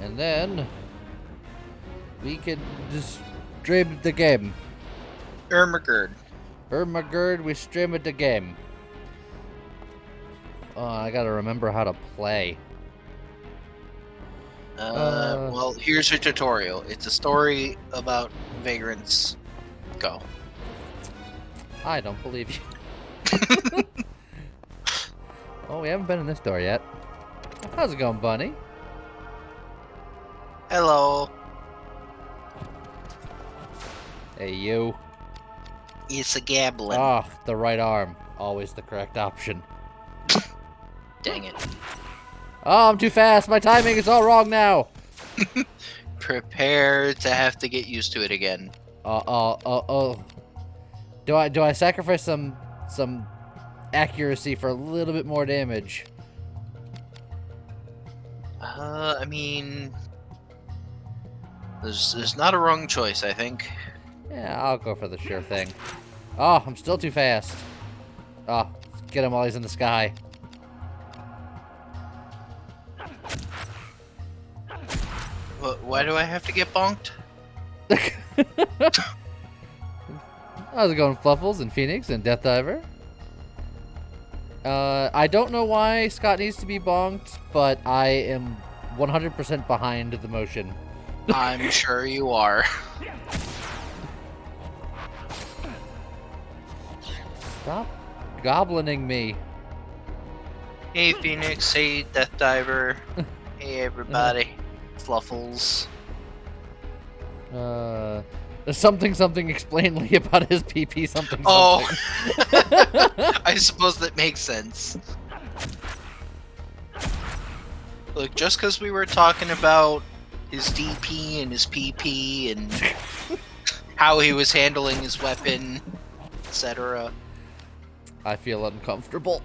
And then we can just stream the game. Ermagerd. Ermagerd, we stream the game. Oh, I gotta remember how to play. Well, here's your tutorial. It's a story about vagrants. Go. I don't believe you. Oh, we haven't been in this door yet. How's it going, Bunny? Hello. Hey, you. It's a gablin. Oh, the right arm. Always the correct option. Dang it. Oh, I'm too fast. My timing is all wrong now. Prepare to have to get used to it again. Oh. Do I sacrifice some accuracy for a little bit more damage? I mean, there's not a wrong choice, I think. Yeah, I'll go for the sure thing. Oh, I'm still too fast. Oh, get him while he's in the sky. Why do I have to get bonked? How's it going, Fluffles and Phoenix and Death Diver? I don't know why Scott needs to be bonked, but I am 100% behind the motion. I'm sure you are. Stop goblining me. Hey Phoenix, hey Death Diver, hey everybody, Fluffles. There's something explainly about his PP something. Oh, I suppose that makes sense. Look, just because we were talking about his DP and his PP and how he was handling his weapon, etc. I feel uncomfortable.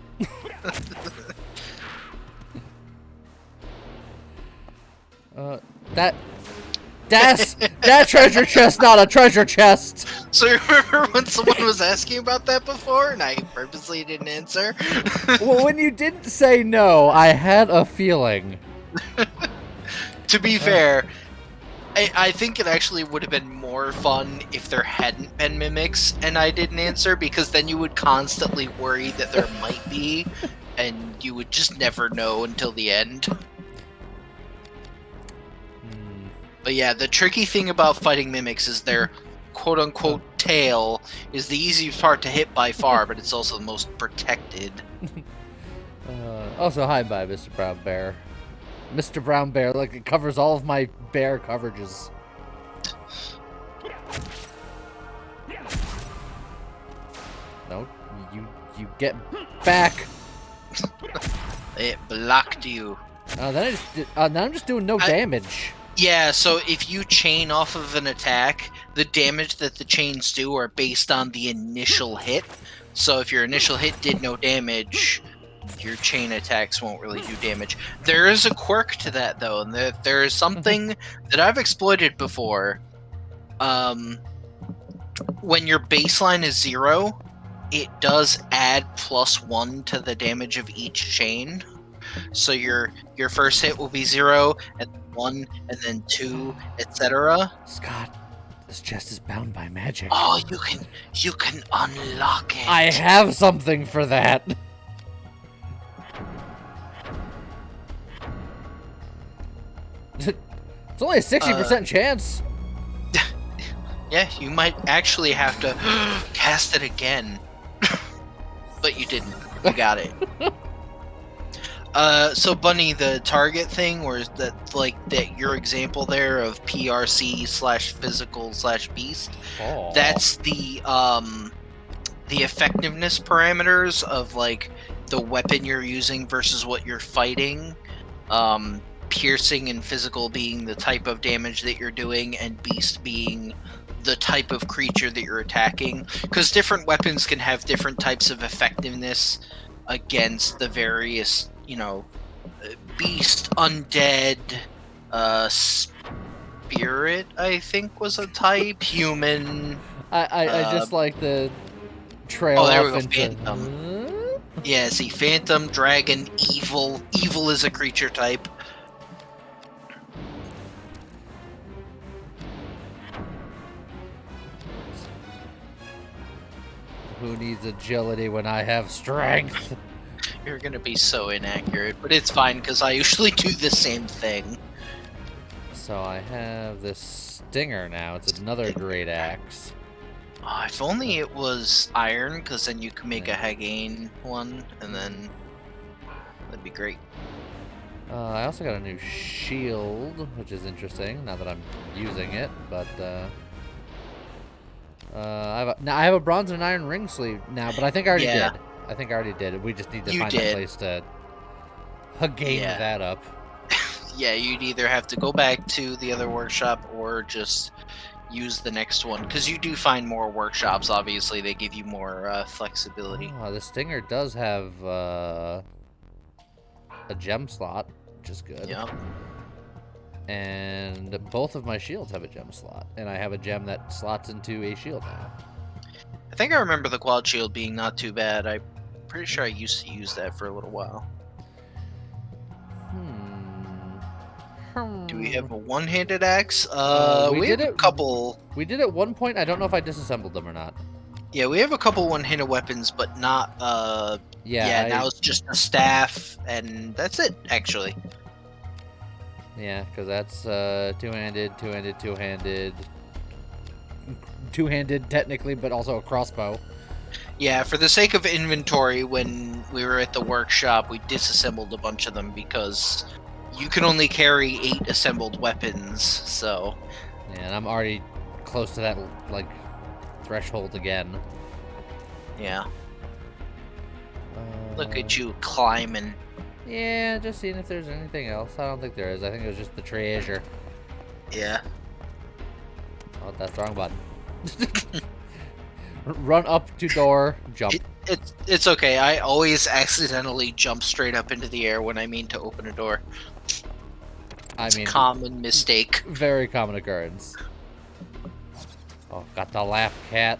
That's that treasure chest, not a treasure chest. So you remember when someone was asking about that before, and I purposely didn't answer? Well, when you didn't say no, I had a feeling. To be fair, I think it actually would have been more fun if there hadn't been mimics and I didn't answer, because then you would constantly worry that there might be, and you would just never know until the end. But yeah, the tricky thing about fighting mimics is their quote-unquote tail is the easiest part to hit by far, but it's also the most protected. Also, hi, bye, Mr. Brown Bear. Mr. Brown Bear, like, it covers all of my bear coverages. No, you get back. It blocked you. Then I'm just doing no damage. Yeah, so if you chain off of an attack, the damage that the chains do are based on the initial hit. So if your initial hit did no damage, your chain attacks won't really do damage. There is a quirk to that, though, and there is something that I've exploited before. When your baseline is 0, it does add +1 to the damage of each chain. So your first hit will be 0, and 1, and then 2, etc. Scott, this chest is bound by magic. Oh, you can unlock it. I have something for that. It's only a 60% chance. Yeah, you might actually have to cast it again. But you didn't. You got it. So Bunny, the target thing, or is that like that your example there of PRC/physical/beast? Oh. That's the effectiveness parameters of like the weapon you're using versus what you're fighting. Piercing and physical being the type of damage that you're doing, and beast being the type of creature that you're attacking. Because different weapons can have different types of effectiveness against the various, you know, beast, undead, spirit, I think was a type, human. I just like the trail. Oh, there we off go, into... Phantom. Yeah, see, Phantom, Dragon, Evil. Evil is a creature type. Who needs agility when I have strength? You're gonna be so inaccurate, but it's fine because I usually do the same thing. So I have this stinger now. It's another great axe. Oh, if only it was iron, because then you can make a Yeah. Hagain one, and then that'd be great. I also got a new shield, which is interesting. Not that I'm using it, but I have a bronze and iron ring sleeve now. But I think I already Yeah. did. I think I already did. We just need to You find a did. place to gain Yeah. that up. Yeah, you'd either have to go back to the other workshop or just use the next one, because you do find more workshops. Obviously, they give you more flexibility. Oh, the stinger does have a gem slot, which is good. Yep. And both of my shields have a gem slot, and I have a gem that slots into a shield now. I think I remember the quad shield being not too bad. I'm pretty sure I used to use that for a little while. Do we have a one-handed axe? We did have a it- couple. We did at one point. I don't know if I disassembled them or not. Yeah, we have a couple one-handed weapons, but not. Yeah. Now it's just a staff, and that's it. Actually. Yeah, because that's two-handed, two-handed, two-handed. Two-handed technically, but also a crossbow. Yeah, for the sake of inventory, when we were at the workshop, we disassembled a bunch of them because you can only carry 8 assembled weapons. So. Yeah, and I'm already close to that like threshold again. Yeah. Look at you climbing. Yeah, just seeing if there's anything else. I don't think there is. I think it was just the treasure. Yeah. Oh, that's the wrong button. Run up to door, jump. It's okay. I always accidentally jump straight up into the air when I mean to open a door. I mean, Common mistake. very common occurrence. Oh, got the lap cat.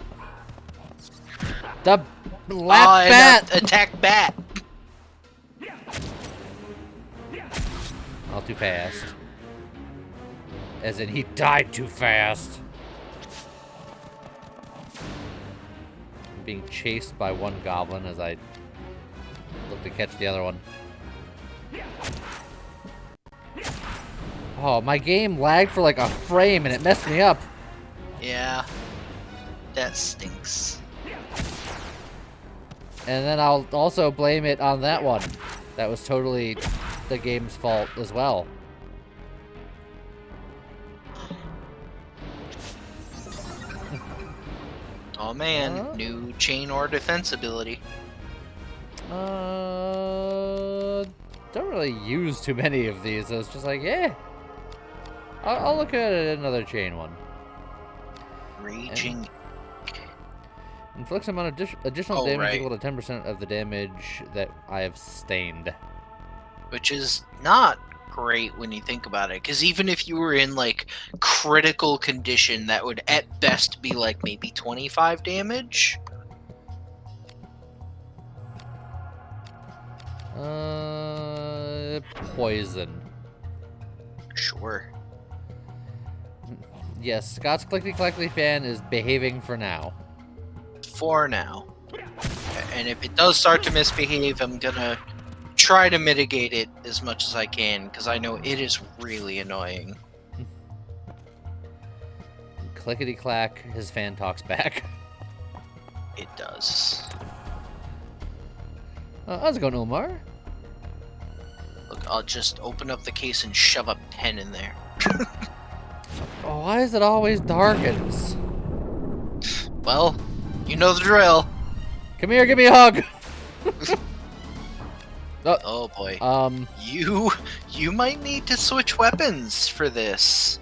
The lap bat! Attack bat! All too fast. As in, he died too fast. I'm being chased by one goblin as I look to catch the other one. Oh, my game lagged for like a frame and it messed me up. Yeah. That stinks. And then I'll also blame it on that one. That was totally the game's fault as well. Oh man, new chain or defense ability. Don't really use too many of these. So it's just like, yeah. I'll look at another chain one. Raging. Inflicts amount of additional Oh, damage right. equal to 10% of the damage that I have sustained. Which is not great when you think about it, because even if you were in like critical condition, that would at best be like maybe 25 damage. Poison. Sure. Yes, Scott's Clickety Clackety fan is behaving for now. For now. And if it does start to misbehave, I'm gonna try to mitigate it as much as I can, because I know it is really annoying. Clickety clack, his fan talks back. It does. How's it going, Omar? Look, I'll just open up the case and shove a pen in there. Oh, why is it always darkens? Well, you know the drill. Come here, give me a hug. Oh boy. You might need to switch weapons for this.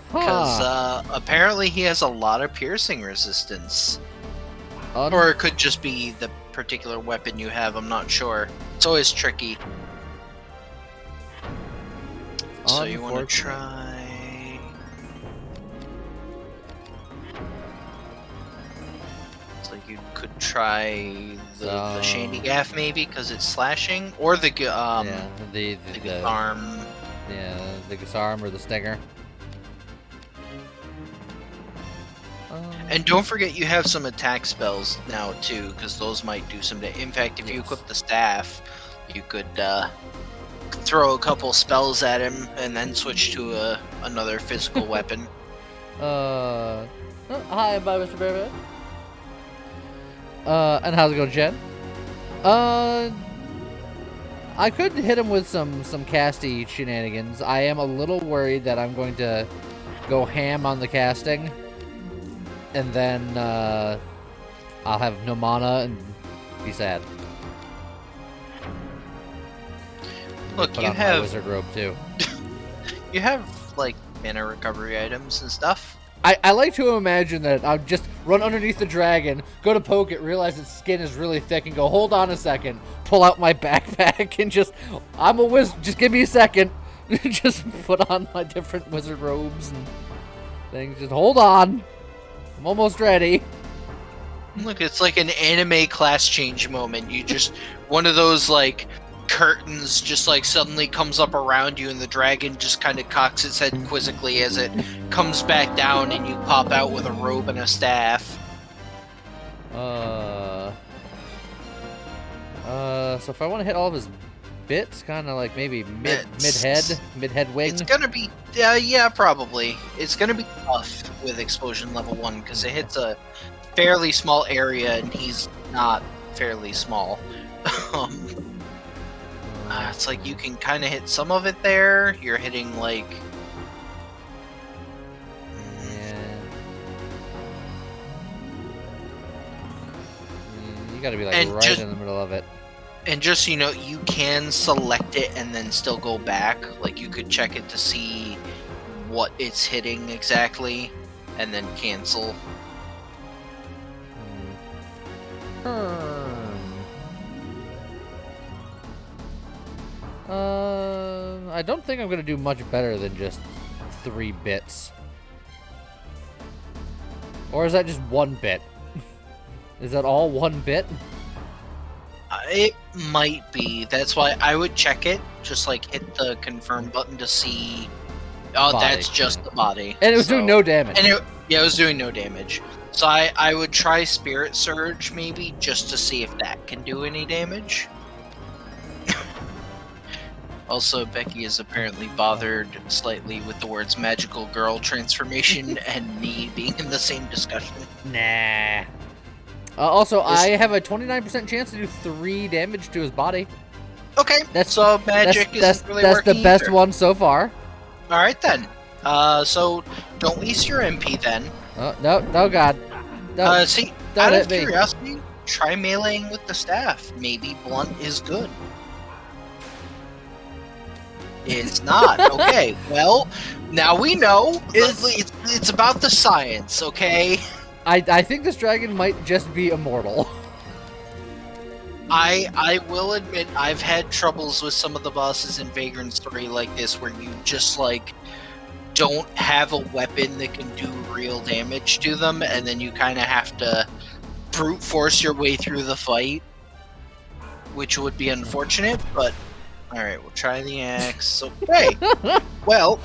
Because apparently he has a lot of piercing resistance. Or it could just be the particular weapon you have, I'm not sure. It's always tricky. So you want to try... It's like you could try the Shandy Gaff maybe, because it's slashing, or the arm. Yeah, the Gasarm or the Stinger. And don't forget you have some attack spells now too, because those might do some. In fact, if you equip the staff, you could throw a couple spells at him and then switch to another physical weapon. Oh, hi, bye, Mr. Bearman. And how's it going, Jen? I could hit him with some casty shenanigans. I am a little worried that I'm going to go ham on the casting, and then I'll have no mana and be sad. Look, Put you on have my wizard robe too. you have like mana recovery items and stuff. I like to imagine that I'll just run underneath the dragon, go to poke it, realize its skin is really thick, and go, hold on a second, pull out my backpack, and just, I'm a wizard, just give me a second. Just put on my different wizard robes and things. Just hold on. I'm almost ready. Look, it's like an anime class change moment. You just, one of those like curtains just like suddenly comes up around you and the dragon just kind of cocks its head quizzically as it comes back down and you pop out with a robe and a staff. So if I want to hit all of his bits, kind of like maybe mid-head wing. It's gonna be, yeah, probably. It's gonna be tough with explosion level 1 because it hits a fairly small area and he's not fairly small. It's like you can kind of hit some of it there. You're hitting like... Yeah. You gotta be like And right just- in the middle of it. And just so you know, you can select it and then still go back. Like you could check it to see what it's hitting exactly and then cancel. I don't think I'm gonna do much better than just 3 bits. Or is that just 1 bit? Is that all 1 bit? It might be. That's why I would check it. Just like hit the confirm button to see. Oh, Body. that's just the body. And it was doing no damage. And it was doing no damage. So I would try Spirit Surge maybe just to see if that can do any damage. Also, Becky is apparently bothered slightly with the words magical girl transformation and me being in the same discussion. Nah. Also, I have a 29% chance to do 3 damage to his body. Okay, so magic isn't really that's working the best either. one so far. Alright then. So don't waste your MP then. Oh, no, God. No, See, don't out hit of me. curiosity, try meleeing with the staff. Maybe blunt is good. It's not. Okay, well, now we know. It's about the science, okay? I think this dragon might just be immortal. I will admit I've had troubles with some of the bosses in Vagrant story like this where you just like don't have a weapon that can do real damage to them and then you kind of have to brute force your way through the fight, which would be unfortunate, but alright, we'll try the axe. Okay. Well,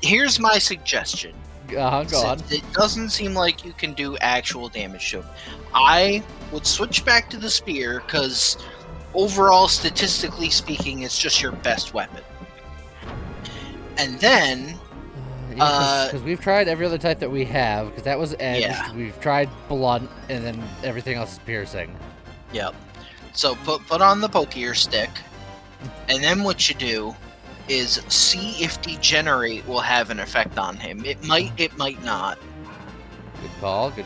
here's my suggestion. Go on. Since it doesn't seem like you can do actual damage to him, I would switch back to the spear because overall, statistically speaking, it's just your best weapon. And then, Because we've tried every other type that we have, because that was edged. Yeah. We've tried blunt, and then everything else is piercing. yep. So put on the pokier stick, and then what you do is see if Degenerate will have an effect on him. It might not. Good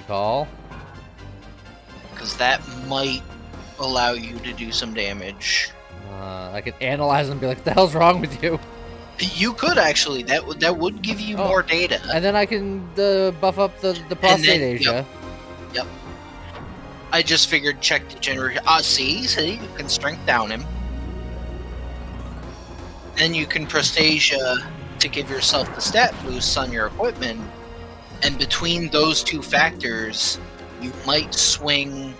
call. Because that might allow you to do some damage. I could analyze and be like, what the hell's wrong with you? You could actually. That would give you more data. And then I can buff up the prostate Asia. Yep. I just figured check Degenerate. See, you can strength down him. Then you can Prostasia to give yourself the stat boosts on your equipment, and between those two factors, you might swing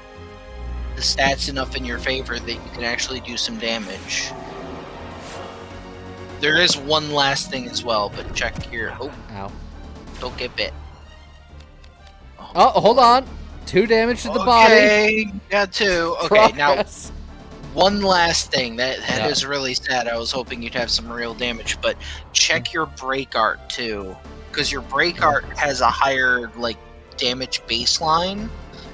the stats enough in your favor that you can actually do some damage. There is one last thing as well, but check here. Oh, Ow. don't get bit. Oh, hold on. 2 damage to the body. Okay, got 2. Okay, Progress. now one last thing. That Yeah. is really sad. I was hoping you'd have some real damage, but check your break art too, because your break art has a higher like damage baseline,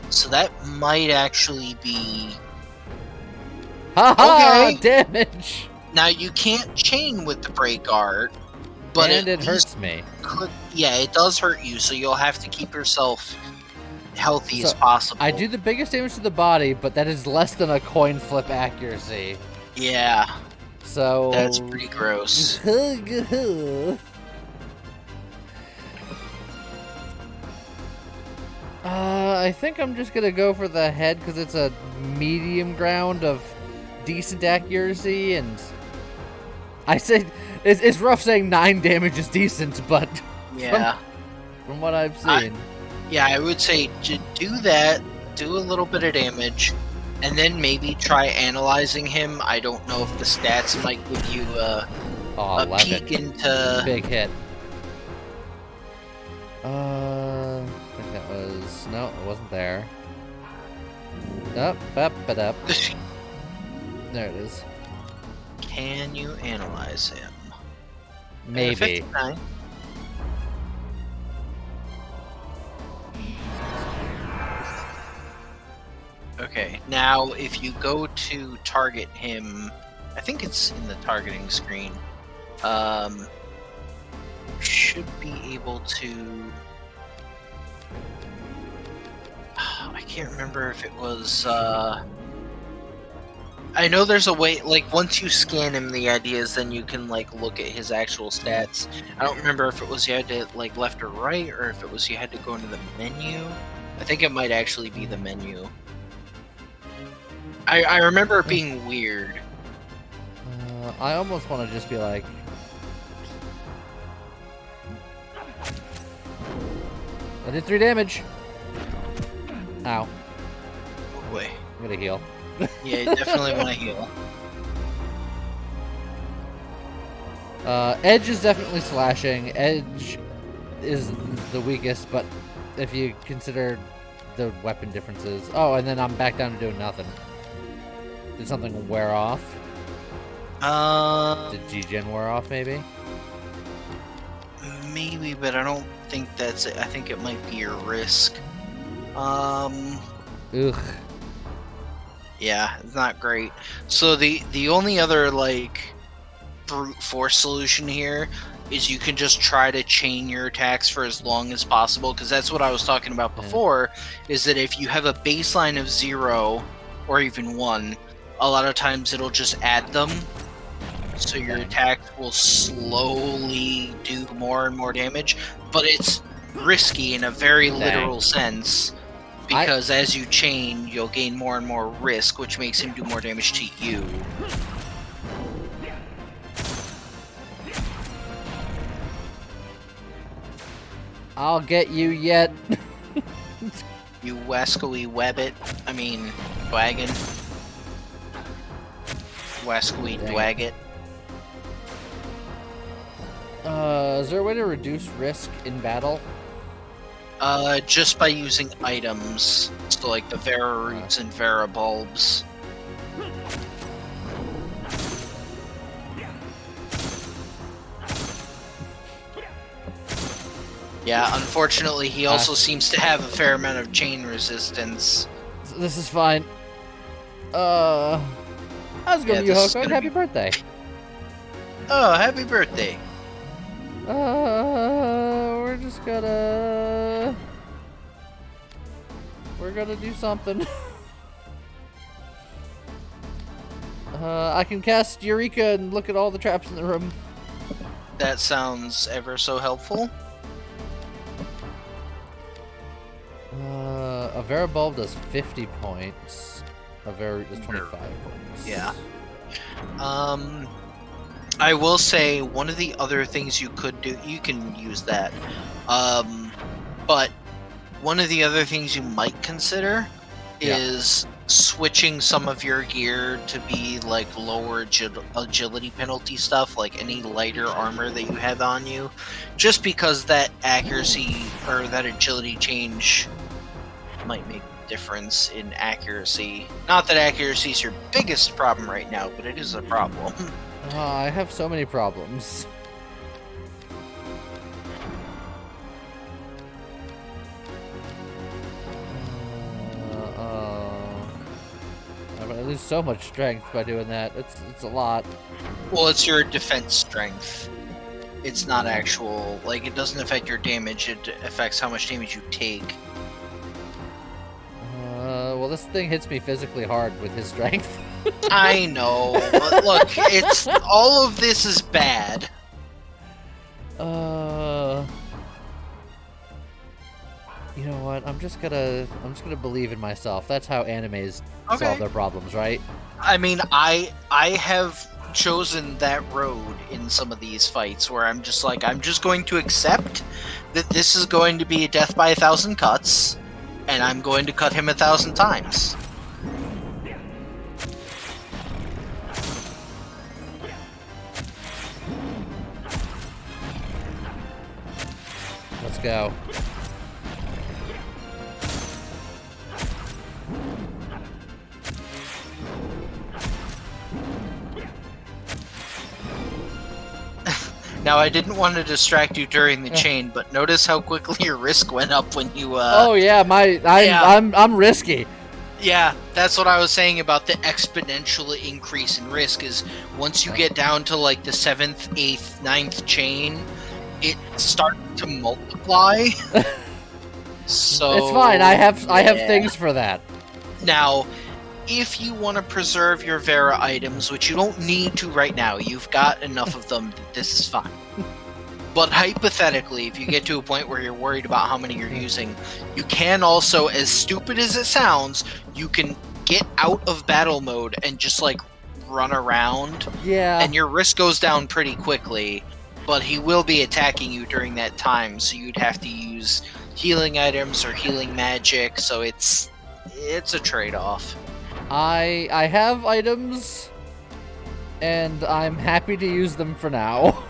so that might actually be Haha! okay. Damage. Now you can't chain with the break art, but And at it least hurts me. yeah, it does hurt you, so you'll have to keep yourself healthy as So, possible. I do the biggest damage to the body, but that is less than a coin flip accuracy. Yeah, So that's pretty gross. I think I'm just gonna go for the head because it's a medium ground of decent accuracy, and I say it's rough saying 9 damage is decent, but Yeah. from what I've seen, Yeah, I would say to do that, do a little bit of damage, and then maybe try analyzing him. I don't know if the stats might give you a 11. peek into. Big hit. I think that was no, it wasn't there. Up, up, but up. There it is. Can you analyze him? Maybe. 59. Okay, now if you go to target him, I think it's in the targeting screen. Should be able to. I can't remember if it was. I know there's a way. Like once you scan him, the idea is then you can like look at his actual stats. I don't remember if it was you had to like left or right, or if it was you had to go into the menu. I think it might actually be the menu. I remember it being weird. I almost want to just be like, I did 3 damage. Ow. Oh boy. I'm gonna heal. Yeah, you definitely want to heal. Edge is definitely slashing. Edge is the weakest, but if you consider the weapon differences. Oh, and then I'm back down to doing nothing. Did something wear off? Did G-Gen wear off, maybe? Maybe, but I don't think that's it. I think it might be your risk. Ugh. Yeah, it's not great. So the only other like brute force solution here is you can just try to chain your attacks for as long as possible, because that's what I was talking about before, is that if you have a baseline of 0 or even 1, a lot of times it'll just add them. So your attacks will slowly do more and more damage, but it's risky in a very literal sense, because as you chain, you'll gain more and more risk, which makes him do more damage to you. I'll get you yet. You wascally webbit. I mean, wagon. Wascally dwagget. Is there a way to reduce risk in battle? Just by using items. So like the Vera roots and Vera bulbs. Yeah, unfortunately he also seems to have a fair amount of chain resistance. This is fine. How's it going, Yuhoko? Happy birthday. Oh, happy birthday. We're just gonna... We're gonna do something. I can cast Eureka and look at all the traps in the room. That sounds ever so helpful. A Vera bulb does 50 points. A Vera root does 25 points. Yeah. I will say one of the other things you could do, you can use that. But one of the other things you might consider is switching some of your gear to be like lower agility penalty stuff, like any lighter armor that you have on you. just because that accuracy or that agility change might make a difference in accuracy. Not that accuracy is your biggest problem right now, but it is a problem. I have so many problems. I'm gonna lose so much strength by doing that. It's a lot. Well, it's your defense strength. It's not actual, like, it doesn't affect your damage, it affects how much damage you take. Well, this thing hits me physically hard with his strength. I know, but look, it's all of this is bad. You know what? I'm just gonna believe in myself. That's how animes solve their problems, right? I mean, I have chosen that road in some of these fights where I'm just like, I'm just going to accept that this is going to be a death by 1,000 cuts, and I'm going to cut him 1,000 times. Let's go. Now, I didn't want to distract you during the chain, but notice how quickly your risk went up when you. Oh yeah, I'm risky. Yeah, that's what I was saying about the exponential increase in risk. Is once you get down to like the 7th, 8th, 9th chain, it starts to multiply. So it's fine. I have things for that. Now, if you want to preserve your Vera items, which you don't need to right now, you've got enough of them that this is fine. But hypothetically, if you get to a point where you're worried about how many you're using, you can also, as stupid as it sounds, you can get out of battle mode and just like run around. Yeah. And your risk goes down pretty quickly, but he will be attacking you during that time, so you'd have to use healing items or healing magic, so it's a trade-off. I have items, and I'm happy to use them for now.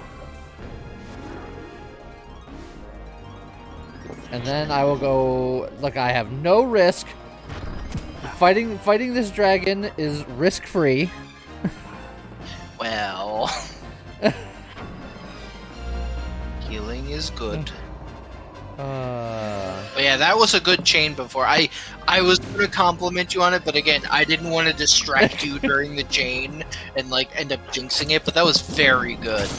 And then I will go. Look, I have no risk. Fighting this dragon is risk-free. Well, healing is good. But yeah, that was a good chain before. I was gonna compliment you on it, but again, I didn't want to distract you during the chain and like end up jinxing it. But that was very good.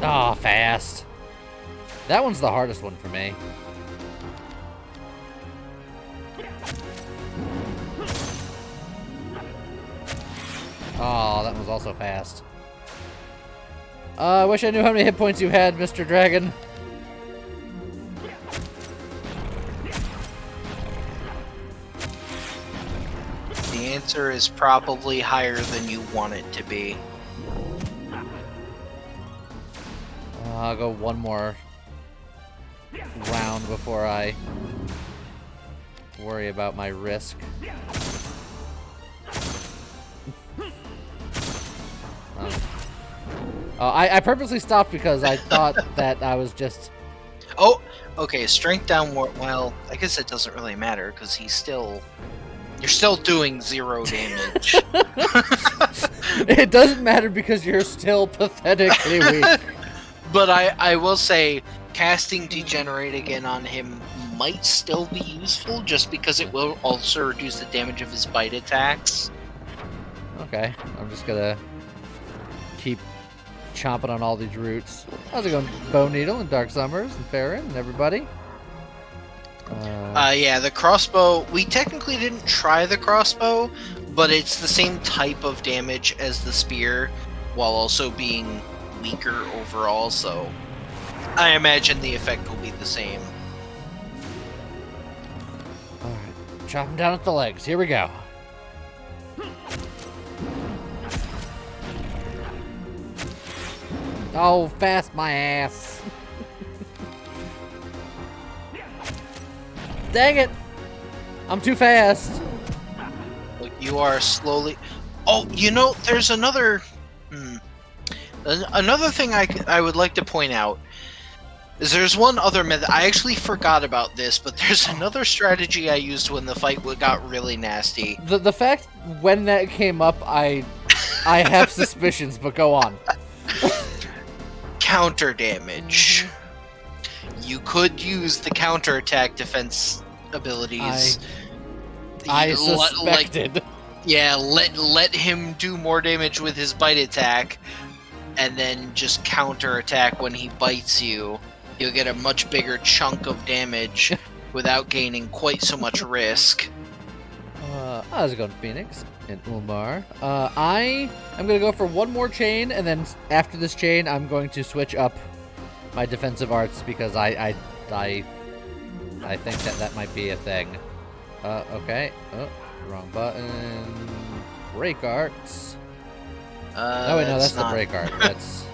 Oh, fast. That one's the hardest one for me. Oh, that one's also fast. I wish I knew how many hit points you had, Mr. Dragon. The answer is probably higher than you want it to be. I'll go one more round before I worry about my risk. I purposely stopped because I thought that I was just... Oh, okay, strength down more. Well, I guess it doesn't really matter because he's still... You're still doing 0 damage. It doesn't matter because you're still pathetically weak. But I will say, casting Degenerate again on him might still be useful, just because it will also reduce the damage of his bite attacks. Okay, I'm just gonna keep chomping on all these roots. How's it going, Bone Needle and Dark Summers and Farron and everybody? Yeah, the crossbow, we technically didn't try the crossbow, but it's the same type of damage as the spear, while also being weaker overall, so I imagine the effect will be the same. Alright, chop him down at the legs. Here we go. Oh, fast my ass. Dang it! I'm too fast. Look, you are slowly... Oh, you know, there's another... Another thing I would like to point out is there's one other method. I actually forgot about this, but there's another strategy I used when the fight got really nasty. The fact when that came up, I have suspicions, but go on. Counter damage. You could use the counterattack defense abilities. I suspected. Let him do more damage with his bite attack, and then just counterattack when he bites you. You'll get a much bigger chunk of damage without gaining quite so much risk. How's it going, Phoenix and Umar? I am going to go for one more chain, and then after this chain, I'm going to switch up my defensive arts because I think that might be a thing. Okay. Oh, wrong button. Break arts. Oh, wait, no, that's not the break art. That's...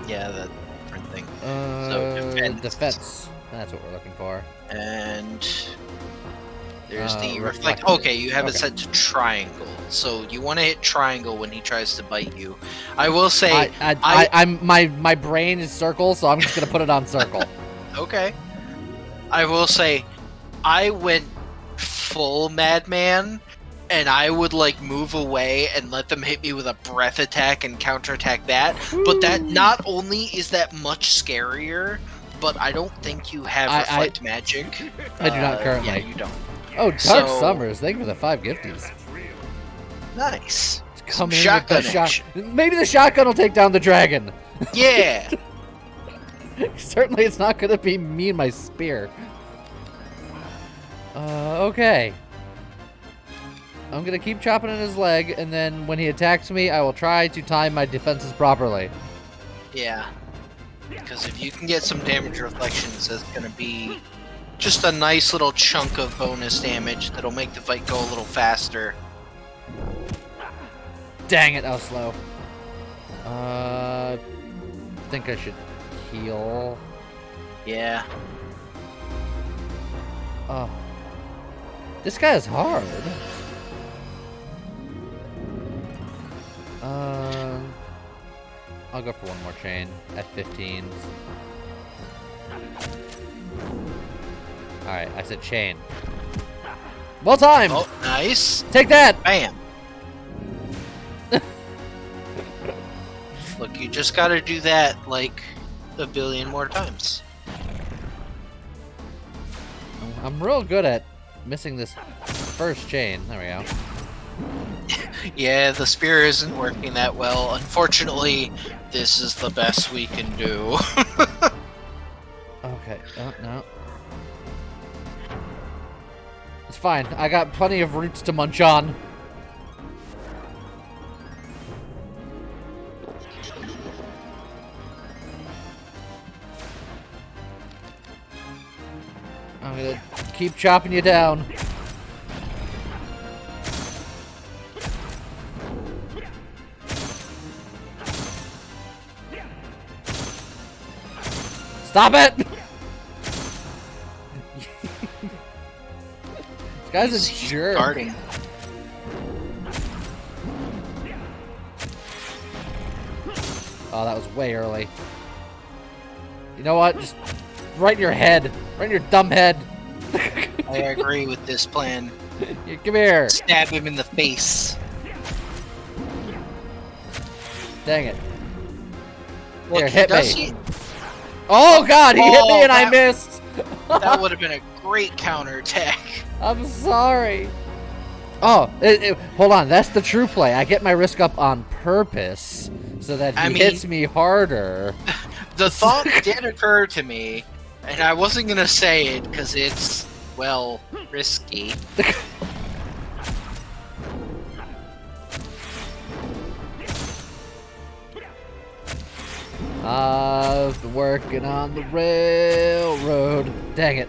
yeah, that's a different thing. So, defense. That's what we're looking for. And... there's the reflect. Okay, you have it set to triangle. So you want to hit triangle when he tries to bite you. I will say... my brain is circle, so I'm just going to put it on circle. Okay. I will say, I went full madman, and I would like move away and let them hit me with a breath attack and counterattack that. Ooh. But that not only is that much scarier, but I don't think you have reflect magic. I do not currently. Yeah, you don't. Oh, Dark Summers! Thank you for the 5 gifties. Nice. Come in Shotgun with the shot. Maybe the shotgun will take down the dragon. Yeah. Certainly, it's not going to be me and my spear. Okay. I'm going to keep chopping at his leg, and then when he attacks me, I will try to time my defenses properly. Yeah. Because if you can get some damage reflections, that's going to be just a nice little chunk of bonus damage that'll make the fight go a little faster. Dang it, that was slow. Think I should heal. Yeah. Oh. This guy is hard. I'll go for one more chain at 15s. Alright, I said chain. Well timed! Oh, nice. Take that! Bam. Look, you just gotta do that like a billion more times. I'm real good at missing this first chain. There we go. Yeah, the spear isn't working that well. Unfortunately, this is the best we can do. Okay. Oh, no. It's fine. I got plenty of roots to munch on. I'm gonna keep chopping you down. Stop it! This guy's a jerk. Guarding. Oh, that was way early. You know what? Just right in your head. Right in your dumb head. I agree with this plan. Come here. Stab him in the face. Dang it. Look, Here, hit me. he- Oh god, he hit me and I that- missed. That would have been a great counterattack. I'm sorry. Oh, hold on. That's the true play. I get my risk up on purpose so that he hits me harder. The thought did occur to me, and I wasn't gonna say it because it's, well, risky. I've been working on the railroad. Dang it.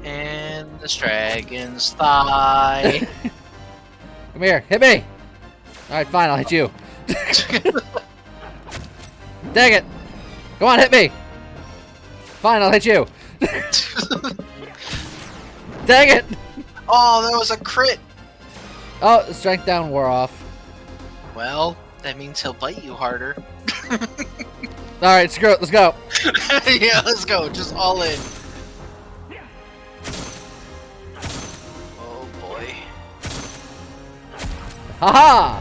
And this dragon's thigh. Come here. Hit me. Alright, fine. I'll hit you. Dang it. Come on, hit me. Fine, I'll hit you. Dang it. Oh, that was a crit. Oh, the strength down wore off. Well, that means he'll bite you harder. All right, screw it. Let's go. Yeah, let's go. Just all in. Oh boy. Haha!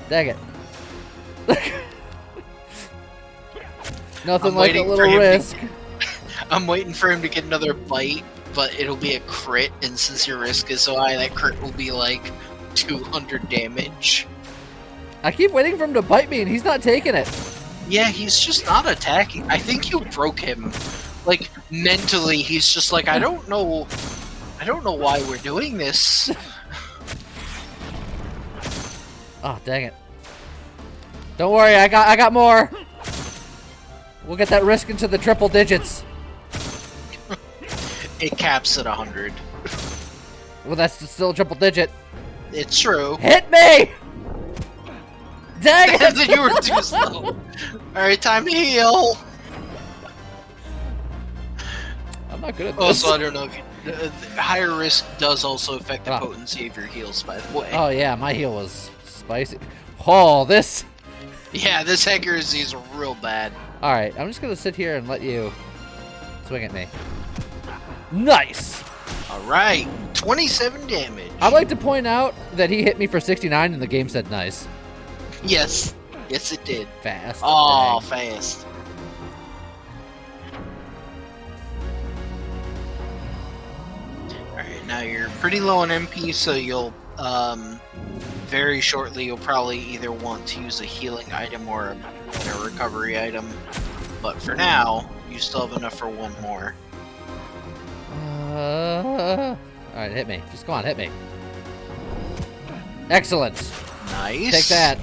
Dang it. Nothing I'm like a waiting for little him to- risk. I'm waiting for him to get another bite, but it'll be a crit, and since your risk is so high, that crit will be like 200 damage. I keep waiting for him to bite me, and he's not taking it. Yeah, he's just not attacking. I think you broke him. Like, mentally, he's just like, I don't know why we're doing this. Oh, dang it. Don't worry, I got more. We'll get that risk into the triple digits. It caps at 100. Well, that's still a triple digit. It's true. Hit me! Dang it! Then you were too slow. Alright, time to heal. I'm not good at this. Also, I don't know if you, higher risk does also affect the Ah. potency of your heals, by the way. Oh, yeah, my heal was spicy. Oh, this. Yeah, this accuracy is real bad. Alright, I'm just gonna sit here and let you swing at me. Nice! Alright, 27 damage. I'd like to point out that he hit me for 69 and the game said nice. Yes. Yes, it did. Fast. Oh, Dang. fast. Alright, now you're pretty low on MP, so you'll, very shortly you'll probably either want to use a healing item or a recovery item. But for now, you still have enough for one more. Alright, hit me. Just go on, hit me. Excellent. Nice. Take that.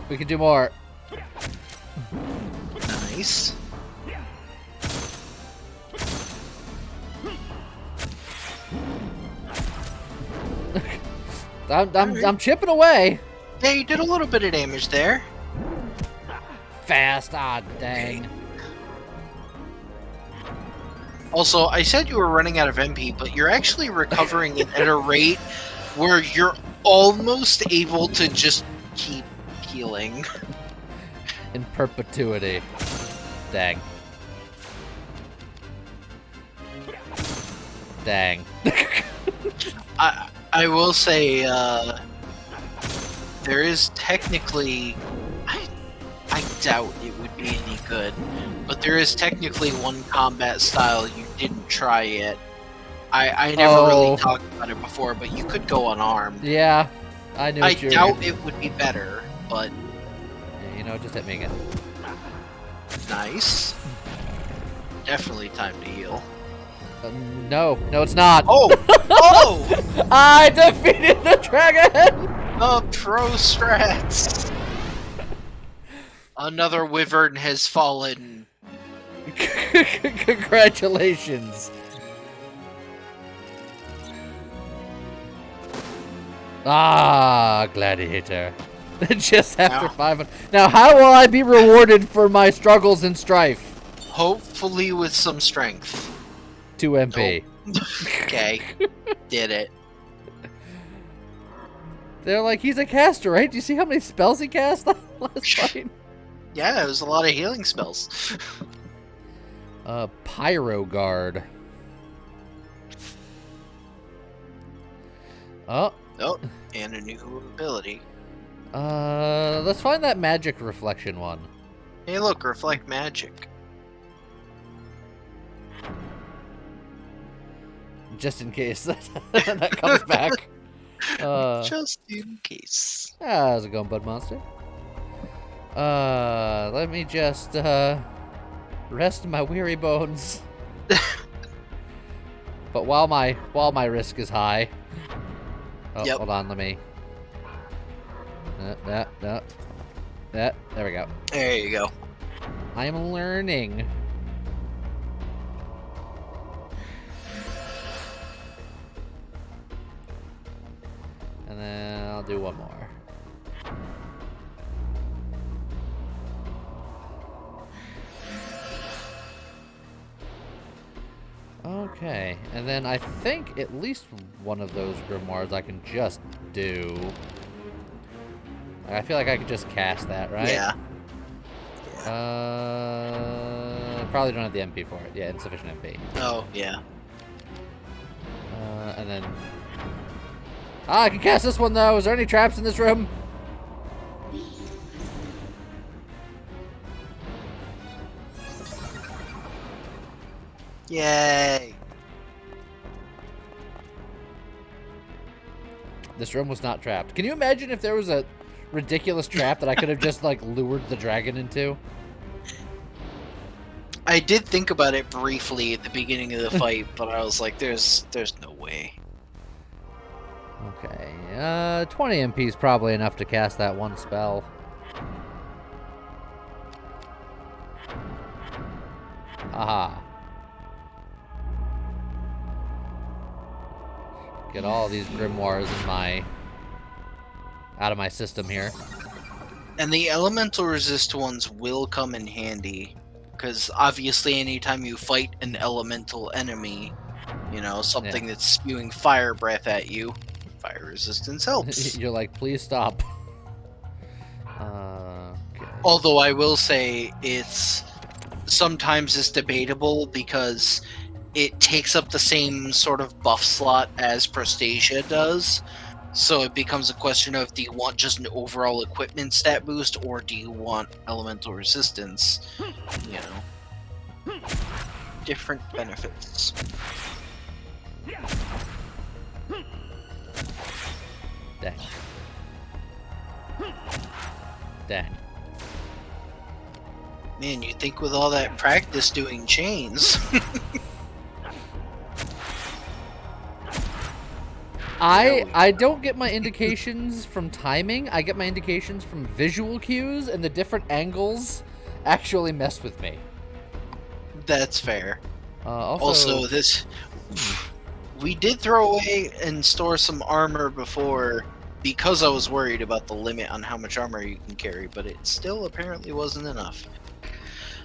We can do more. Nice. I'm chipping away. Yeah, you did a little bit of damage there. Fast. Ah, dang. Also, I said you were running out of MP, but you're actually recovering it at a rate where you're almost able to just keep healing. In perpetuity. Dang. Dang. I will say, there is technically... I doubt it would be any good, but there is technically one combat style you didn't try yet. I never really talked about it before, but you could go unarmed. Yeah, I knew I what you were doubt gonna- it would be better, but Yeah, you know, just hit me again. nice. Definitely time to heal. No, it's not. Oh! Oh! I defeated the dragon! The pro strats! Another wyvern has fallen. Congratulations. Ah, gladiator. Just after Wow. 500. Now, how will I be rewarded for my struggles and strife? Hopefully with some strength. 2 MP. Okay. Did it. They're like, he's a caster, right? Do you see how many spells he cast last fight? Yeah, it was a lot of healing spells. Pyro Guard. Oh. Oh, and a new ability. Let's find that magic reflection one. Hey look, reflect magic. Just in case that comes back. Just in case. How's it going, Bud Monster? Let me just, rest my weary bones. But while my risk is high. Oh, Yep. hold on, let me. There we go. There you go. I'm learning. And then I'll do one more. Okay. Okay, and then I think at least one of those grimoires I can just do. I feel like I could just cast that, right? Yeah. Probably don't have the MP for it. Yeah, insufficient MP. Oh, yeah. And then... I can cast this one, though. Is there any traps in this room? Yay! This room was not trapped. Can you imagine if there was a ridiculous trap that I could have just, like, lured the dragon into? I did think about it briefly at the beginning of the fight, but I was like, there's no way. Okay, 20 MP is probably enough to cast that one spell. Aha. Get all these grimoires out of my system here. And the elemental resist ones will come in handy, because obviously anytime you fight an elemental enemy, you know, something that's spewing fire breath at you, fire resistance helps. You're like, please stop. Okay. Although I will say sometimes it's debatable because it takes up the same sort of buff slot as Prostasia does. So it becomes a question of, do you want just an overall equipment stat boost, or do you want elemental resistance? You know, different benefits. Dang. Dang. Man, you think with all that practice doing chains... I don't get my indications from timing. I get my indications from visual cues, and the different angles actually mess with me. That's fair. Also, we did throw away and store some armor before because I was worried about the limit on how much armor you can carry, but it still apparently wasn't enough.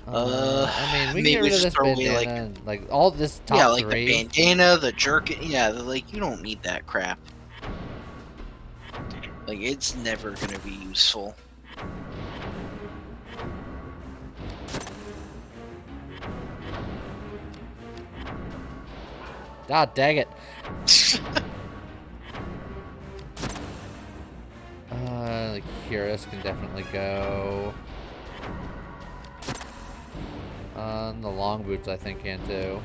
I mean, we can maybe get rid of just this throw away, bandana, like all this top yeah, like three. the bandana, the jerkin. Yeah, like you don't need that crap. Like it's never gonna be useful. God dang it. The Curus can definitely go. The long boots I think can too.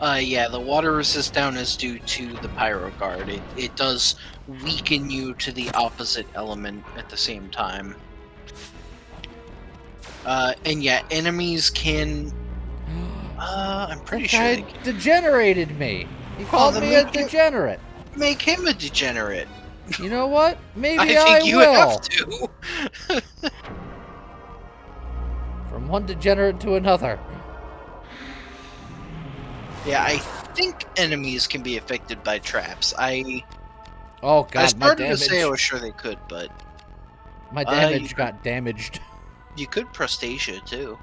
Yeah, the water resist down is due to the Pyro Guard. It does weaken you to the opposite element at the same time. And yeah, enemies can... I'm pretty sure they can. Degenerated me. He called me a degenerate. Make him a degenerate. You know what? Maybe I think you will. have to. From one degenerate to another. Yeah, I think enemies can be affected by traps. Oh god, I started my to say I was sure they could, but my damage got damaged. you could Prostasia too.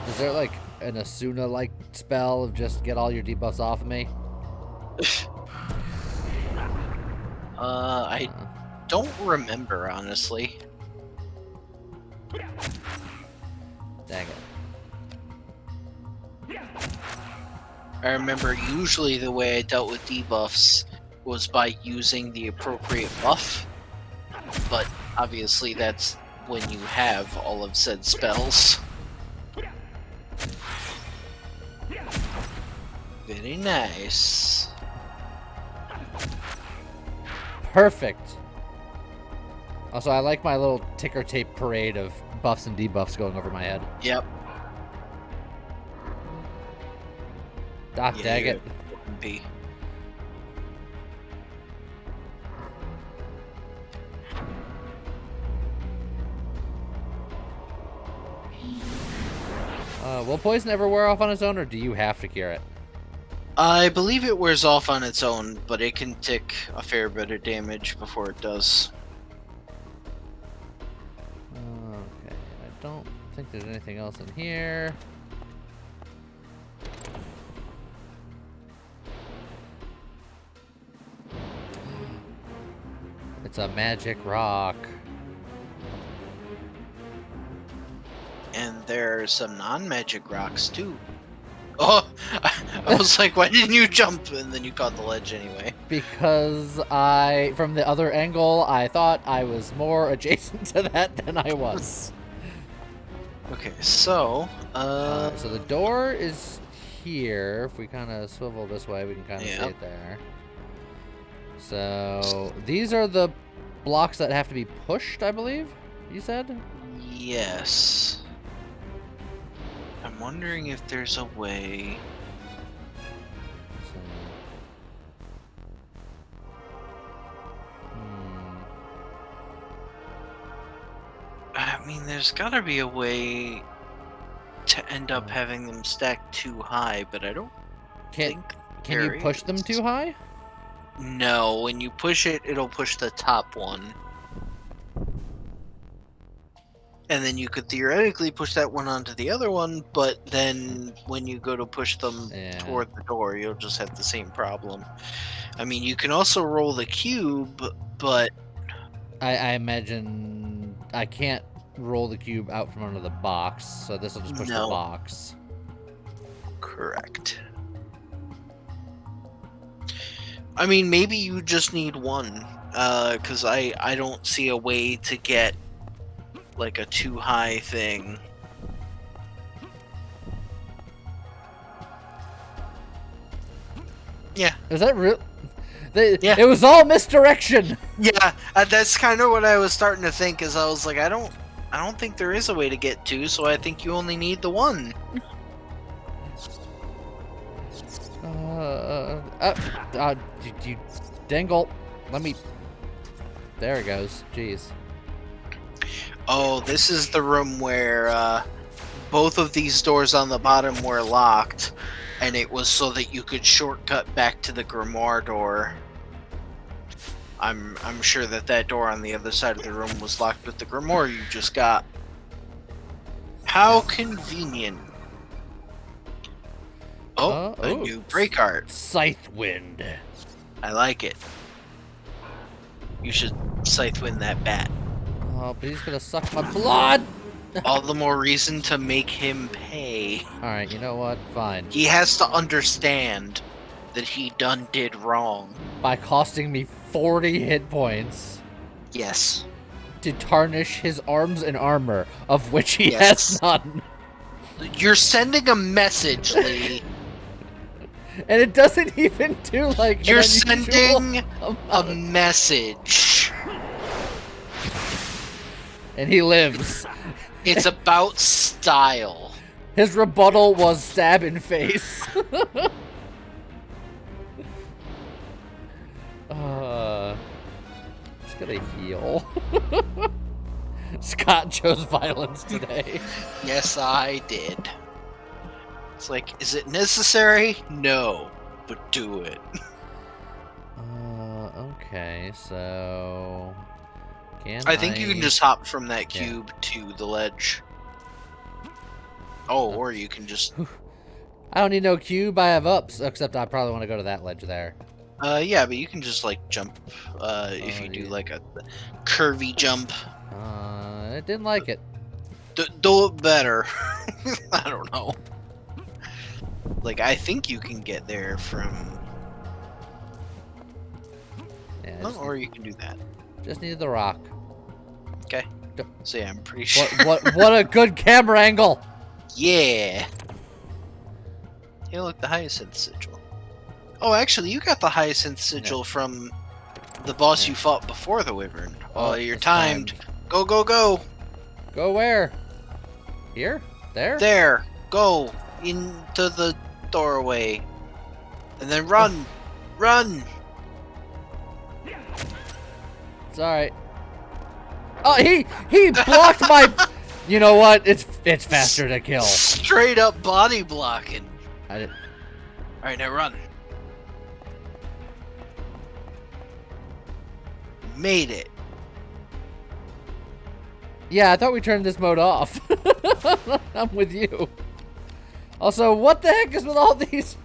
Is there like an Asuna-like spell of just get all your debuffs off of me? I don't remember, honestly. Dang it. I remember usually the way I dealt with debuffs was by using the appropriate buff, but obviously that's when you have all of said spells. Very nice. Perfect. Also, I like my little ticker tape parade of buffs and debuffs going over my head. Yep. Doc, Yeah, dang it. Be. Will poison ever wear off on its own, or do you have to cure it? I believe it wears off on its own, but it can take a fair bit of damage before it does. Okay, I don't think there's anything else in here. It's a magic rock. And there are some non-magic rocks too. Oh, I was like, why didn't you jump? And then you caught the ledge anyway. Because from the other angle, I thought I was more adjacent to that than I was. Okay, so, So the door is here. If we kind of swivel this way, we can kind of see it there. So these are the blocks that have to be pushed, I believe, you said? yes. I'm wondering if there's a way. So, I mean, there's gotta be a way to end up having them stacked too high, but I don't think Can you push them too high? No, when you push it, it'll push the top one. And then you could theoretically push that one onto the other one, but then when you go to push them toward the door, you'll just have the same problem. I mean, you can also roll the cube, but... I imagine I can't roll the cube out from under the box, so this will just push the box. Correct. I mean, maybe you just need one, because I don't see a way to get like a too high thing. Yeah. Is that real? Yeah. It was all misdirection. Yeah, that's kind of what I was starting to think. Is I was like, I don't think there is a way to get two, so I think you only need the one. You dangle. Let me. There it goes. Jeez. Oh, this is the room where both of these doors on the bottom were locked, and it was so that you could shortcut back to the grimoire door. I'm sure that door on the other side of the room was locked with the grimoire you just got. How convenient. Oh, a new break art. Scythe wind. I like it. You should scythe wind that bat. Oh, but he's gonna suck my blood! All the more reason to make him pay. Alright, you know what? Fine. He has to understand that he did wrong. By costing me 40 hit points. Yes. To tarnish his arms and armor, of which he has none. You're sending a message, Lee. And it doesn't even do, like, you're sending a message. And he lives. It's about style. His rebuttal was stab in face. Just gonna heal. Scott chose violence today. Yes, I did. It's like, is it necessary? No, but do it. Okay, so... I think you can just hop from that cube to the ledge. Oh, or you can just... I don't need no cube, I have ups, except I probably want to go to that ledge there. Yeah, but you can just, like, jump, if you do, like, a curvy jump. I didn't like it. Do it better. I don't know. Like, I think you can get there from... Yeah, or you can do that. Just needed the rock. Okay. So yeah, I'm pretty sure. What a good camera angle! Yeah. Hey, look, the Hyacinth Sigil. Oh, actually, you got the Hyacinth Sigil from the boss you fought before the Wyvern. Oh, you're timed. Go, go, go! Go where? Here? There? There! Go! Into the doorway. And then run! Run! It's alright. Oh, he blocked my... You know what? It's faster to kill. Straight up body blocking. I did. Alright, now run. made it. Yeah, I thought we turned this mode off. I'm with you. Also, what the heck is with all these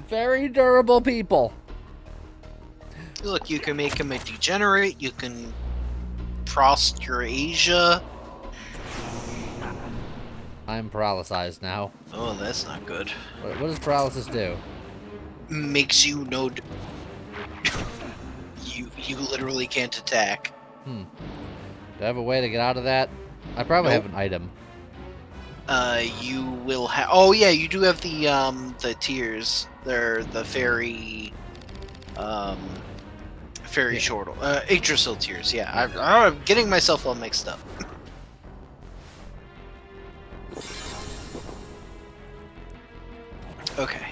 very durable people? Look, you can make him a degenerate. You can frost your Asia. I'm paralyzed now. Oh, that's not good. What does paralysis do? Makes you no. You literally can't attack. Do I have a way to get out of that? I probably Nope. have an item. You will have. Oh yeah, you do have the tiers. They're the fairy, fairy Yeah. short, Yggdrasil tiers. Yeah, I'm getting myself all mixed up. Okay.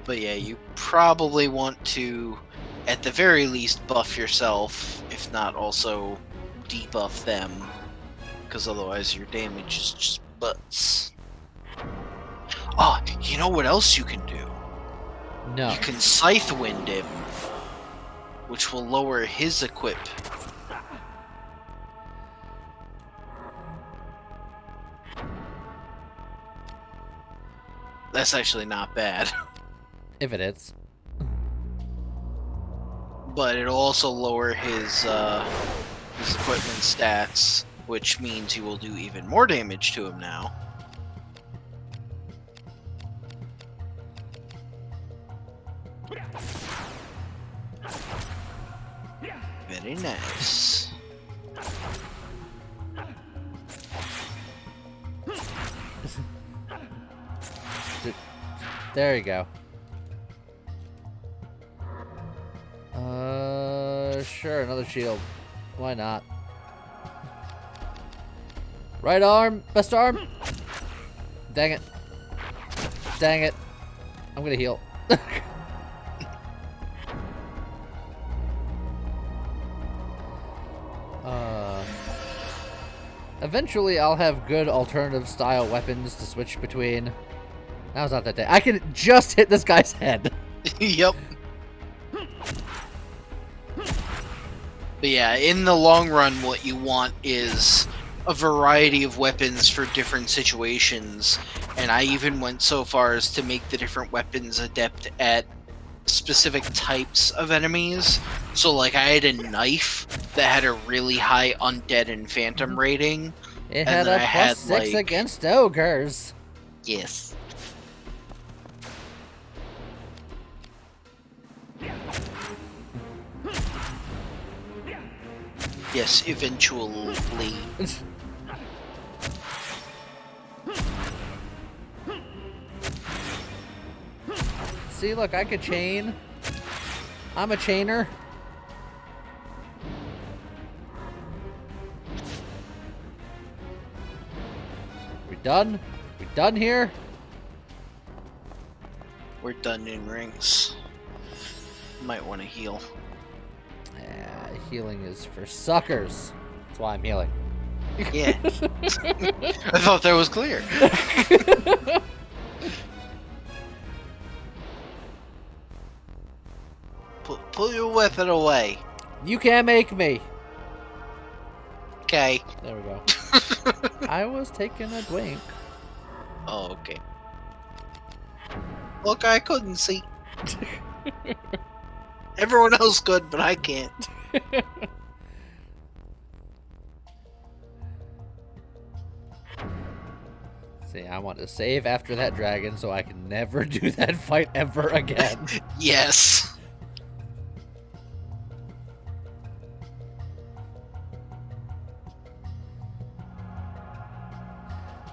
But yeah, you probably want to, at the very least, buff yourself, if not also debuff them, because otherwise your damage is just butts. Oh, you know what else you can do? No. You can Scythe Wind him, which will lower his equip. That's actually not bad. If it is. But it'll also lower his equipment stats, which means you will do even more damage to him now. Very nice. There you go. Sure, another shield. Why not? Right arm, best arm. Dang it. Dang it. I'm gonna heal. Eventually I'll have good alternative style weapons to switch between. Now's not that day. I can just hit this guy's head. Yep. But yeah, in the long run, what you want is a variety of weapons for different situations. And I even went so far as to make the different weapons adept at specific types of enemies. So, like, I had a knife that had a really high undead and phantom rating. It And had then a I had, +6 like- against ogres. Yes. Yes, eventually. See, look, I could chain. I'm a chainer. We done? We done here? We're done in rings. Might want to heal. Healing is for suckers. That's why I'm healing. Yeah. I thought that was clear. Pull your weapon away. You can't make me. Okay. There we go. I was taking a drink. Oh, okay. Look, I couldn't see. Everyone else could, but I can't. See, I want to save after that dragon so I can never do that fight ever again. Yes.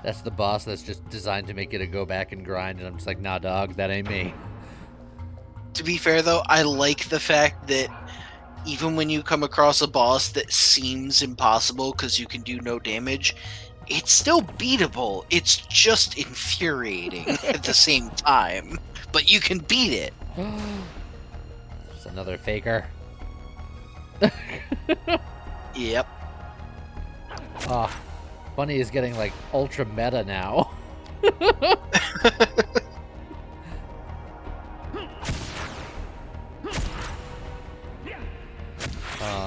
That's the boss that's just designed to make you to go back and grind, and I'm just like, nah, dog, that ain't me. To be fair, though, I like the fact that even when you come across a boss that seems impossible because you can do no damage, it's still beatable. It's just infuriating at the same time. But you can beat it. Just another faker. Yep. Oh, Bunny is getting like ultra meta now.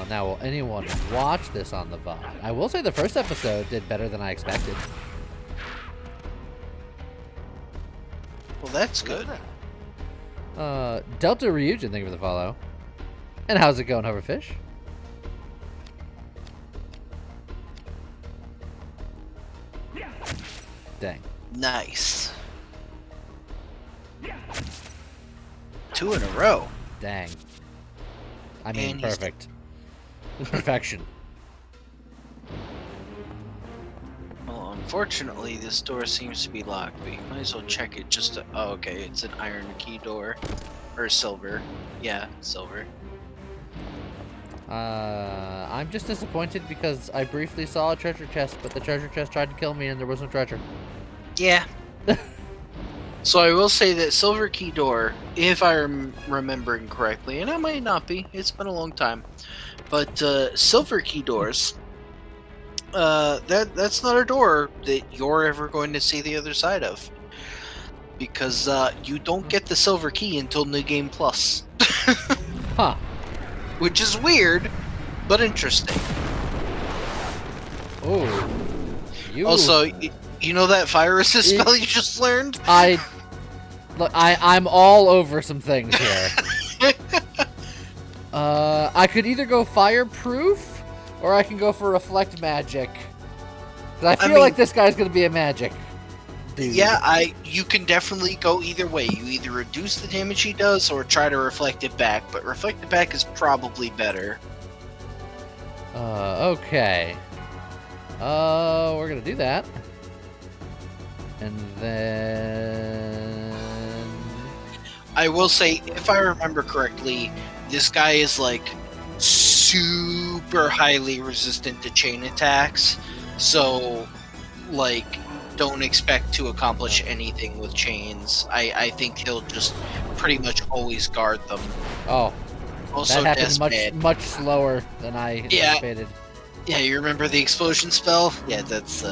Now, will anyone watch this on the VOD? I will say the first episode did better than I expected. Well, that's good. Delta Ryujin, thank you for the follow. And how's it going, Hoverfish? Dang. Nice. 2 in a row. Dang. I mean, And he's- perfect. Perfection. Well, unfortunately, this door seems to be locked, but you might as well check it just to... Oh, okay, it's an iron key door. Or silver. Yeah, silver. I'm just disappointed because I briefly saw a treasure chest, but the treasure chest tried to kill me and there was no treasure. Yeah. So I will say that silver key door, if I'm remembering correctly, and I might not be, it's been a long time, but silver key doors, that's not a door that you're ever going to see the other side of, because you don't get the silver key until New Game Plus. Huh. Which is weird, but interesting. Oh. You. Also, you know that fire resist spell you just learned? Look, I'm all over some things here. I could either go fireproof, or I can go for reflect magic. 'Cause I feel like this guy's gonna be a magic dude. Yeah, you can definitely go either way. You either reduce the damage he does, or try to reflect it back. But reflect it back is probably better. Okay. We're gonna do that. And then... I will say, if I remember correctly, this guy is like super highly resistant to chain attacks. So, like, don't expect to accomplish anything with chains. I think he'll just pretty much always guard them. Oh, Also, that happened Deathbed. much slower than I anticipated. Yeah, you remember the explosion spell? Yeah, that's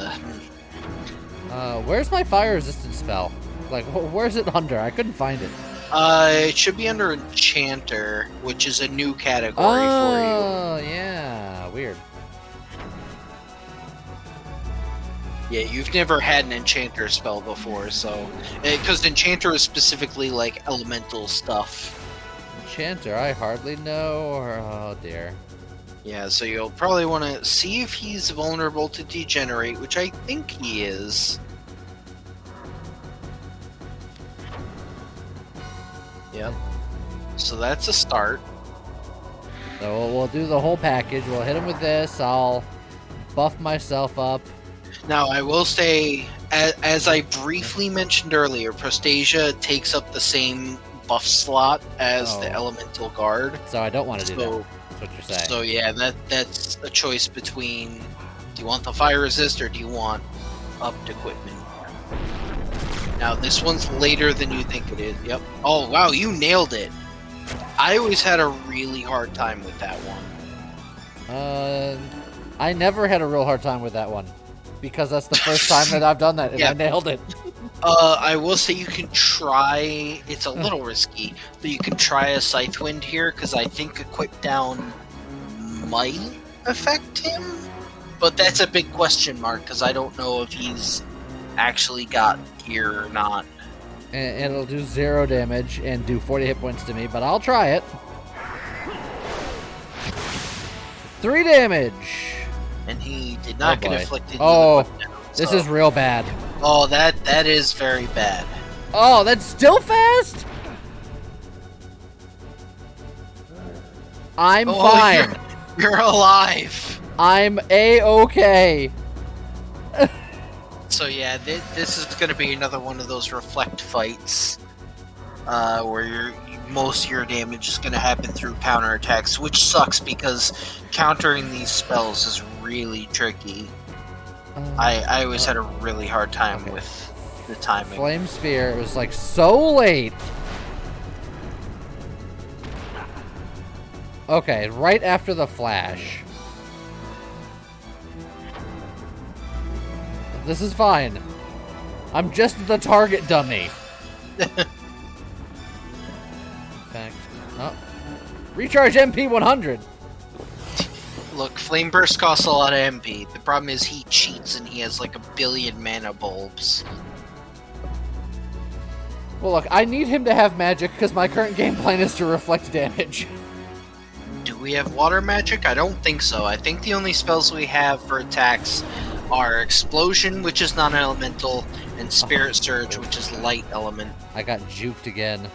Where's my fire resistance spell? Like, where's it under? I couldn't find it. it should be under Enchanter, which is a new category for Oh, yeah, weird. you. Yeah, you've never had an Enchanter spell before, so because Enchanter is specifically like elemental stuff. Enchanter, I hardly know. Or oh dear. Yeah, so you'll probably want to see if he's vulnerable to Degenerate, which I think he is. Yep. So that's a start. So we'll do the whole package. We'll hit him with this. I'll buff myself up. Now, I will say, as I briefly mentioned earlier, Prostasia takes up the same buff slot as the Elemental Guard. So I don't want to do that. That's what you're saying. So yeah, that's a choice between, do you want the fire resist or do you want upped equipment? Now, this one's later than you think it is. Yep. Oh, wow, you nailed it. I always had a really hard time with that one. I never had a real hard time with that one. Because that's the first time that I've done that, and I nailed it. I will say you can try, it's a little risky, but you can try a Scythe Wind here, because I think Equip Down might affect him? But that's a big question mark, because I don't know if he's actually got gear or not. And it'll do 0 damage and do 40 hit points to me, but I'll try it. 3 damage! And he did not get afflicted. Oh, with down, this is real bad. Oh, that is very bad. Oh, that's still fast? I'm fine. You're alive. I'm A-okay. So yeah, this is going to be another one of those reflect fights where most of your damage is going to happen through counterattacks, which sucks because countering these spells is really tricky. I always had a really hard time with the timing. Flame Sphere, it was like so late. Okay, right after the flash. This is fine. I'm just the target dummy. Fact. Oh. Recharge MP 100. Look, Flame Burst costs a lot of MP. The problem is he cheats and he has like a billion mana bulbs. Well, look, I need him to have magic because my current game plan is to reflect damage. Do we have water magic? I don't think so. I think the only spells we have for attacks are Explosion, which is non-elemental, and Spirit Surge, which is light element. I got juked again.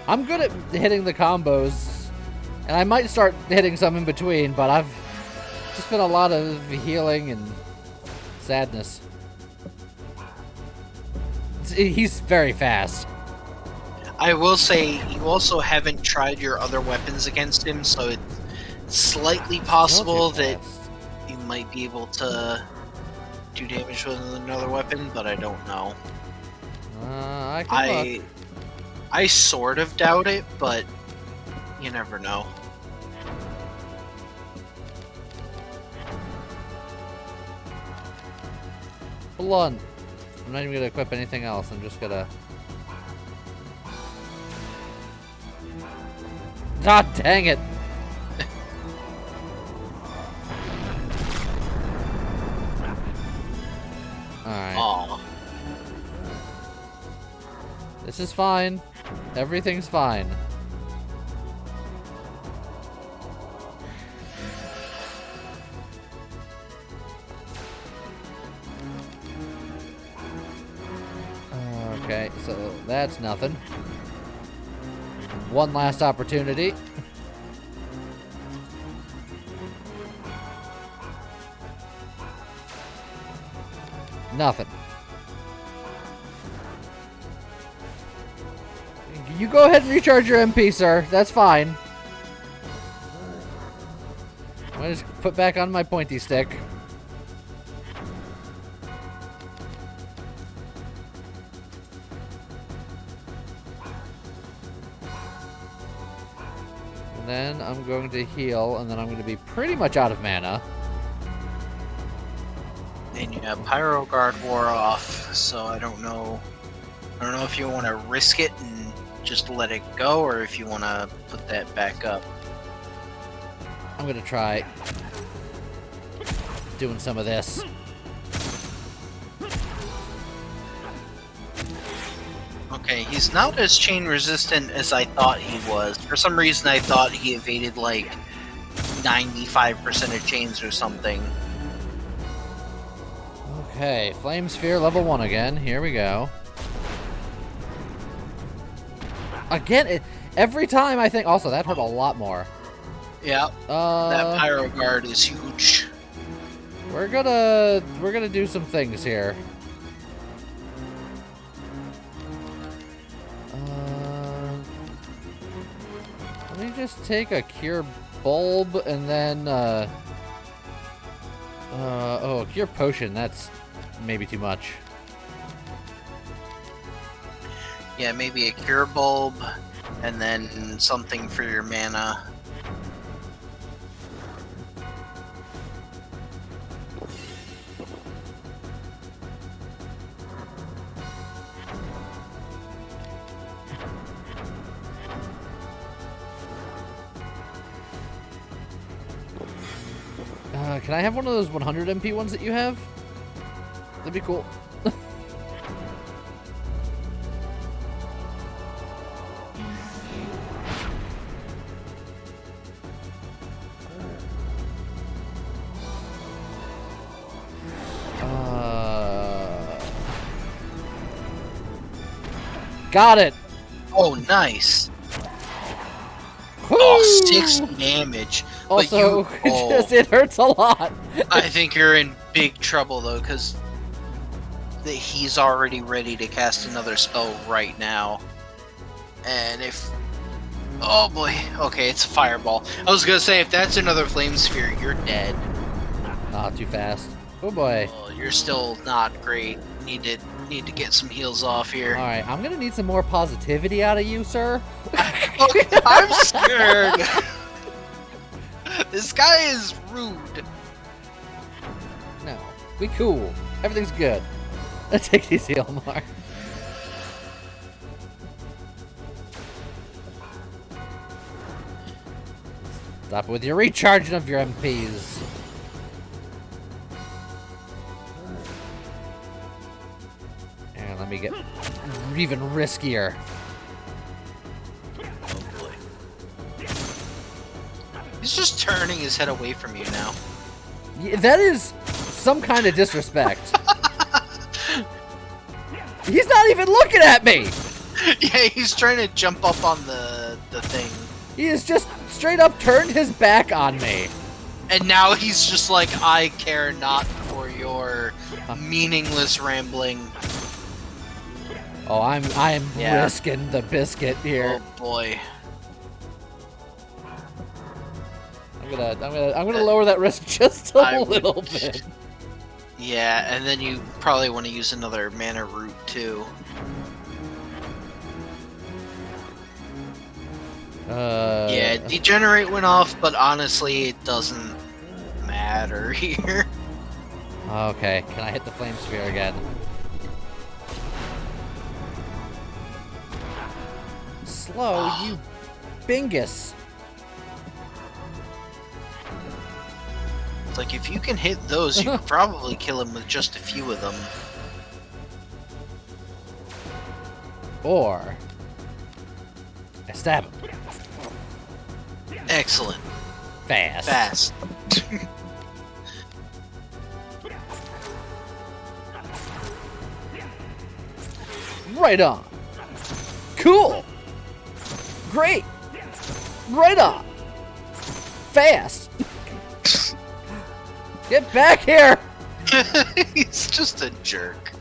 I'm good at hitting the combos, and I might start hitting some in between, but I've just been a lot of healing and sadness. He's very fast. I will say, you also haven't tried your other weapons against him, so it's slightly possible that you might be able to do damage with another weapon, but I don't know. I sort of doubt it, but you never know. Blunt. I'm not even gonna equip anything else. I'm just gonna. God dang it! Alright. Aw. This is fine. Everything's fine. Okay, so that's nothing. One last opportunity. Nothing. You go ahead and recharge your MP, sir. That's fine. I just put back on my pointy stick. And then I'm going to heal, and then I'm going to be pretty much out of mana. And you have Pyro Guard wore off, so I don't know if you want to risk it and just let it go, or if you want to put that back up. I'm going to try doing some of this. Okay, he's not as chain resistant as I thought he was. For some reason I thought he evaded like 95% of chains or something. Okay, Flame Sphere level 1 again. Here we go. Again, every time I think... Also, that hurt a lot more. Yeah, that Pyro Guard is huge. We're gonna do some things here. Let me just take a Cure Bulb and then... oh, Cure Potion. That's maybe too much. Yeah, maybe a Cure Bulb, and then something for your mana. Can I have one of those 100 MP ones that you have? That'd be cool. Got it! Oh, nice! Woo! Oh, 6 damage. Also, it hurts a lot. I think you're in big trouble, though, because he's already ready to cast another spell right now. And if... Oh, boy. Okay, it's a fireball. I was going to say, if that's another flame sphere, you're dead. Ah, too fast. Oh, boy. Oh, you're still not great. Need to get some heals off here. Alright, I'm going to need some more positivity out of you, sir. Look, I'm scared. This guy is rude. No, we cool. Everything's good. Let's take these heal more. Stop with your recharging of your MPs. And let me get even riskier. Oh boy. He's just turning his head away from you now. Yeah, that is some kind of disrespect. He's not even looking at me! Yeah, he's trying to jump up on the thing. He has just straight up turned his back on me. And now he's just like, I care not for your meaningless rambling. Oh, I'm risking the biscuit here. Oh boy. I'm gonna lower that risk just a little bit. Yeah, and then you probably want to use another mana root too. Yeah, Degenerate went off, but honestly, it doesn't matter here. Okay, can I hit the flame sphere again? Slow, you bingus. It's like, if you can hit those, you could probably kill him with just a few of them. Or I stab him. Excellent. Fast. Fast. Right on. Cool. Great. Right on. Fast. Get back here. He's just a jerk.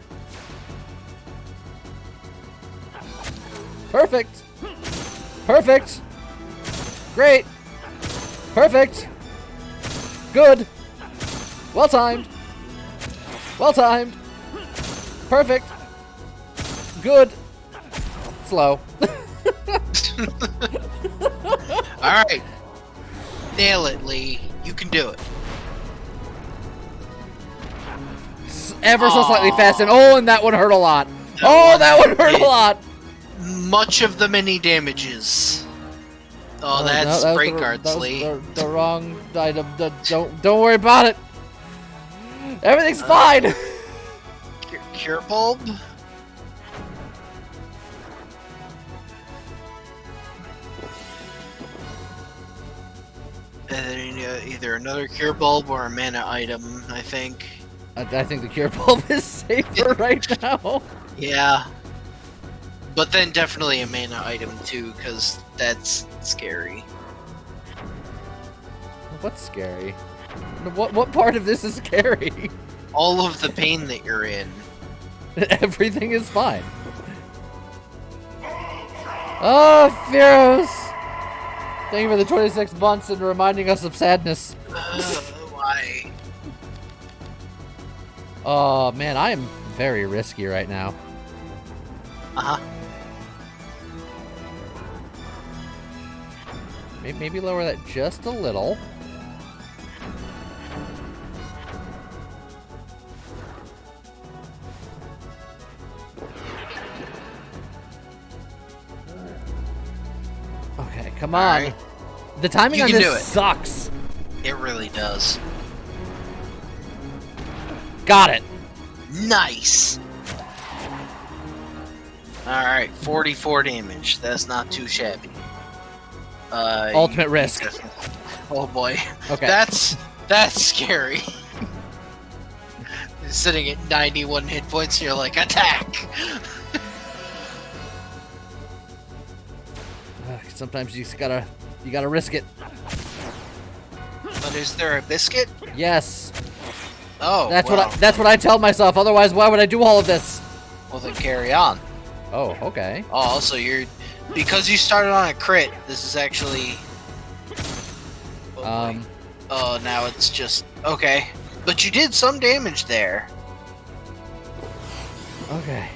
Perfect. Perfect. Great. Perfect. Good. Well timed. Well timed. Perfect. Good. Slow. Alright. Nail it, Lee. You can do it. Ever so slightly fast, and that one hurt a lot. Oh, that one hurt a lot. Much of the mini damages. Oh, that's break guards, Lee. The wrong item. Don't worry about it. Everything's fine. Cure bulb. And then either another cure bulb or a mana item, I think. I think the cure bulb is safer right now. Yeah. But then definitely a mana item too, because that's scary. What's scary? What part of this is scary? All of the pain that you're in. Everything is fine. Oh, Feros! Thank you for the 26 months and reminding us of sadness. Why? Oh, man, I am very risky right now. Uh-huh. Maybe lower that just a little. Okay, come on. Right. The timing You on can this do it. sucks. It really does. Got it. Nice! Alright, 44 damage. That's not too shabby. Ultimate risk. Oh boy. Okay. That's scary. Sitting at 91 hit points, and you're like, attack! Sometimes you just gotta risk it. But is there a biscuit? Yes. Oh, That's what I tell myself. Otherwise, why would I do all of this? Well, then carry on. Oh, okay. Oh, so because you started on a crit, this is actually... Oh, oh, now it's just... Okay. But you did some damage there. Okay.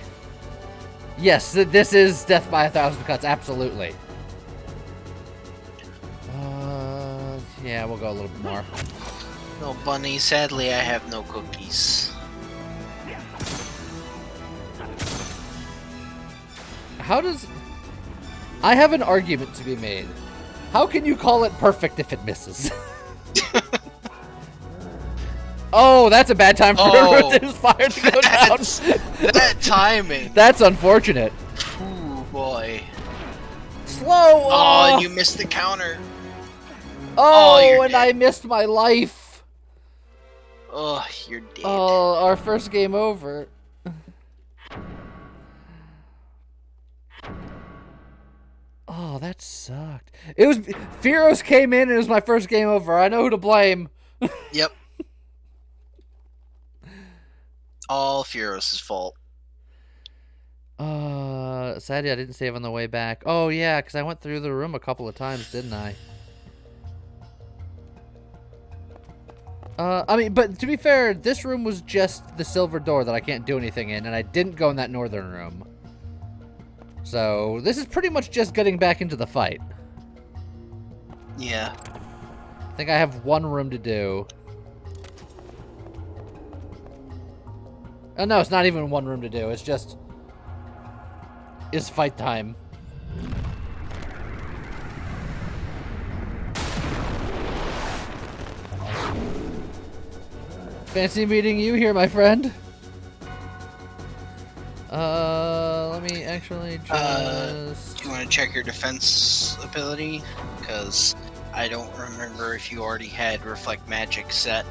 Yes, this is death by 1,000 cuts, absolutely. Yeah, we'll go a little bit more. No, Bunny, sadly I have no cookies. How does... I have an argument to be made. How can you call it perfect if it misses? Oh, that's a bad time for his fire to go down. That timing. That's unfortunate. Ooh, boy. Slow. Oh, and you missed the counter. Oh, and I missed my life. Oh, you're dead. Oh, our first game over. Oh, that sucked. It was Firos came in and it was my first game over. I know who to blame. Yep. All Firos' fault. Sadly, I didn't save on the way back. Oh, yeah, because I went through the room a couple of times, didn't I? I mean, but to be fair, this room was just the silver door that I can't do anything in, and I didn't go in that northern room. So, this is pretty much just getting back into the fight. Yeah. I think I have one room to do. Oh, no, it's not even one room to do. It's just... It's fight time. Fancy meeting you here, my friend. Let me actually just... Do you want to check your defense ability? Because I don't remember if you already had Reflect Magic set.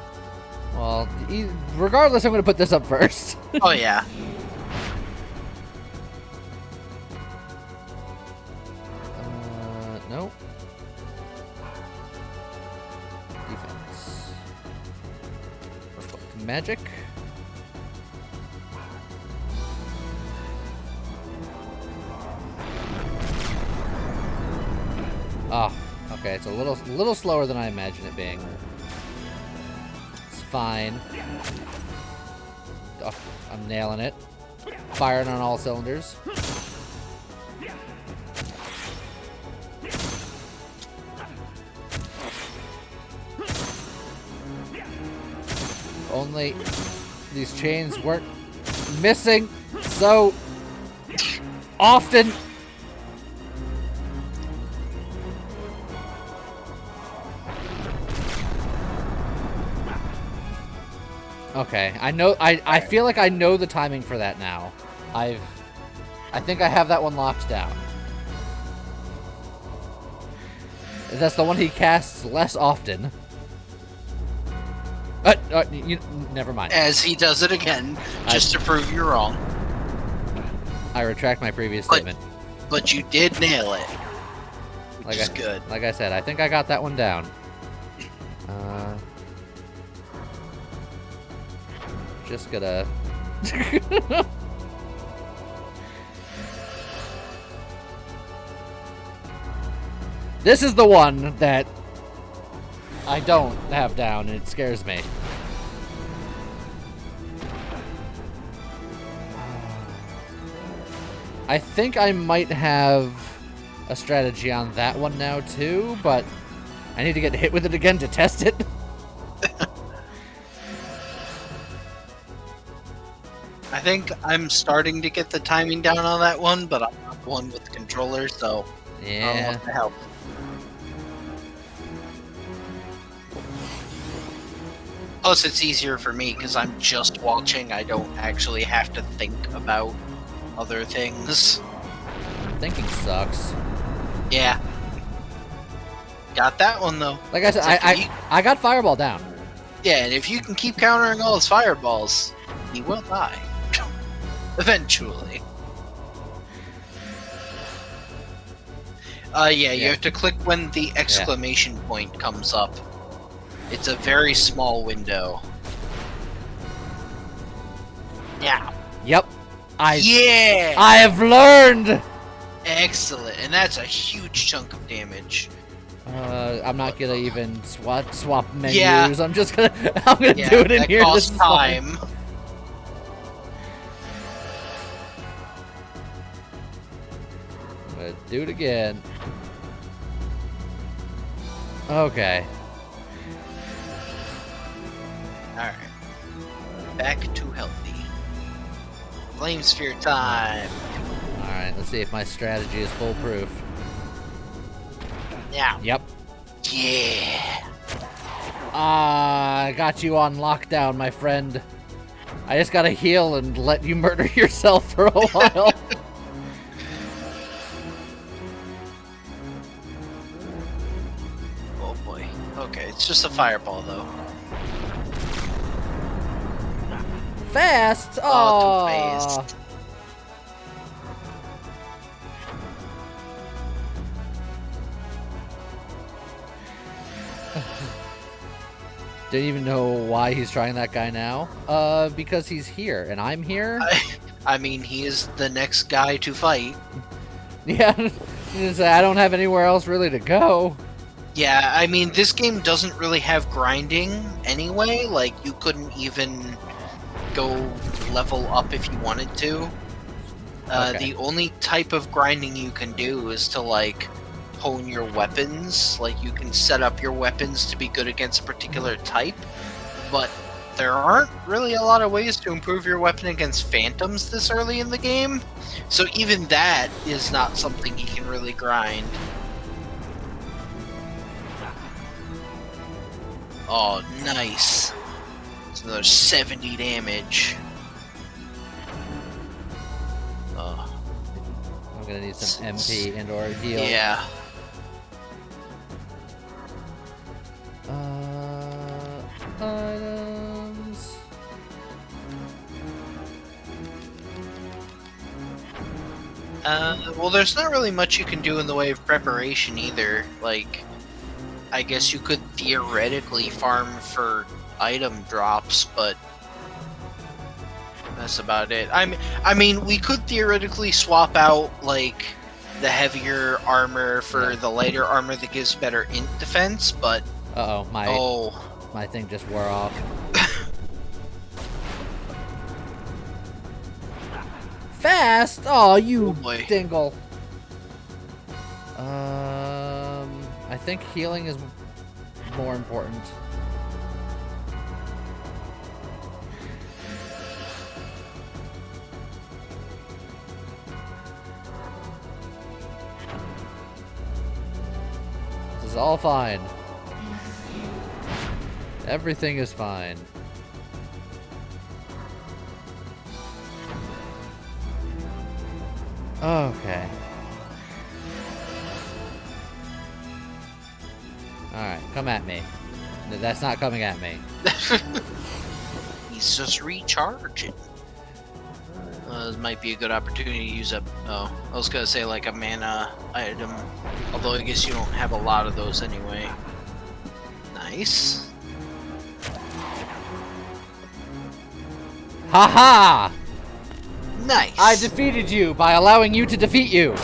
Well, regardless, I'm going to put this up first. Oh, yeah. Nope. Defense. Reflect Magic. Oh, okay. It's a little slower than I imagined it being. It's fine. Oh, I'm nailing it. Firing on all cylinders. Only these chains weren't missing so often. Okay, I know. I feel like I know the timing for that now. I think I have that one locked down. That's the one he casts less often. Never mind. As he does it again, just to prove you're wrong. I retract my previous statement. But you did nail it, which is good. Like I said, I think I got that one down. Just gonna... This is the one that I don't have down, and it scares me. I think I might have a strategy on that one now, too, but I need to get hit with it again to test it. I think I'm starting to get the timing down on that one, but I'm not the one with the controller, so yeah. I don't want to help. Plus, it's easier for me because I'm just watching. I don't actually have to think about other things. Thinking sucks. Yeah. Got that one, though. Like I said, I got Fireball down. Yeah, and if you can keep countering all his fireballs, he will die. Eventually. Yeah, you have to click when the exclamation point comes up. It's a very small window. Yeah. Yep. Yeah! I have learned! Excellent, and that's a huge chunk of damage. I'm not gonna even swap menus. Yeah. I'm just gonna do it in that here. Costs this is time. fine. I'm gonna do it again. Okay. Alright. Back to healthy. Flame sphere time. Alright, let's see if my strategy is foolproof. Yeah. Yep. Yeah. I got you on lockdown, my friend. I just gotta heal and let you murder yourself for a while. Oh boy. Okay, it's just a fireball though. Fast! Oh, Oh, two-faced. Didn't even know why he's trying that guy now. Because he's here, and I'm here? I mean, he is the next guy to fight. Yeah, I don't have anywhere else really to go. Yeah, I mean, this game doesn't really have grinding anyway. Like, you couldn't even go level up if you wanted to. Okay. The only type of grinding you can do is to, like, hone your weapons. Like, you can set up your weapons to be good against a particular type, but there aren't really a lot of ways to improve your weapon against phantoms this early in the game. So even that is not something you can really grind. Oh, nice. It's another 70 damage. Oh, I'm gonna need some MP and or heal. yeah. Items. Well, there's not really much you can do in the way of preparation either. Like, I guess you could theoretically farm for item drops, but that's about it. I mean, we could theoretically swap out, like, the heavier armor for the lighter armor that gives better int defense, but... Uh-oh, Oh, my thing just wore off. Fast! Oh, you boy. dingle. I think healing is more important. This is all fine. Everything is fine. Okay. Alright, come at me. That's not coming at me. he's just recharging. This might be a good opportunity to use a... Oh, I was gonna say like a mana item. Although I guess you don't have a lot of those anyway. Nice. Haha! Nice. I defeated you by allowing you to defeat you.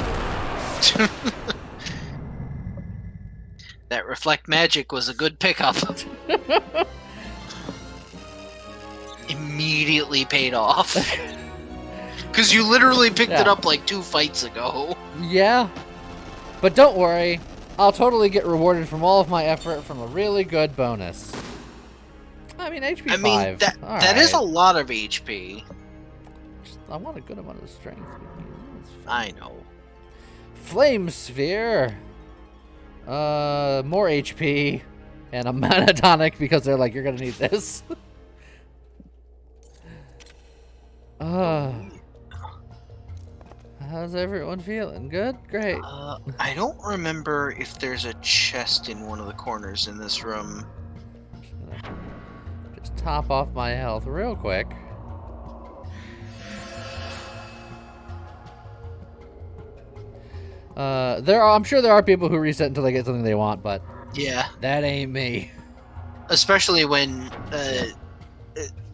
That reflect magic was a good pickup. Immediately paid off. Because you literally picked it up like 2 fights ago. Yeah. But don't worry. I'll totally get rewarded from all of my effort from a really good bonus. I mean, HP 5. I mean, that is a lot of HP. I want a good amount of strength. I know. Flame Sphere. More HP. And a mana tonic because they're like, you're gonna need this. How's everyone feeling? Good? Great. I don't remember if there's a chest in one of the corners in this room. Just top off my health real quick. I'm sure there are people who reset until they get something they want, but Yeah. that ain't me. Especially when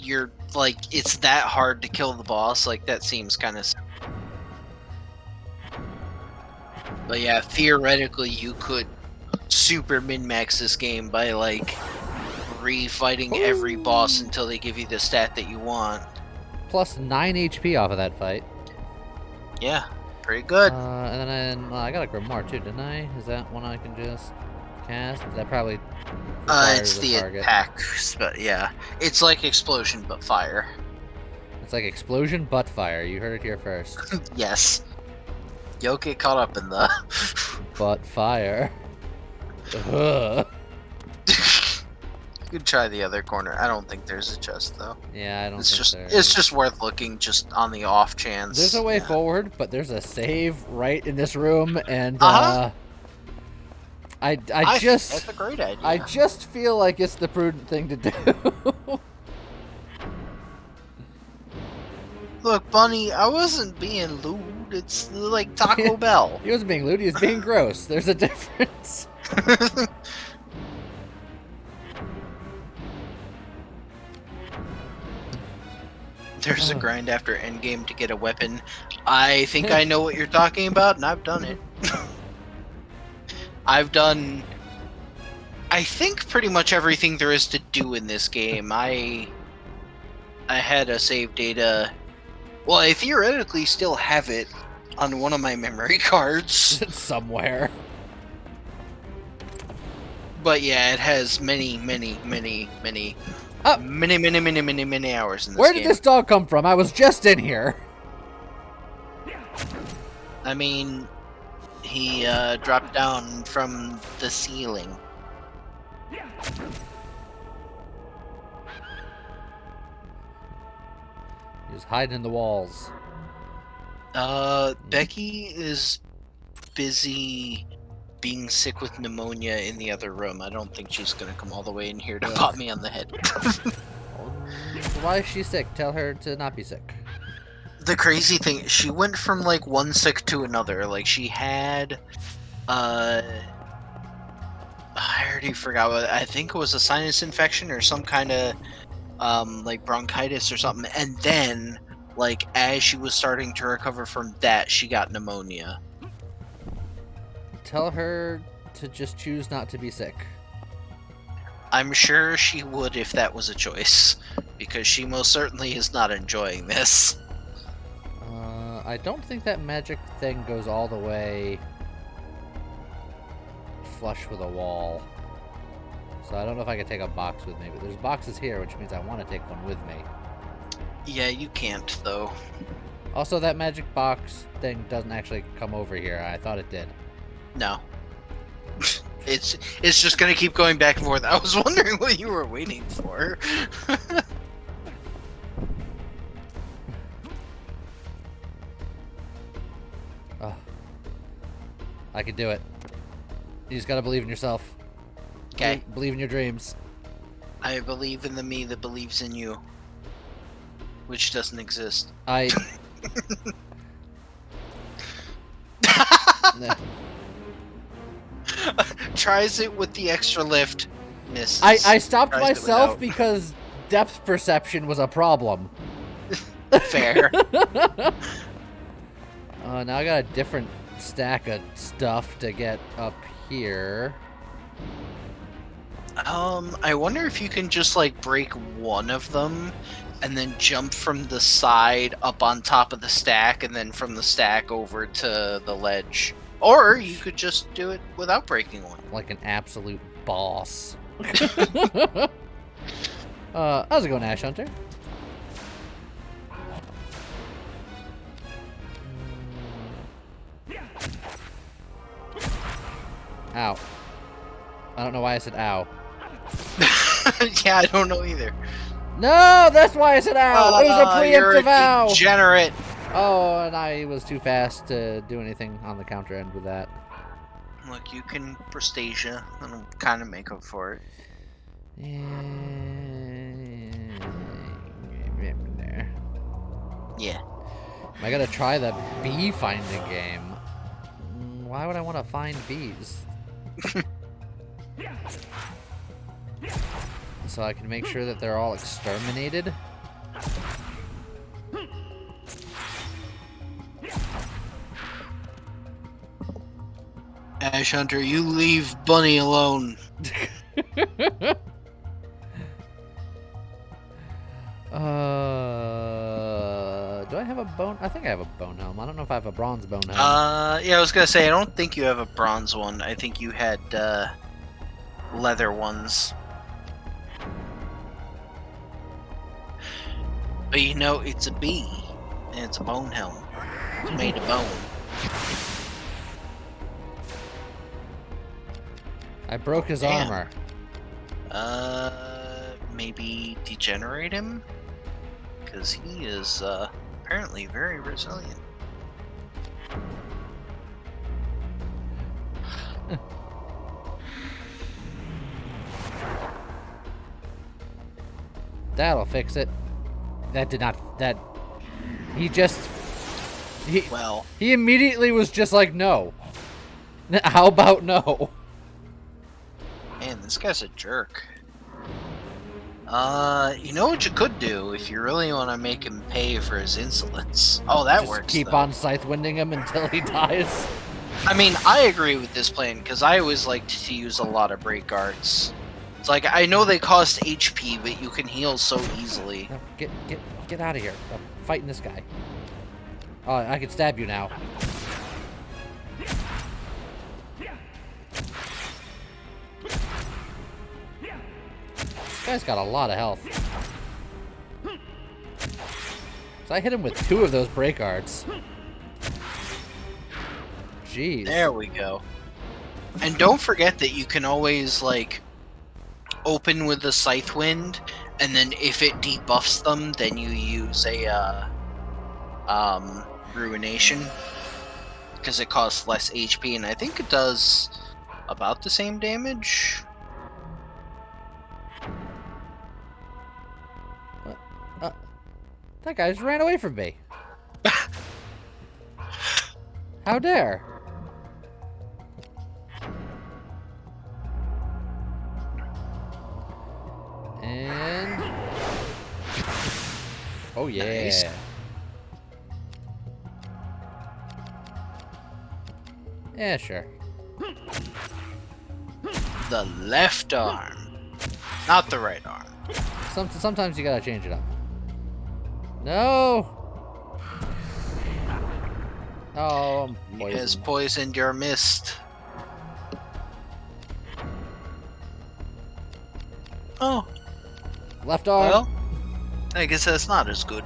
you're like, it's that hard to kill the boss. Like, that seems kind of... But yeah, theoretically you could super min-max this game by like refighting every boss until they give you the stat that you want. Plus 9 HP off of that fight. Yeah, pretty good. And then I got a Grimoire too, didn't I? Is that one I can just cast? That probably It's the target. attacks, but yeah. It's like explosion but fire. It's like explosion butt fire. You heard it here first. Yes. You'll get caught up in the... Butt fire. Ugh. You could try the other corner. I don't think there's a chest though. Yeah, I don't It's think just there it's is. just worth looking just on the off chance. There's a way yeah. forward, but there's a save right in this room, and Uh-huh. I think just that's a great idea. I just feel like it's the prudent thing to do. Look, Bunny, I wasn't being lewd. It's like Taco Bell. He wasn't being lewd, he was being gross. There's a difference. There's a grind after endgame to get a weapon. I think I know what you're talking about, and I've done it. I've done, I think, pretty much everything there is to do in this game. I had a save data. Well, I theoretically still have it on one of my memory cards. Somewhere. But yeah, it has many hours in this Where game. did this dog come from? I was just in here. I mean, he dropped down from the ceiling. He was hiding in the walls. Becky is busy being sick with pneumonia in the other room. I don't think she's gonna come all the way in here to pop me on the head. Why is she sick? Tell her to not be sick. The crazy thing, she went from like one sick to another. Like she had, I already forgot what. I think it was a sinus infection or some kind of, like bronchitis or something. And then, like as she was starting to recover from that, she got pneumonia. Tell her to just choose not to be sick. I'm sure she would if that was a choice, because she most certainly is not enjoying this. I don't think that magic thing goes all the way flush with a wall. So I don't know if I can take a box with me, but there's boxes here, which means I want to take one with me. Yeah, you can't, though. Also, that magic box thing doesn't actually come over here. I thought it did. No. It's just gonna keep going back and forth. I was wondering what you were waiting for. Oh. I can do it. You just gotta believe in yourself. Okay. Believe in your dreams. I believe in the me that believes in you. Which doesn't exist. I... Nah. Tries it with the extra lift. Misses. I stopped Tries it myself without. because depth perception was a problem. Fair. Now I got a different stack of stuff to get up here. I wonder if you can just like break one of them and then jump from the side up on top of the stack and then from the stack over to the ledge. Or you could just do it without breaking one. Like an absolute boss. How's it going, Ash Hunter? Ow. I don't know why I said ow. Yeah, I don't know either. No, that's why I said ow. It was a You're preemptive a ow. degenerate. Oh, and I was too fast to do anything on the counter end with that. Look, you can Prestasia and kind of make up for it. There. Yeah. I gotta try the bee finding game. Why would I want to find bees? So I can make sure that they're all exterminated. Ash Hunter, you leave Bunny alone. Do I have a bone? I think I have a bone helm. I don't know if I have a bronze bone helm. Yeah, I was gonna say, I don't think you have a bronze one. I think you had, leather ones. But you know, it's a bee, and it's a bone helm. It's made of bone. I broke his Damn. armor. Maybe degenerate him? Because he is, apparently very resilient. That'll fix it. That did not. That. He just. Well, He immediately was just like, no. How about no? man, this guy's a jerk. You know what you could do if you really want to make him pay for his insolence? Oh, that Just works. keep though. on scythe winding him until he dies. I mean, I agree with this plan because I always liked to use a lot of break arts. It's like I know they cost HP, but you can heal so easily. No, get out of here. I'm fighting this guy. Oh, I can stab you now. This guy's got a lot of health. So I hit him with 2 of those break arts. Jeez. There we go. And don't forget that you can always, like, open with the Scythe Wind, and then if it debuffs them, then you use a, Ruination. Because it costs less HP, and I think it does about the same damage. That guy just ran away from me. How dare? And... oh, yeah. Nice. Yeah, sure. The left arm. Not the right arm. Sometimes you gotta change it up. No! Oh, I'm He has poisoned. poisoned your mist. Oh, Left arm. well, I guess that's not as good.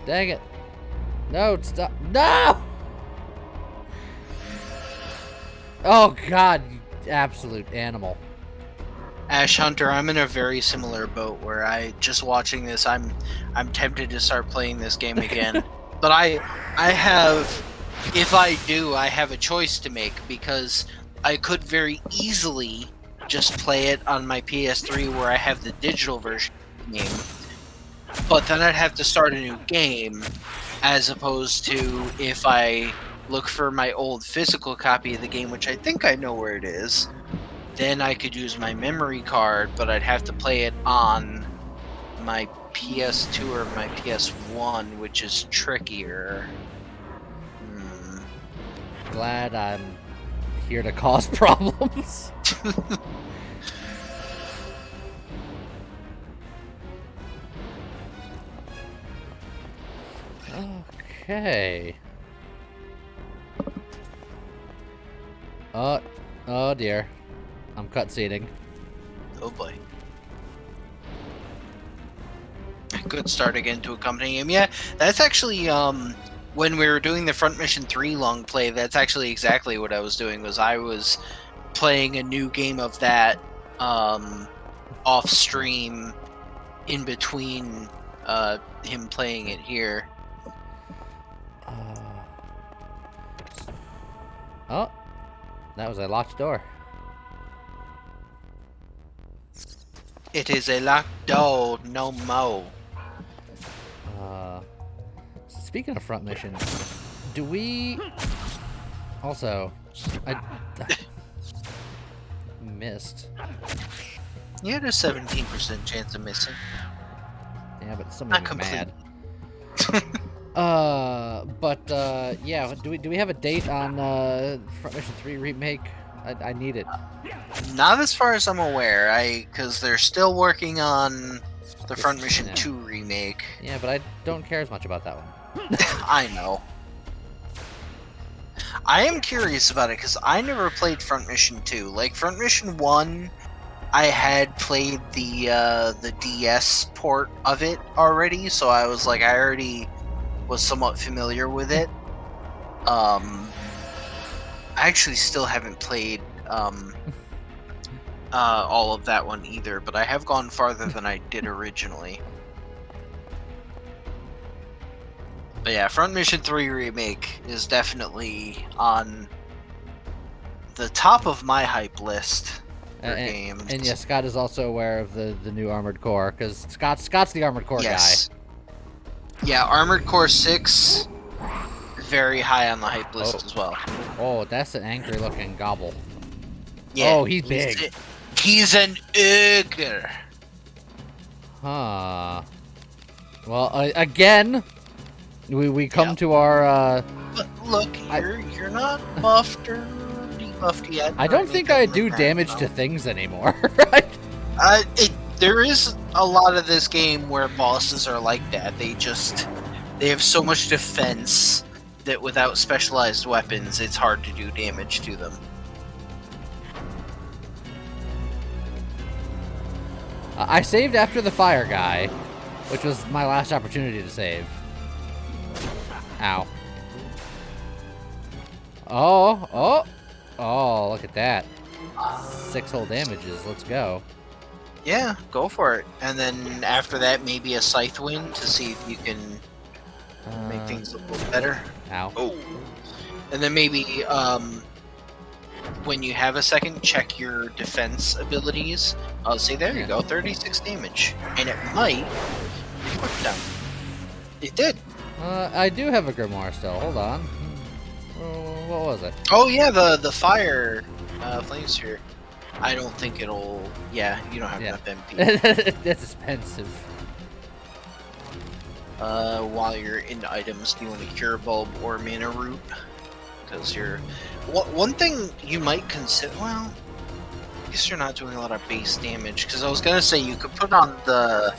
Dang it. No, stop. No! Oh, God. You absolute animal. Ash Hunter, I'm in a very similar boat where just watching this, I'm tempted to start playing this game again. But I have, if I do, I have a choice to make because I could very easily just play it on my PS3 where I have the digital version of the game. But then I'd have to start a new game, as opposed to if I look for my old physical copy of the game, which I think I know where it is, then I could use my memory card, but I'd have to play it on my PS2 or my PS1, which is trickier. Glad I'm here to cause problems. Okay. Oh dear. I'm cutscening. Oh boy. Good start again to accompany him. Yeah, that's actually when we were doing the Front Mission 3 long play, that's actually exactly what I was doing. I was playing a new game of that off stream in between him playing it here. Oh, that was a locked door. It is a locked door, no mo. Speaking of front mission, do we also? I missed. You had a 17% chance of missing. Yeah, but somebody Not was mad. complete. Yeah. Do we have a date on Front Mission 3 remake? I need it. Not as far as I'm aware, because they're still working on the Front Mission Yeah. 2 remake. Yeah, but I don't care as much about that one. I know. I am curious about it because I never played Front Mission 2. Like, Front Mission 1 I had played the DS port of it already, so I was like, I already was somewhat familiar with it. I actually still haven't played all of that one either, but I have gone farther than I did originally. But yeah, Front Mission 3 Remake is definitely on the top of my hype list for games. And yes, Scott is also aware of the new Armored Core, because Scott's the Armored Core guy. Yeah, Armored Core 6, very high on the hype list as well. Oh, that's an angry looking gobble. Yeah, oh, he's big. He's an ogre. Huh. Well, again, we come to our. But look, you're not buffed or debuffed yet. I don't think I do damage to things anymore. There is a lot of this game where bosses are like that. They have so much defense that without specialized weapons, it's hard to do damage to them. I saved after the fire guy, which was my last opportunity to save. Ow. Oh, look at that. 6 whole damages, let's go. Yeah, go for it. And then after that, maybe a Scythe Wind to see if you can make things a little better. Ow. Oh. And then maybe, when you have a second, check your defense abilities. Say, there you go, 36 damage. And it might be quick down. It did. I do have a Grimoire still. Hold on. What was it? Oh yeah, the fire flame sphere. I don't think it'll. Yeah, you don't have enough MP. That's expensive. While you're into items, do you want a cure bulb or mana root? Because you're. One thing you might consider. Well, I guess you're not doing a lot of base damage. Because I was gonna say you could put on the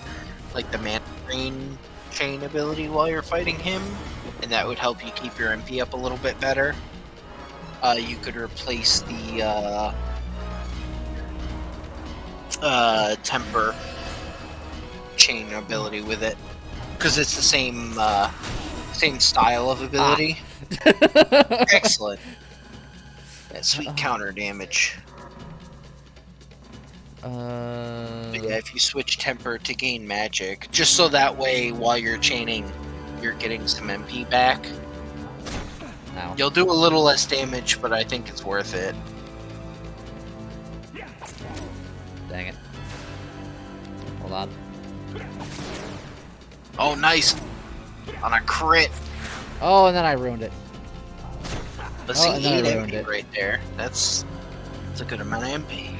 mana drain chain ability while you're fighting him, and that would help you keep your MP up a little bit better. You could replace the temper chain ability with it, because it's the same style of ability. Excellent. That sweet counter damage. But yeah, if you switch temper to gain magic, just so that way while you're chaining, you're getting some MP back. Ow. You'll do a little less damage, but I think it's worth it. Dang it. Hold on. Oh, nice! On a crit! Oh, and then I ruined it. Let's see, and then 8 I ruined MP it. right there. That's a good amount of MP.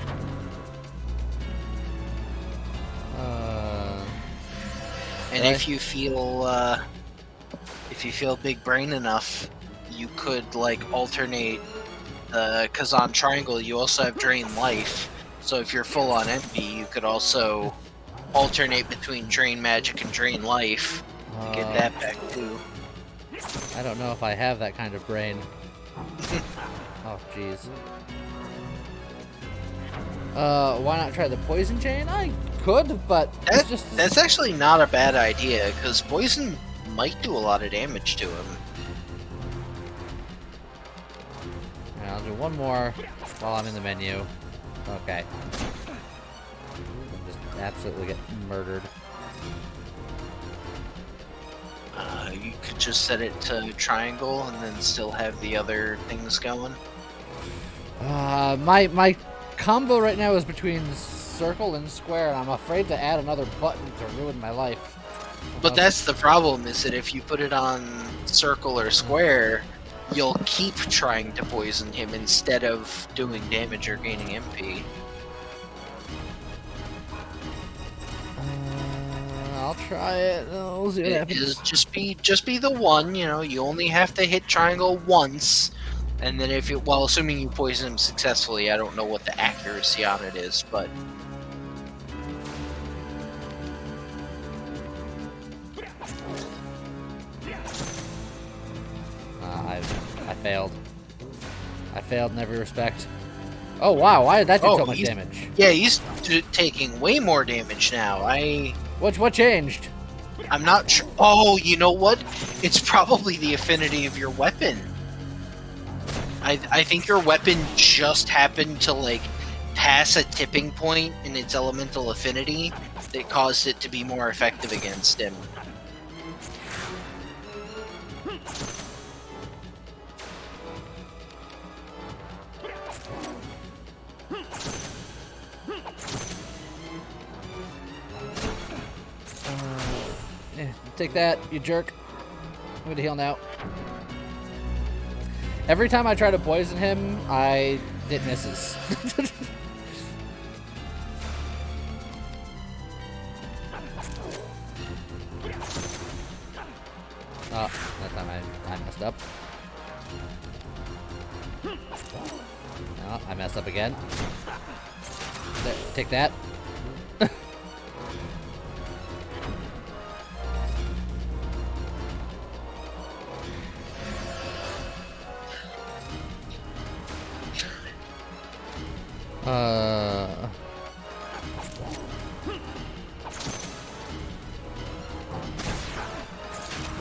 And Right. if you feel big brain enough, you could alternate, because on Triangle you also have Drain Life. So if you're full on MP, you could also alternate between Drain Magic and Drain Life to get that back too. I don't know if I have that kind of brain. Oh, jeez. Why not try the poison chain? I could, but That's actually not a bad idea, because poison might do a lot of damage to him. Yeah, I'll do one more while I'm in the menu. Okay. Just absolutely get murdered. You could just set it to triangle and then still have the other things going. My combo right now is between circle and square, and I'm afraid to add another button to ruin my life. But that's the problem, is that if you put it on circle or square, you'll keep trying to poison him instead of doing damage or gaining MP. I'll try it. We'll see what happens. Just be the one, you only have to hit triangle once, and then while assuming you poison him successfully, I don't know what the accuracy on it is, but I failed. I failed in every respect. Oh wow, why did that do so much damage? Yeah, he's taking way more damage now. What changed? I'm not sure. Oh, you know what? It's probably the affinity of your weapon. I think your weapon just happened to like pass a tipping point in its elemental affinity that caused it to be more effective against him. Take that, you jerk. I'm gonna heal now. Every time I try to poison him, it misses. Oh, that time I messed up. Oh, I messed up again. There, take that.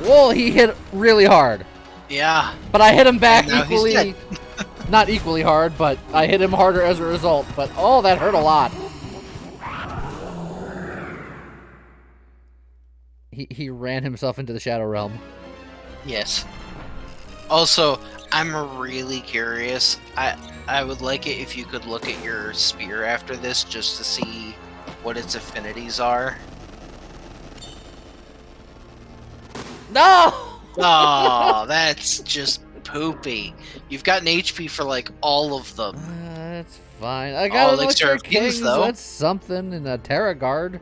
Whoa, he hit really hard. Yeah. But I hit him back And now he's equally. dead. Not equally hard, but I hit him harder as a result. But oh, that hurt a lot. He ran himself into the Shadow Realm. Yes. Also, I'm really curious. I would like it if you could look at your spear after this just to see what its affinities are. No! Oh, that's just poopy. You've got an HP for like all of them. That's fine. I got an Elixir Elixir of Kings, Kings. though. That's something. And a Terra Guard.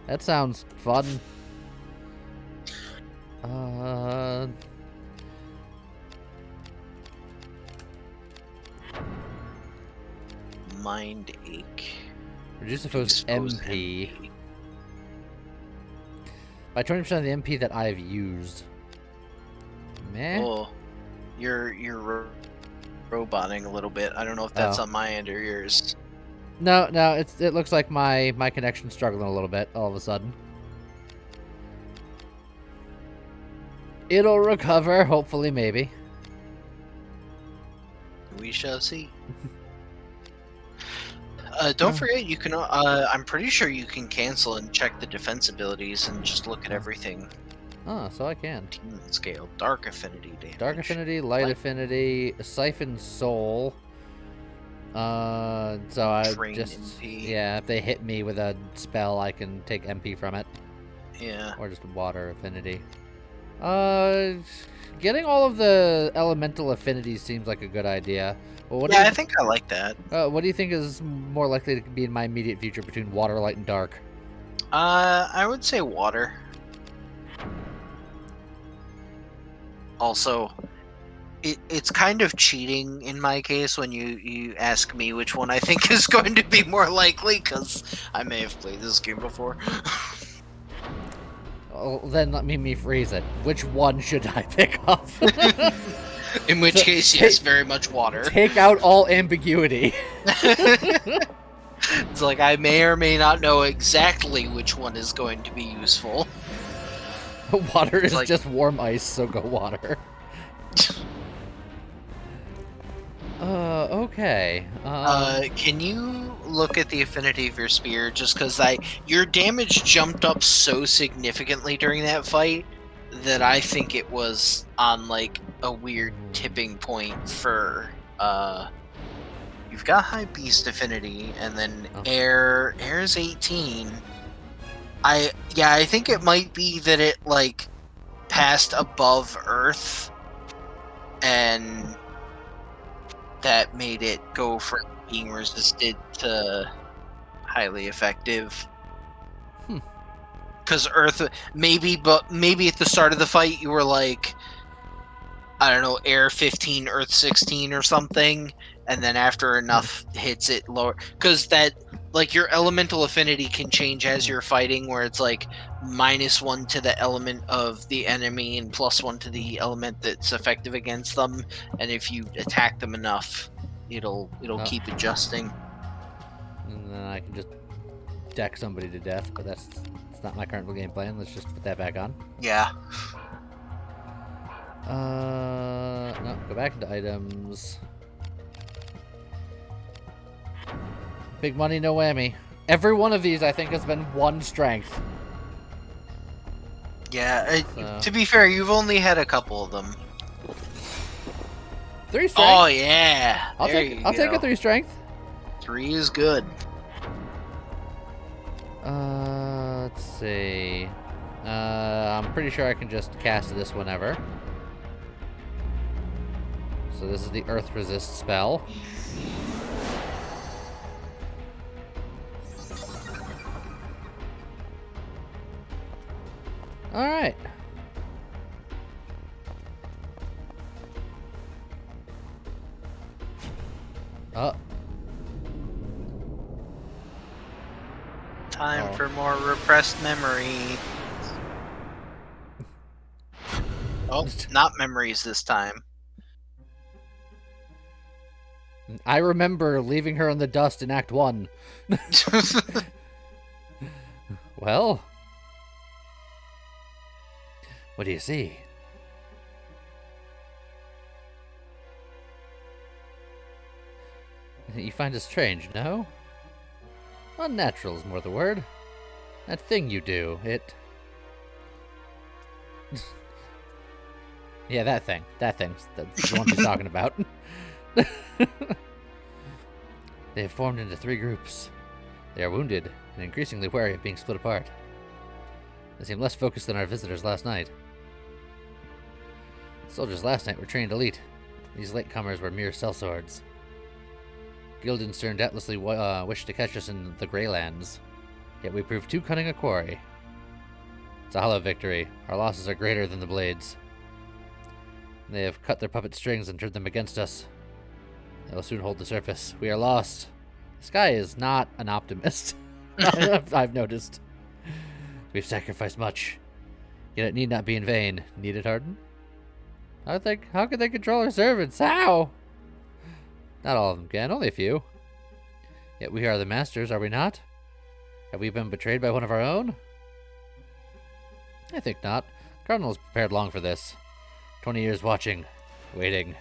That sounds fun. Mind ache. Reduce the foe's MP by 20% of the MP that I've used. Meh. Oh, you're roboting a little bit. I don't know if that's on my end or yours. No, it looks like my connection's struggling a little bit all of a sudden. It'll recover, hopefully, maybe. We shall see. Don't forget, you can. I'm pretty sure you can cancel and check the defense abilities and just look at everything. Oh, so I can. Team scale, dark affinity damage. Dark affinity, light affinity, siphon soul. So I Drain just MP. yeah, if they hit me with a spell, I can take MP from it. Yeah. Or just water affinity. Getting all of the elemental affinities seems like a good idea. Well, Yeah, I think I like that. what do you think is more likely to be in my immediate future between water, light, and dark? I would say water. Also, it's kind of cheating in my case when you ask me which one I think is going to be more likely, because I may have played this game before. Oh, then let me rephrase it. Which one should I pick up? In which case, yes, very much water. Take out all ambiguity. It's like I may or may not know exactly which one is going to be useful. Water is like- just warm ice, so go water. Okay. Can you look at the affinity of your spear? Just because your damage jumped up so significantly during that fight that I think it was on like a weird tipping point for. You've got high beast affinity, and then air. Air is 18. I think it might be that it like passed above Earth, and that made it go from being resisted to highly effective. Because Earth, maybe at the start of the fight you were like, I don't know, air 15, Earth 16 or something, and then after enough hits it lower. Because that, like, your elemental affinity can change as you're fighting, where it's like -1 to the element of the enemy and +1 to the element that's effective against them. And if you attack them enough, it'll keep adjusting. And then I can just deck somebody to death, but that's not my current game plan. Let's just put that back on. Yeah. No, go back into items. Big money, no whammy. Every one of these, I think, has been 1 strength. Yeah, to be fair, you've only had a couple of them. 3 strength. Oh yeah, I'll take a 3 strength. 3 is good. Let's see. I'm pretty sure I can just cast this whenever. So this is the Earth Resist spell. Alright. Oh. Time for more repressed memory. Oh, not memories this time. I remember leaving her in the dust in Act 1. Well, what do you see? You find it strange, no? Unnatural is more the word. That thing you do, it... Yeah, that thing. That's the one she's talking about. They have formed into 3 groups. They are wounded and increasingly wary of being split apart. They seem less focused than our visitors last night. The soldiers last night were trained elite. These latecomers were mere sellswords. Guildenstern doubtlessly wished to catch us in the Greylands, yet we proved too cunning a quarry. It's a hollow victory. Our losses are greater than the blades. They have cut their puppet strings and turned them against us. They will soon hold the surface. We are lost. This guy is not an optimist. I've noticed. We've sacrificed much, yet it need not be in vain. Need it, Harden? How could they control our servants? How? Not all of them can, only a few. Yet we are the masters, are we not? Have we been betrayed by one of our own? I think not. Cardinal's prepared long for this. 20 years watching, waiting.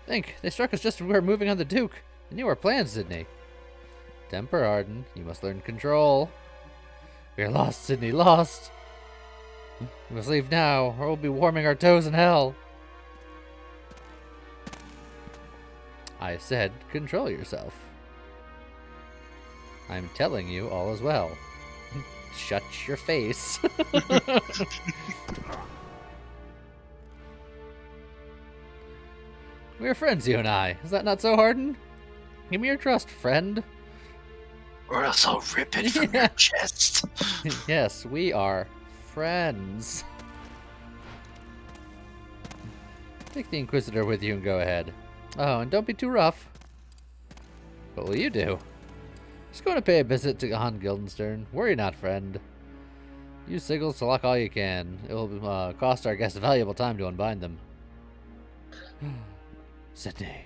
Think, they struck us just as we were moving on the Duke. They knew our plans, didn't they? Temper, Arden. You must learn control. We are lost, Sydney, lost. We must leave now, or we'll be warming our toes in hell. I said, control yourself. I'm telling you all is well. Shut your face. We're friends, you and I. Is that not so, Harden? Give me your trust, friend. Or else I'll rip it from your chest. Yes, we are friends. Take the Inquisitor with you and go ahead. Oh, and don't be too rough. What will you do? Just going to pay a visit to Han Guildenstern. Worry not, friend. Use sigils to lock all you can. It will cost our guests valuable time to unbind them. Sydney.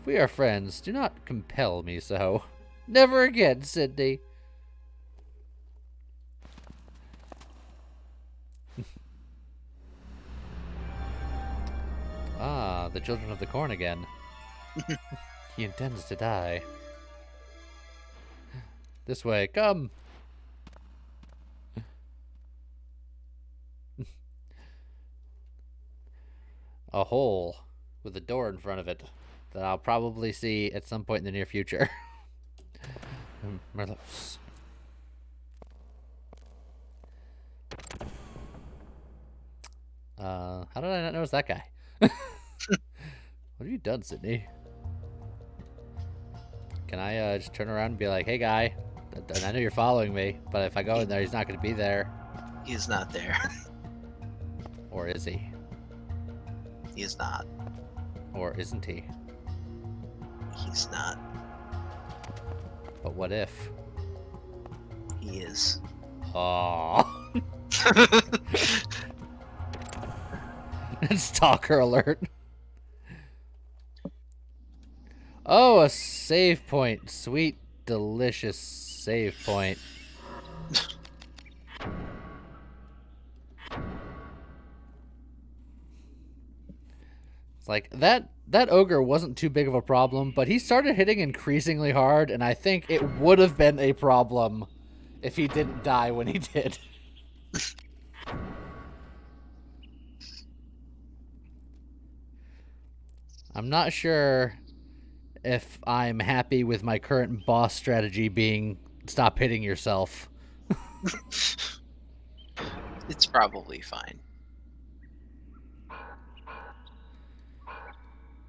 If we are friends, do not compel me so. Never again, Sydney. Ah, the children of the corn again. He intends to die. This way, come. A hole with a door in front of it that I'll probably see at some point in the near future. Merlos. How did I not notice that guy? What have you done, Sydney? Can I just turn around and be like, hey, guy, I know you're following me, but if I go in there, he's not going to be there. He's not there. Or is he? He is not. Or isn't he? He's not. But what if? He is. Aww. Stalker alert. Oh, a save point. Sweet, delicious save point. It's like that ogre wasn't too big of a problem, but he started hitting increasingly hard, and I think it would have been a problem if he didn't die when he did. I'm not sure if I'm happy with my current boss strategy being stop hitting yourself. It's probably fine.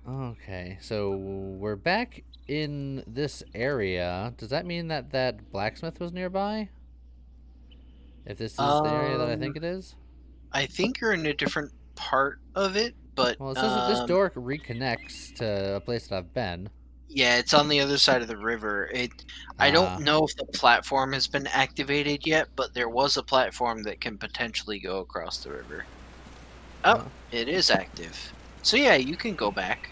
Okay, so we're back in this area. Does that mean that that blacksmith was nearby? If this is the area that I think it is? I think you're in a different part of it, but Well, it says that this door reconnects to a place that I've been. yeah, it's on the other side of the river. I don't know if the platform has been activated yet, but there was a platform that can potentially go across the river. Oh, it is active. So yeah, you can go back.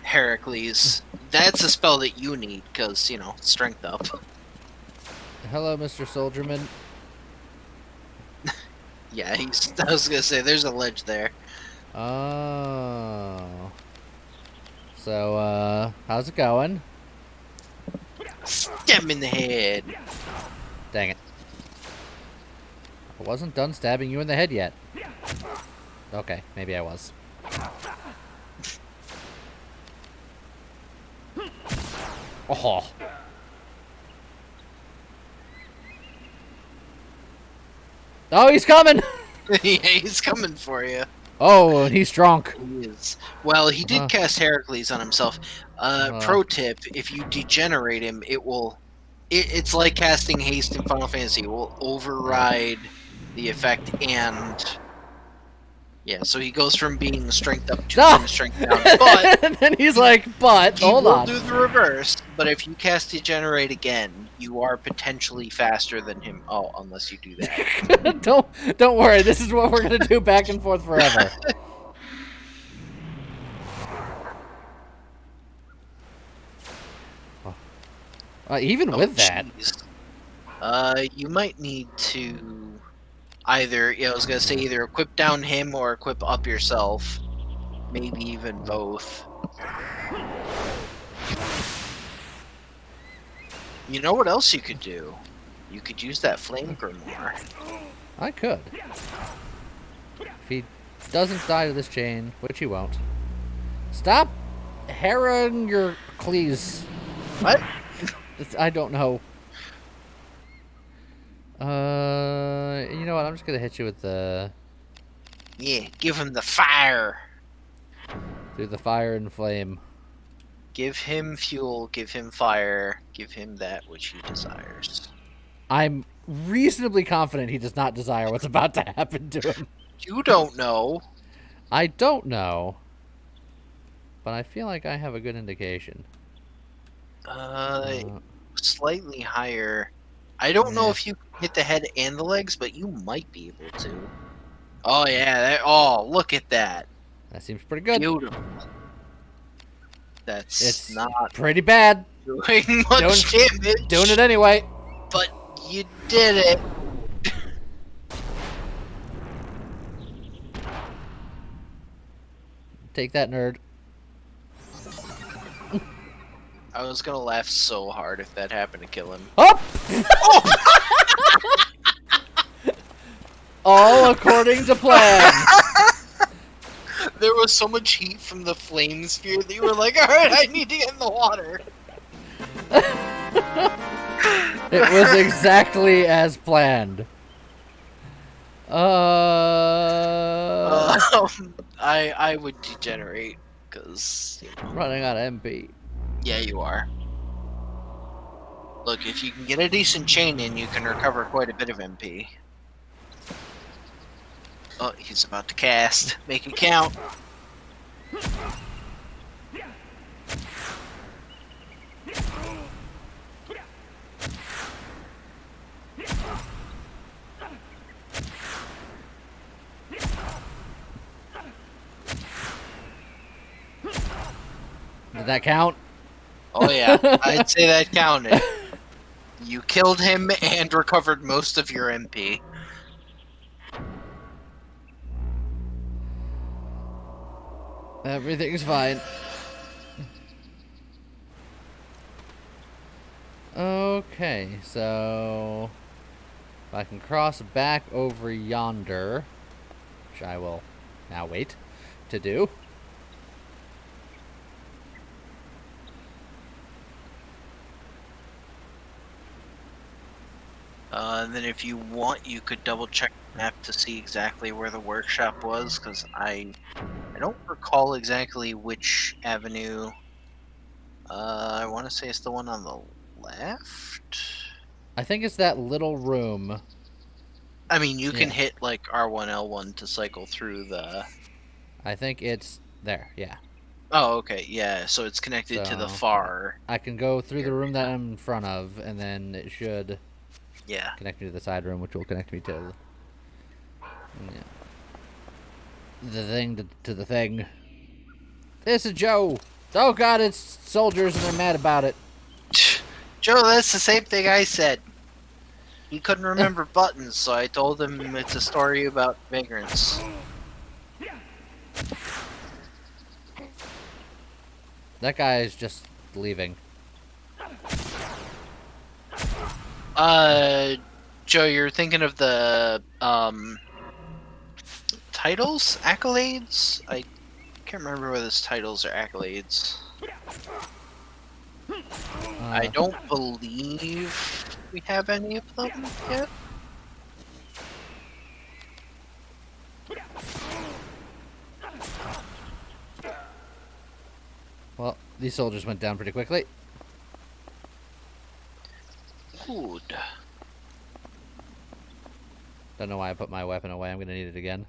Heracles. That's a spell that you need, because, you know, strength up. Hello, Mr. Soldierman. Yeah, I was gonna say, there's a ledge there. Oh. So, how's it going? Stab in the head. Dang it. I wasn't done stabbing you in the head yet. Okay, maybe I was. Oh. Oh, he's coming! Yeah, he's coming for you. Oh, and he's drunk. He is. Well, he did cast Heracles on himself. Pro tip, if you degenerate him, it will... It's like casting haste in Final Fantasy. It will override the effect and... Yeah, so he goes from being strength up to being strength down. But and then he's like, but, hold on. He will do the reverse, but if you cast Degenerate again, you are potentially faster than him. Oh, unless you do that. Don't worry, this is what we're going to do back and forth forever. Even with that. You might need to... Either, I was gonna say either equip down him or equip up yourself. Maybe even both. You know what else you could do? You could use that flame grimoire. I could. If he doesn't die to this chain, which he won't. Stop herring your clees. What? I don't know. You know what? I'm just gonna hit you with the... Yeah, give him the fire. Through the fire and flame. Give him fuel, give him fire, give him that which he desires. I'm reasonably confident he does not desire what's about to happen to him. You don't know. I don't know. But I feel like I have a good indication. Slightly higher. I don't know if you can hit the head and the legs, but you might be able to. Oh, yeah. Oh, look at that. That seems pretty good. Beautiful. It's not pretty bad. Doing much damage. Doing it anyway. But you did it. Take that, nerd. I was gonna laugh so hard if that happened to kill him. Up! All according to plan. There was so much heat from the flame sphere that you were like, alright, I need to get in the water. It was exactly as planned. I would degenerate, because... You know, running out of MP. Yeah, you are. Look, if you can get a decent chain in, you can recover quite a bit of MP. Oh, he's about to cast. Make it count. that count? Oh yeah, I'd say that counted. You killed him and recovered most of your MP. Everything's fine. Okay, so if I can cross back over yonder, which I will now wait to do. And then if you want, you could double check the map to see exactly where the workshop was, because I don't recall exactly which avenue. I want to say it's the one on the left. I think it's that little room. I mean, you can Yeah. hit like R1, L1 to cycle through the... I think it's there, yeah. Oh, okay, yeah, so it's connected to the So far... I can go through the room that area. I'm in front of, and then it should Yeah. connect me to the side room, which will connect me to the thing to the thing. This is Joe. Oh god, it's soldiers and they're mad about it. Joe, that's the same thing I said. He couldn't remember buttons, so I told him it's a story about vagrants. That guy is just leaving. Joe, you're thinking of the, titles? Accolades? I can't remember whether it's titles or accolades. I don't believe we have any of them yet. Well, these soldiers went down pretty quickly. Good. Don't know why I put my weapon away. I'm gonna need it again.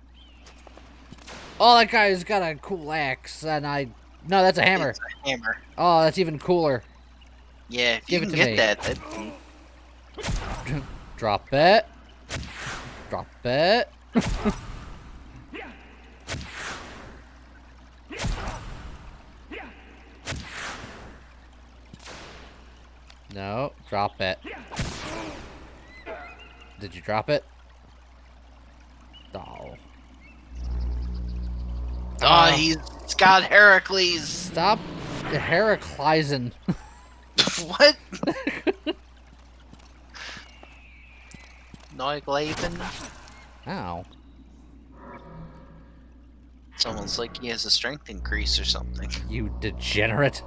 Oh, that guy's got a cool axe, and no, that's a hammer. It's a hammer. Oh, that's even cooler. Yeah, if Give you it can to get me. that, Drop it. Drop it. No, drop it. Did you drop it? Oh. Oh, he's got Heracles. Stop Heraclizing. What? Neuglaven? Ow. It's almost like he has a strength increase or something. You degenerate.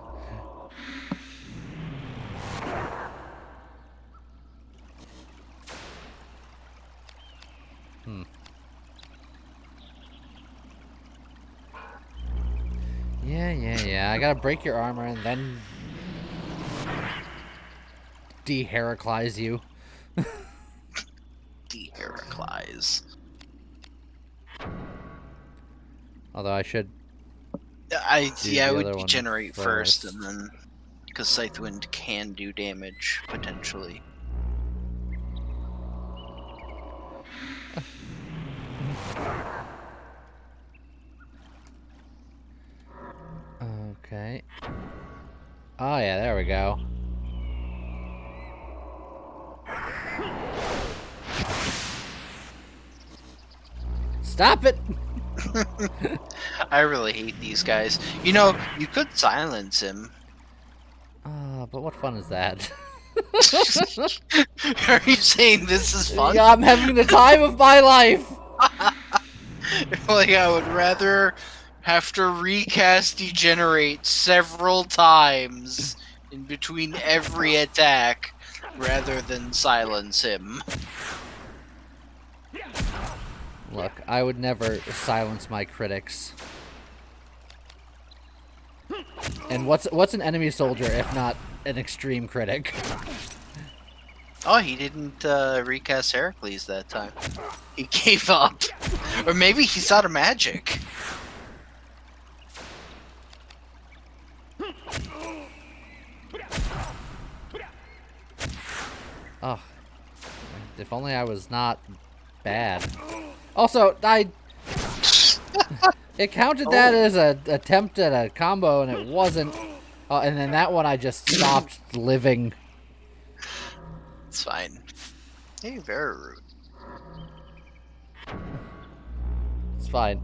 Yeah. I gotta break your armor and then de-Heraclize you. De-Heraclize. Although I should. I the would other one degenerate first, first. and then because Scythewind can do damage potentially. Okay. Oh yeah, there we go. Stop it! I really hate these guys. You know, you could silence him. But what fun is that? Are you saying this is fun? Yeah, I'm having the time of my life! Like, I would rather have to recast Degenerate several times in between every attack rather than silence him. Look, I would never silence my critics. And what's an enemy soldier if not an extreme critic? Oh, he didn't recast Heracles that time. He gave up. Or maybe he's out of magic. Oh, if only I was not bad. Also, it counted that as an attempt at a combo, and it wasn't. Oh, and then that one I just stopped living. It's fine. Hey, very rude. It's fine.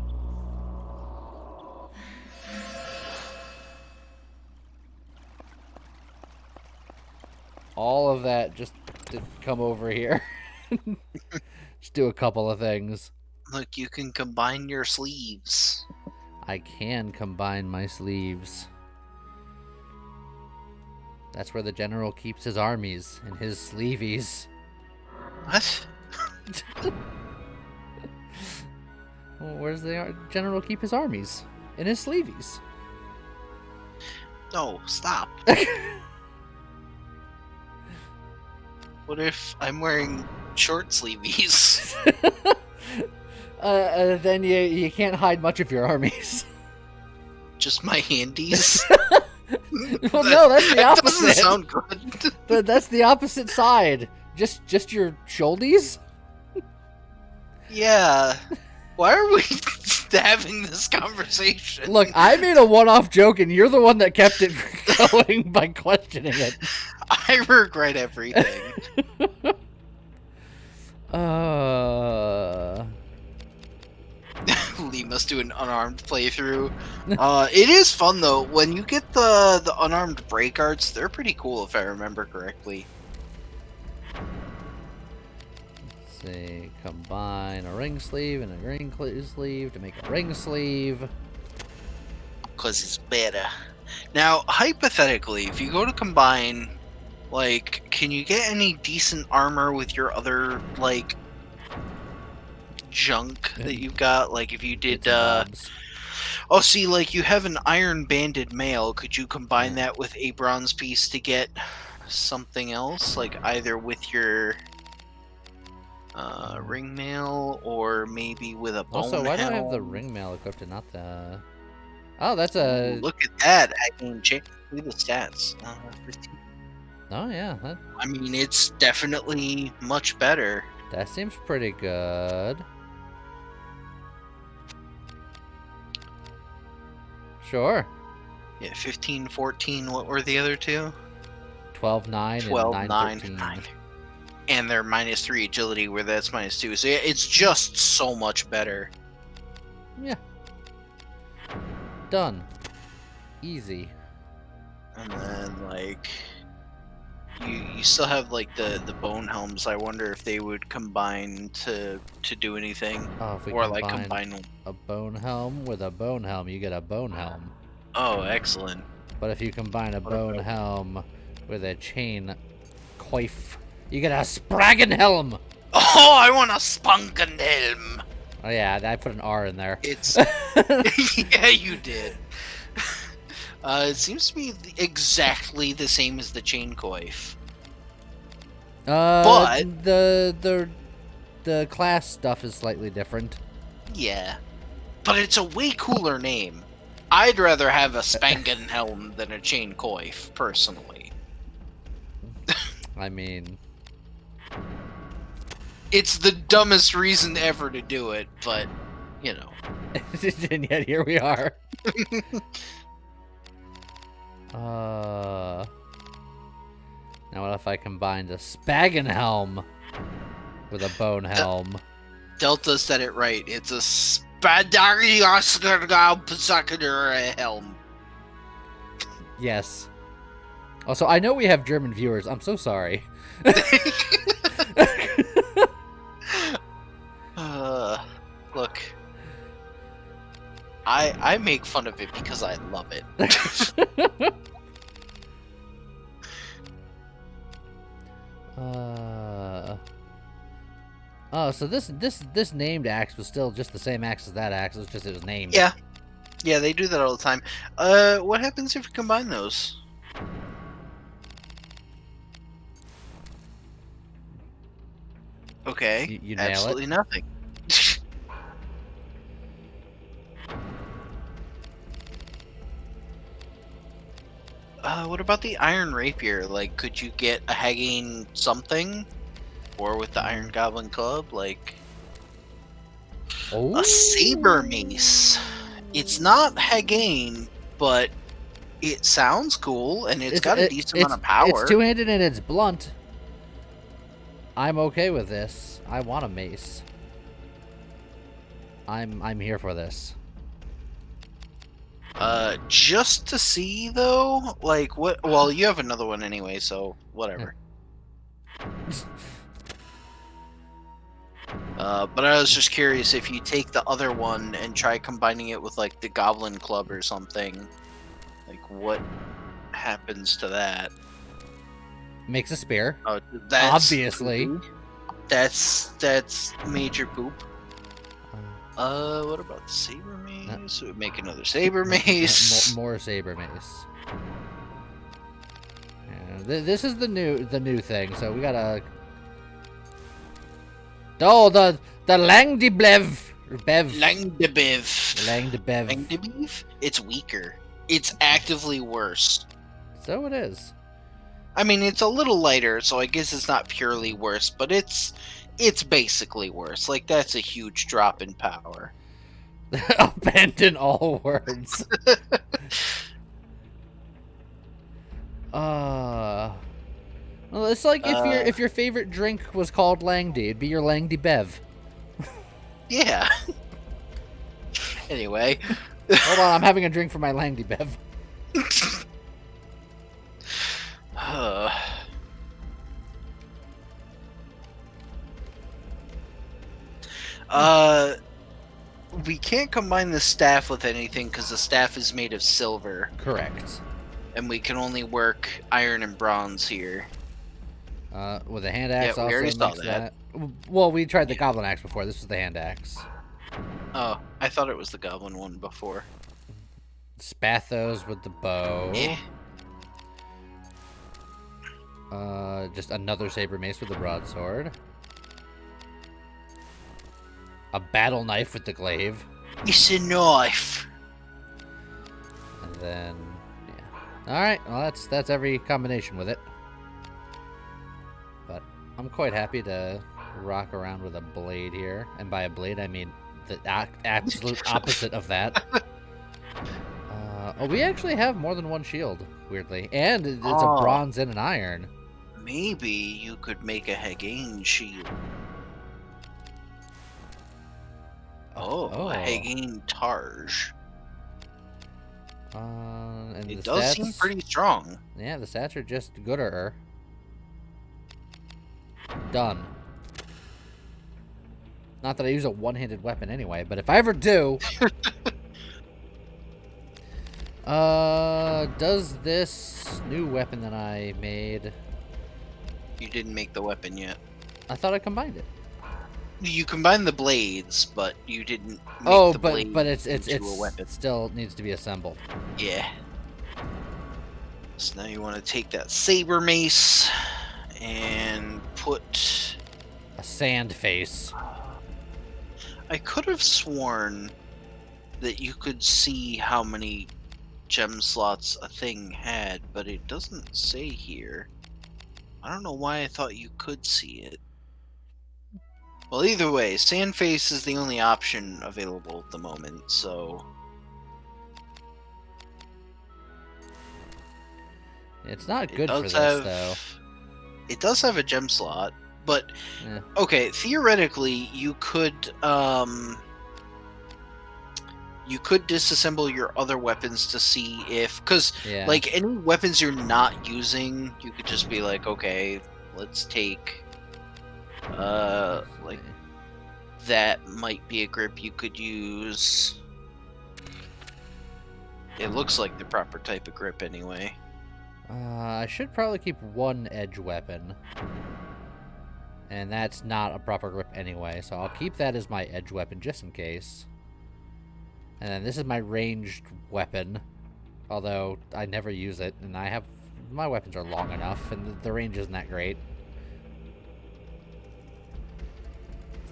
All of that just to come over here. Just do a couple of things. Look, you can combine your sleeves. I can combine my sleeves. That's where the general keeps his armies, in his sleeveys. What? Well, where's the general keep his armies? In his sleeveys. No, stop. What if I'm wearing short sleeves? Then you can't hide much of your armies. Just my handies? Well, no, that's the That opposite. doesn't sound good. That's the opposite side. Just your shouldies? Yeah. Why are we having this conversation? Look, I made a one-off joke, and you're the one that kept it going by questioning it. I regret everything. Lee must do an unarmed playthrough. It is fun though. When you get the unarmed break arts, they're pretty cool if I remember correctly. Let's see, combine a ring sleeve and a ring sleeve to make a ring sleeve. Because it's better. Now, hypothetically, if you go to combine, like, can you get any decent armor with your other, like, junk that you've got? Like, if you did, oh, see, like, you have an iron banded mail. Could you combine that with a bronze piece to get something else? Like, either with your ring mail or maybe with a bone Also, why do I have helm? the ring mail equipped and not the... Oh, that's a... Ooh, look at that. I can check. Look at the stats. 15. Oh, yeah. I mean, it's definitely much better. That seems pretty good. Sure. Yeah, 15, 14. What were the other two? 12, 9, 12, and 9, 13. 9. And they're -3 agility, where that's -2. So yeah, it's just so much better. Yeah. Done. Easy. And then, like, you still have, like, the bone helms. I wonder if they would combine to do anything. Oh, if we Or, combine like, combine... a bone helm with a bone helm, you get a bone helm. Oh, excellent. But if you combine a bone helm with a chain coif, you get a Spragen helm! Oh, I want a Spunken helm! Oh yeah, I put an R in there. It's... yeah, you did. It seems to be exactly the same as the chain coif. But the class stuff is slightly different. Yeah. But it's a way cooler name. I'd rather have a Spangen helm than a chain coif, personally. I mean... It's the dumbest reason ever to do it, but, you know. And yet here we are. Now what if I combined a Spagen helm with a bone helm? Delta said it right. It's a Spadarioskergaup helm. Yes. Also, I know we have German viewers. I'm so sorry. Look. I make fun of it because I love it. Oh, so this named axe was still just the same axe as that axe. It was just it was named. Yeah. Yeah, they do that all the time. What happens if you combine those? Okay. You nail absolutely it. Nothing. What about the Iron Rapier? Like, could you get a Hagane something? Or with the Iron Goblin Club? Like, Oh. a Saber Mace. It's not Hagane, but It sounds cool, and it's got a decent amount of power. It's two-handed and it's blunt. I'm okay with this. I want a mace. I'm here for this. Just to see though, like what? Well, you have another one anyway, so whatever. But I was just curious if you take the other one and try combining it with like the Goblin Club or something, like what happens to that? Makes a spear. Oh, that's obviously. poopy. That's major poop. What about the saber mace? We make another saber mace. More saber mace. Yeah, this is the new thing. So we gotta. Oh, the Langdeblev. Langdebev. Langdebev. It's weaker. It's actively worse. So it is. I mean, it's a little lighter, so I guess it's not purely worse, but it's basically worse. Like, that's a huge drop in power. Abandon all words. Well, it's like if your favorite drink was called Langdy, it'd be your Langdy Bev. Yeah. Anyway. Hold on, I'm having a drink for my Langdy Bev. We can't combine the staff with anything because the staff is made of silver. Correct. And we can only work iron and bronze here. With a hand axe, yeah, we already saw that. Well, we tried the goblin axe before. This was the hand axe. Oh, I thought it was the goblin one before. Spathos with the bow. Yeah. Just another saber mace with the broadsword. A battle knife with the glaive. It's a knife. And then, yeah. All right. Well, that's every combination with it. But I'm quite happy to rock around with a blade here, and by a blade I mean the absolute opposite of that. Oh, we actually have more than one shield, weirdly, and it's a bronze and an iron. Maybe you could make a Hagain shield. A Hagain Targe. And it does seem pretty strong. Yeah, the stats are just gooder. Done. Not that I use a one-handed weapon anyway, but if I ever do... does this new weapon that I made... You didn't make the weapon yet. I thought I combined it. You combined the blades, but you didn't make the blade but it's a weapon. It still needs to be assembled. Yeah. So now you want to take that saber mace and put a sand face. I could have sworn that you could see how many gem slots a thing had, but it doesn't say here. I don't know why I thought you could see it. Well, either way, Sandface is the only option available at the moment, so... It's not good for this, though. It does have a gem slot, but... Yeah. Okay, theoretically, you could disassemble your other weapons to see if... Because, like, any weapons you're not using, you could just be like, okay, let's take... like, that might be a grip you could use. It looks like the proper type of grip anyway. I should probably keep one edge weapon. And that's not a proper grip anyway, so I'll keep that as my edge weapon just in case. And then this is my ranged weapon, although I never use it, and my weapons are long enough, and the range isn't that great.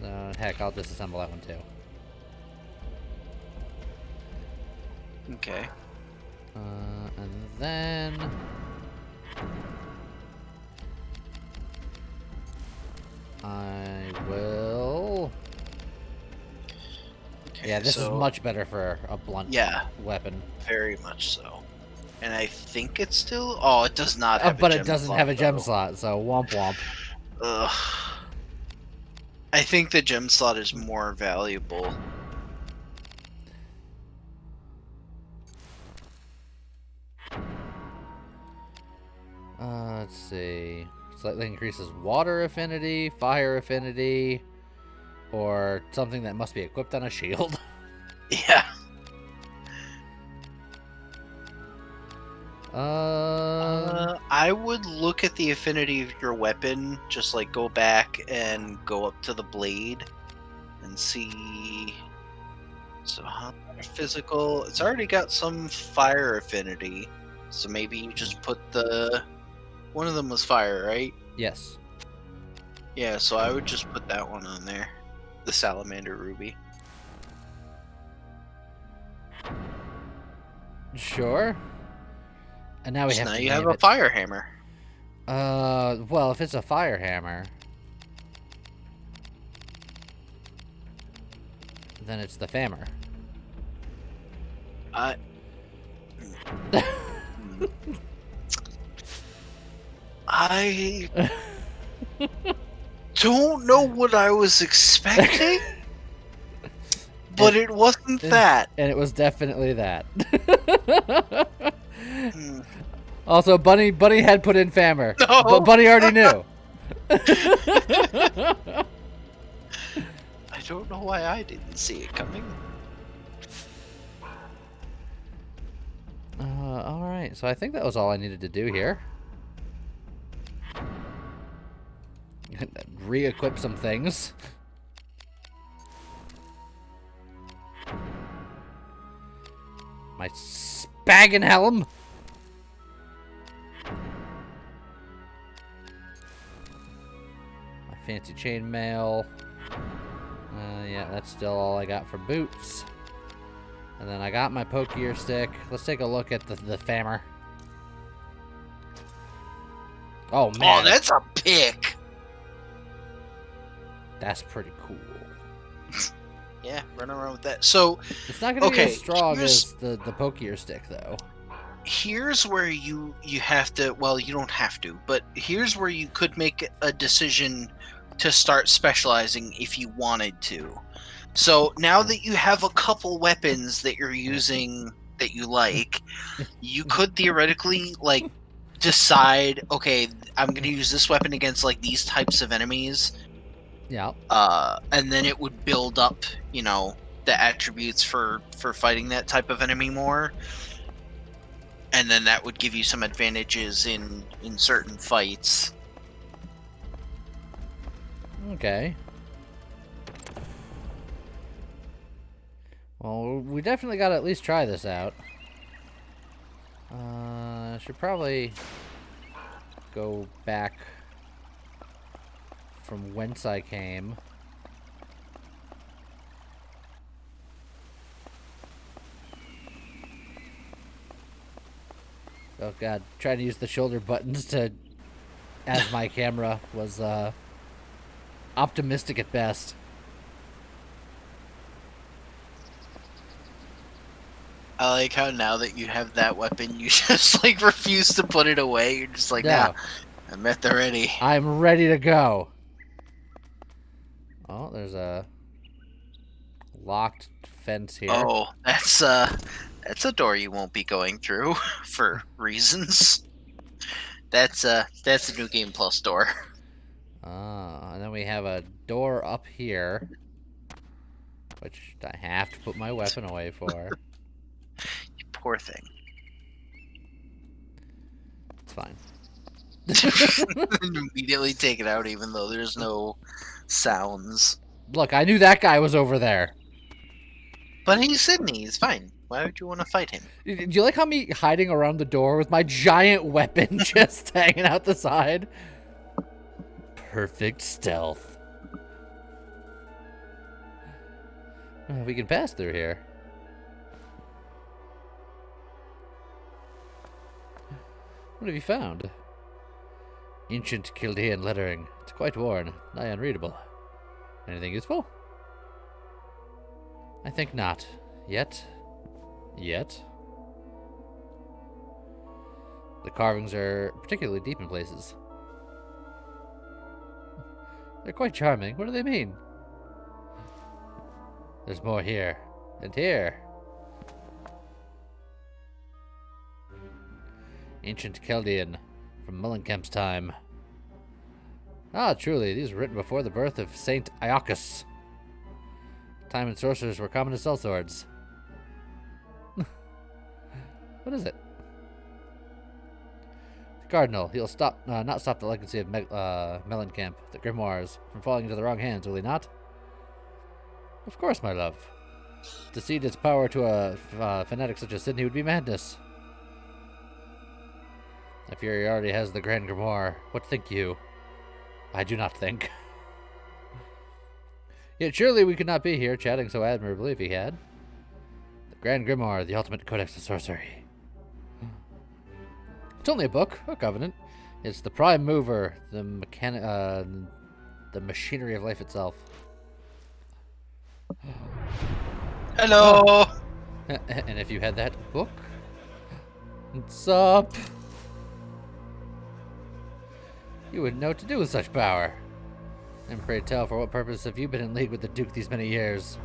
So, heck, I'll disassemble that one too. Okay. And then... I will... Okay, yeah, this is much better for a blunt weapon. Very much so. And I think it's still... Oh, it does not have a But it gem doesn't slot, have a gem though. slot, so womp womp. Ugh. I think the gem slot is more valuable. Let's see. Slightly increases water affinity, fire affinity, or something that must be equipped on a shield. Yeah. I would look at the affinity of your weapon, just like go back and go up to the blade and see. So how physical? It's already got some fire affinity, so maybe you just put the one of them was fire, right? Yes. Yeah, so I would just put that one on there, the salamander ruby. Sure. And now we So have now to you have name a it. fire hammer. Well, if it's a fire hammer, then it's the Fammer. I don't know what I was expecting, but it wasn't that. And it was definitely that. Hmm. Also, Bunny had put in Fammer, No. but Bunny already knew. I don't know why I didn't see it coming. Alright, so I think that was all I needed to do here. Re-equip some things. My Spaggin Helm! My fancy chainmail. Yeah, that's still all I got for boots. And then I got my pokier stick. Let's take a look at the Fammer. Oh, man. Oh, that's a pick. That's pretty cool. Yeah, run around with that. So, It's not going to be as strong here's- as the pokier stick, though. here's where you have to, well, you don't have to, but here's where you could make a decision to start specializing if you wanted to. So now that you have a couple weapons that you're using that you like, you could theoretically like decide, okay, I'm going to use this weapon against like these types of enemies. Yeah. And then it would build up, you know, the attributes for fighting that type of enemy more. And then that would give you some advantages in certain fights. Okay. Well, we definitely got to at least try this out. Should probably go back from whence I came. Oh god, trying to use the shoulder buttons to as my camera was optimistic at best. I like how now that you have that weapon, you just like refuse to put it away. You're just like, No. nah, I'm at the ready. I'm ready to go. Oh, there's a locked fence here. Oh, that's a door you won't be going through for reasons. That's a new game plus door. And then we have a door up here, which I have to put my weapon away for. You poor thing. It's fine. Immediately take it out, even though there's no sounds. Look, I knew that guy was over there. But he's Sydney. He's fine. Why would you want to fight him? Do you like how me hiding around the door with my giant weapon just hanging out the side? Perfect stealth. We can pass through here. What have you found? Ancient Chaldean lettering. It's quite worn, nigh unreadable. Anything useful? I think not. Yet. The carvings are particularly deep in places. They're quite charming. What do they mean? There's more here. And here. Ancient Chaldean from Mullenkamp's time. Ah, truly, these were written before the birth of Saint Iacchus. Time and sorcerers were common to sell swords. What is it? The Cardinal. He'll not stop the legacy of Mellencamp, the grimoires, from falling into the wrong hands, will he not? Of course, my love. To cede its power to a fanatic such as Sydney would be madness. I fear he already has the Grand Grimoire. What think you? I do not think. Yet surely we could not be here chatting so admirably if he had. The Grand Grimoire, the ultimate codex of sorcery. It's only a book, a covenant. It's the prime mover, the machinery of life itself. Hello! Oh. And if you had that book? What's up? You wouldn't know what to do with such power. And pray tell, for what purpose have you been in league with the Duke these many years?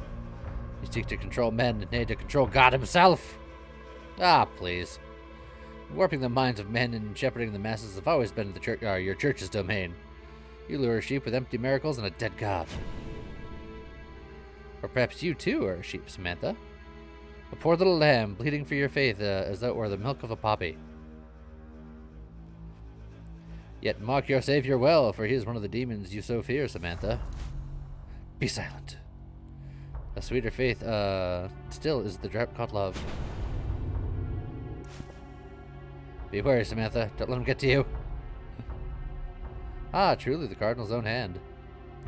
You seek to control men, nay, to control God himself. Ah, please. Warping the minds of men and shepherding the masses have always been your church's domain. You lure sheep with empty miracles and a dead God. Or perhaps you too are a sheep, Samantha. A poor little lamb, bleeding for your faith as though it were the milk of a poppy. Yet mock your Savior well, for he is one of the demons you so fear, Samantha. Be silent. A sweeter faith, still is the drop called love. Beware, Samantha. Don't let him get to you. Ah, truly the Cardinal's own hand.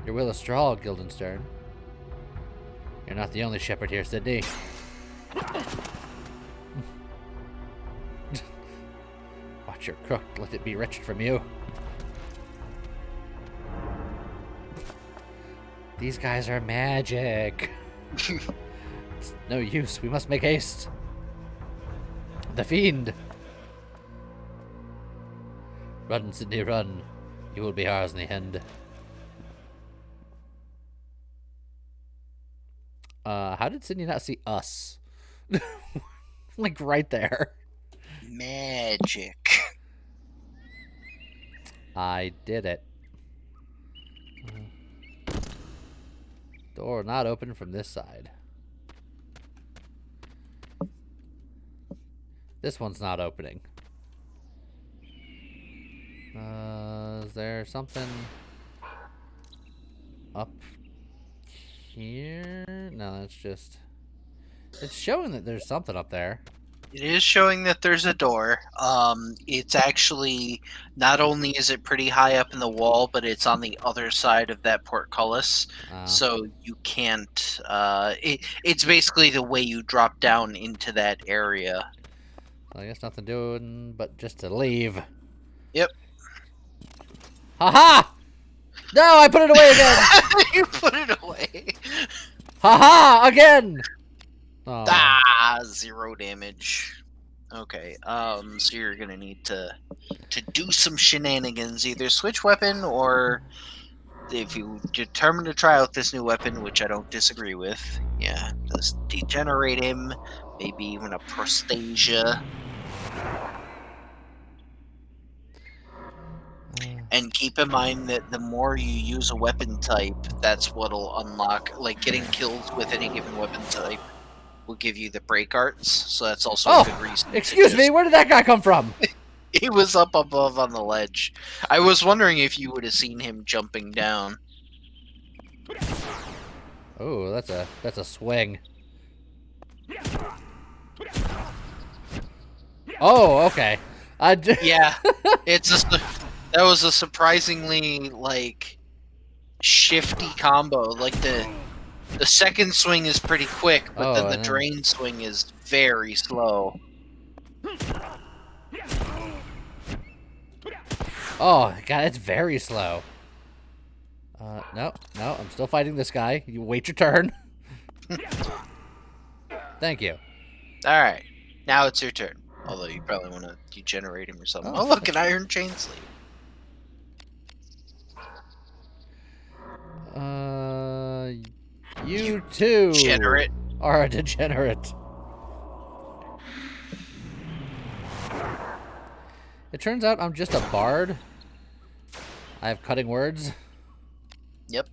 Your will is strong, Guildenstern. You're not the only shepherd here, Sydney. Watch your crook, let it be wretched from you. These guys are magic. It's no use, we must make haste. The fiend. Run, Sydney, run. You will be ours in the end. How did Sydney not see us? Like right there. Magic. I did it. Door not open from this side. This one's not opening. Is there something up here? No, it's just... It's showing that there's something up there. It is showing that there's a door. It's actually, not only is it pretty high up in the wall, but it's on the other side of that portcullis. So you can't, it's basically the way you drop down into that area. I guess nothing doing but just to leave. Yep. Haha! No, I put it away again! You put it away. Haha! Again! Oh. Ah, 0 damage. Okay, so you're gonna need to do some shenanigans. Either switch weapon, or if you determine to try out this new weapon, which I don't disagree with, yeah, just degenerate him, maybe even a Prostasia. And keep in mind that the more you use a weapon type, that's what'll unlock, like getting kills with any given weapon type will give you the break arts, so that's also a good reason. Excuse me, where did that guy come from? He was up above on the ledge. I was wondering if you would have seen him jumping down. Oh, that's a swing. Oh, okay. Yeah, that was a surprisingly like shifty combo. Like the second swing is pretty quick, but then the drain swing is very slow. Oh god, it's very slow. No, I'm still fighting this guy. You wait your turn. Thank you. All right, now it's your turn. Although you probably want to degenerate him or something. Oh, Oh, look, an iron chain sleeve. You too Degenerate. are a degenerate. It turns out I'm just a bard. I have cutting words. Yep.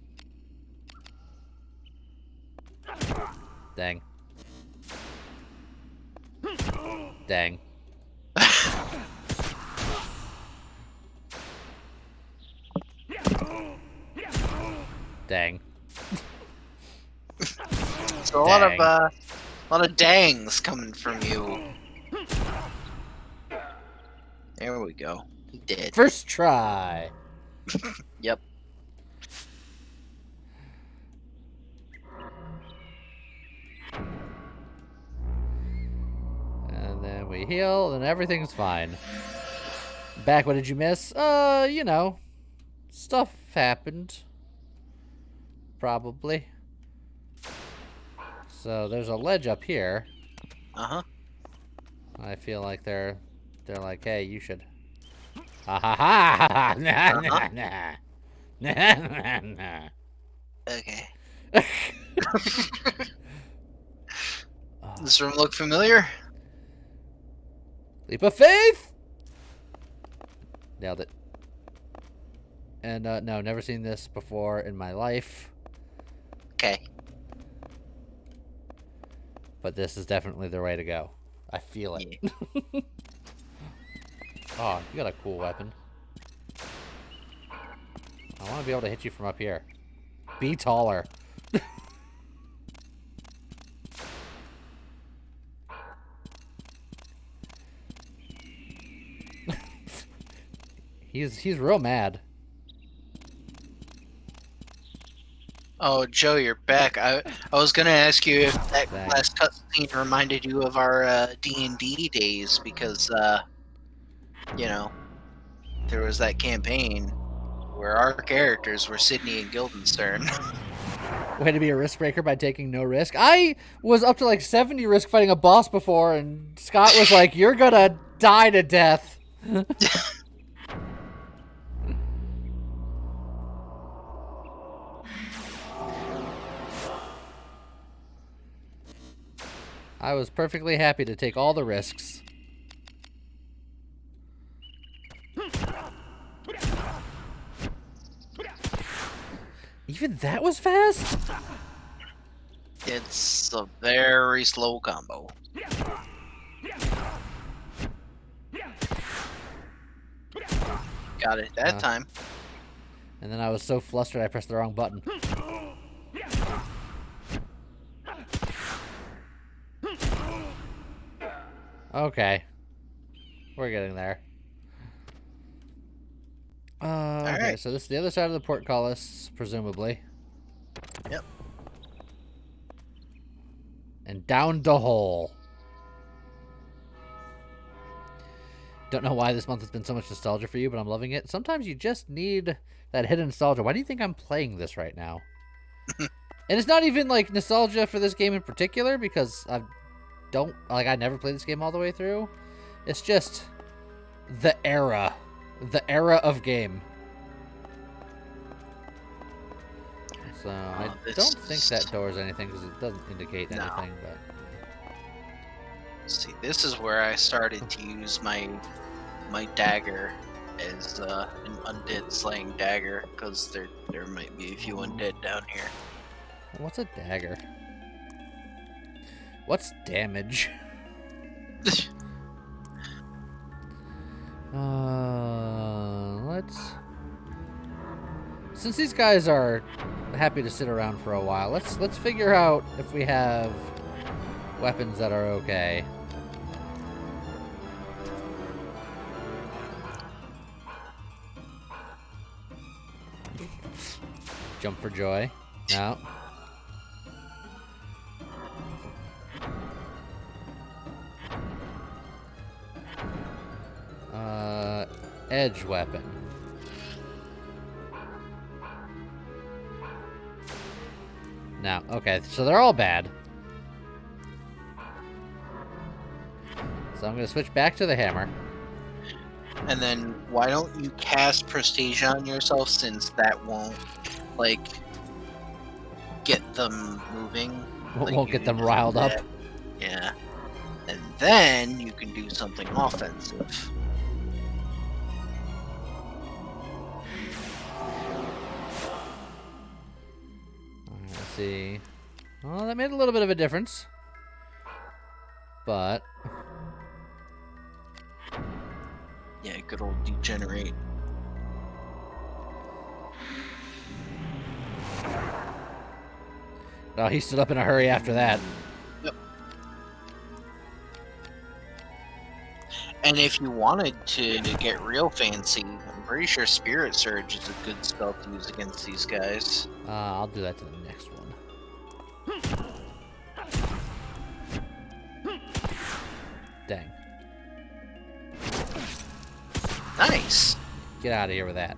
Dang. Dang. Dang. So a lot of dangs coming from you. There we go. He did. First try. Yep. And then we heal, and everything's fine. Back, what did you miss? You know, stuff happened. Probably. So there's a ledge up here. Uh-huh. I feel like they're like, hey, you should. Ha ha ha! Nah, nah, nah. Nah, nah, nah. Okay. Does this room look familiar? Leap of faith! Nailed it. And, no, never seen this before in my life. Okay. But this is definitely the way to go. I feel it. Yeah. Oh, you got a cool weapon. I want to be able to hit you from up here. Be taller. He's real mad. Oh, Joe, you're back. I was gonna ask you if that Thanks. last cutscene reminded you of our D&D days because you know, there was that campaign where our characters were Sydney and Guildenstern. Way to be a risk breaker by taking no risk. I was up to like 70 risk fighting a boss before, and Scott was like, "You're gonna die to death." I was perfectly happy to take all the risks. Even that was fast? It's a very slow combo. Got it that time. And then I was so flustered I pressed the wrong button. Okay. We're getting there. Okay, Alright. so this is the other side of the portcullis, presumably. Yep. And down the hole. Don't know why this month has been so much nostalgia for you, but I'm loving it. Sometimes you just need that hidden nostalgia. Why do you think I'm playing this right now? And it's not even like nostalgia for this game in particular, because I never played this game all the way through. It's just the era of game. So I don't think that door's anything because it doesn't indicate anything. But see, this is where I started to use my dagger as an undead slaying dagger, because there might be a few undead down here. what's a dagger? What's damage? Let's. Since these guys are happy to sit around for a while, let's figure out if we have weapons that are okay. Jump for joy. No. Edge weapon. No. Okay, so they're all bad. So I'm going to switch back to the hammer. And then why don't you cast Prestige on yourself, since that won't, like, get them moving. Like, Won't get them riled up. Yeah. And then you can do something offensive. Let's see. Well, that made a little bit of a difference. But... Yeah, good old degenerate. Oh, he stood up in a hurry after that. Yep. And if you wanted to get real fancy, I'm pretty sure Spirit Surge is a good spell to use against these guys. I'll do that to the next one. Dang. Nice! Get out of here with that.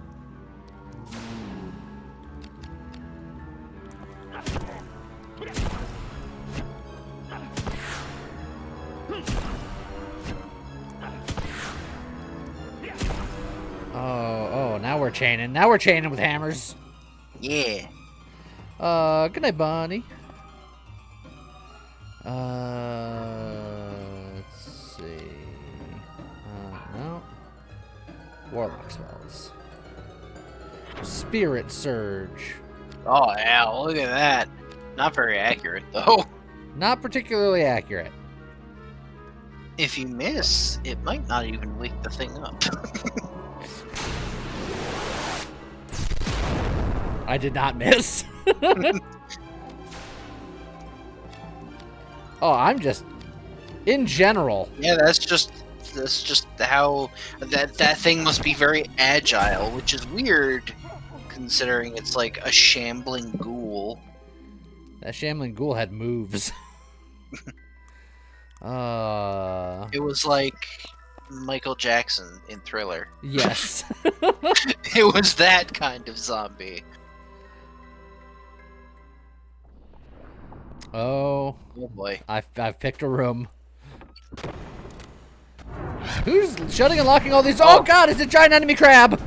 Oh, now we're chaining. Now we're chaining with hammers. Yeah. Good night, Bonnie. Let's see. No. Warlock spells. Spirit Surge. Oh, yeah, look at that. Not very accurate, though. Not particularly accurate. If you miss, it might not even wake the thing up. I did not miss. Oh, I'm just... In general. Yeah, that's just how that thing must be very agile, which is weird considering it's like a shambling ghoul. That shambling ghoul had moves. It was like Michael Jackson in Thriller. Yes. It was that kind of zombie. Oh boy. I've picked a room. Who's shutting and locking all these? Oh god, it's a giant enemy crab!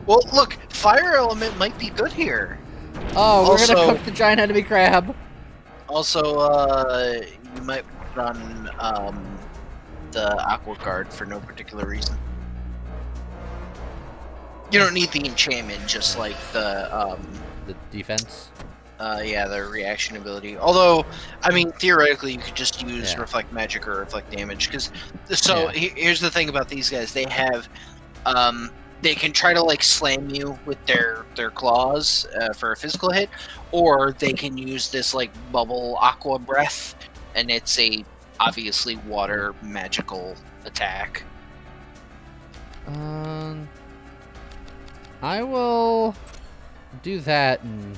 Well, look, fire element might be good here. Oh, we're gonna cook the giant enemy crab. Also, you might put on the Aqua Guard for no particular reason. You don't need the enchantment, just like the defense. Yeah, the reaction ability. Although, I mean, theoretically, you could just use Reflect Magic or Reflect Damage. Because, here's the thing about these guys: they have, they can try to like slam you with their claws for a physical hit, or they can use this like bubble Aqua Breath, and it's a obviously water magical attack. I will do that and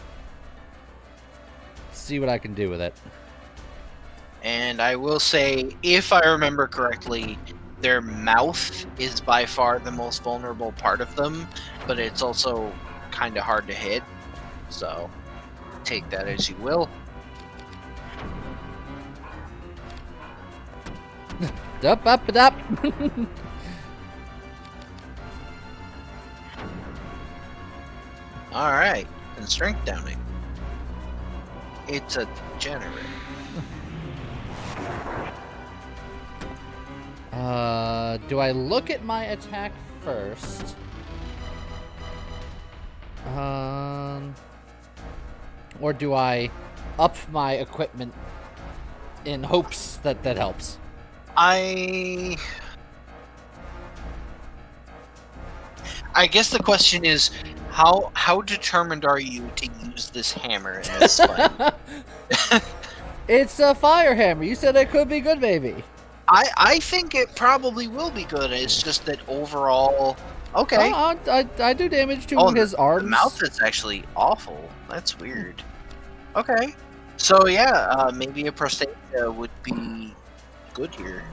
see what I can do with it. And I will say, if I remember correctly, their mouth is by far the most vulnerable part of them, but it's also kind of hard to hit. So, take that as you will. Up. Alright, and strength downing. It's a degenerate. Do I look at my attack first? Or do I up my equipment in hopes that that helps? I guess the question is, how determined are you to use this hammer in this fight? It's a fire hammer. You said it could be good, maybe. I think it probably will be good. It's just that overall, okay. I do damage to his arms. The mouth is actually awful. That's weird. Okay, so yeah, maybe a Prostasia would be good here.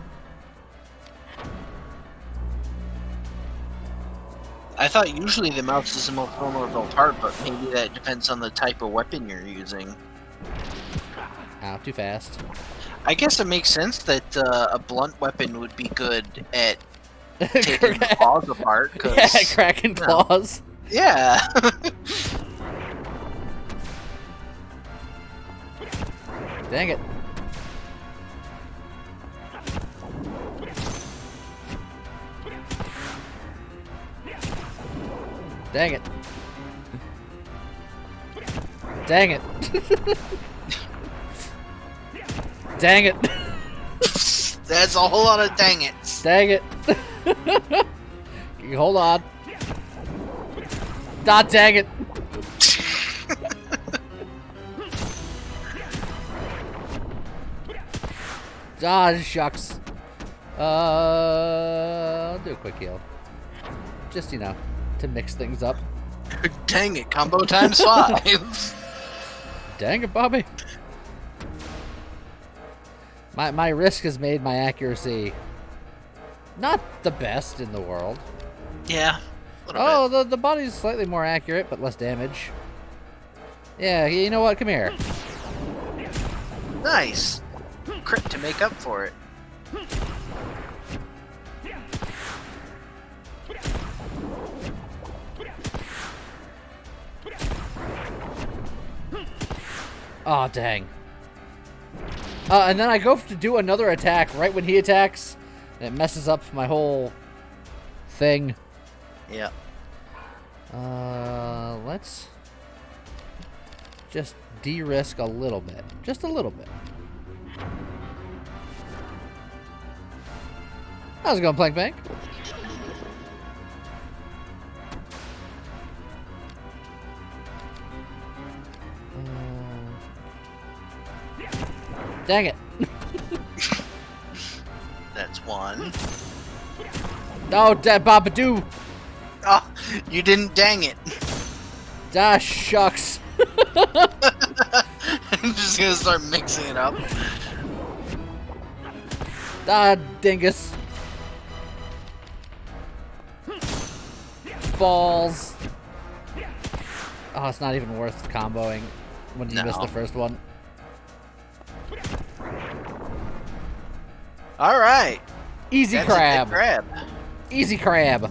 I thought usually the mouth is the most vulnerable part, but maybe that depends on the type of weapon you're using. Ow, too fast. I guess it makes sense that a blunt weapon would be good at taking the claws apart. Yeah, cracking claws. Yeah. Dang it. Dang it. Dang it. Dang it. That's a whole lot of dang it. Dang it. Hold on. Ah, dang it. Ah, shucks. I'll do a quick heal. Just, you know, to mix things up. Dang it, combo times 5. Dang it, Bobby. My risk has made my accuracy not the best in the world. Yeah. Oh, the body's slightly more accurate, but less damage. Yeah, you know what? Come here. Nice. Crit to make up for it. Oh, dang. And then I go to do another attack right when he attacks, and it messes up my whole thing. Yeah. Let's just de-risk a little bit. Just a little bit. How's it going, Plank Bank? Dang it. That's one. Oh, Babadoo. Oh, you didn't dang it. Ah, shucks. I'm just gonna start mixing it up. Ah, dingus. Balls. Oh, it's not even worth comboing when you miss the first one. All right. Easy That's crab. A good crab. Easy crab.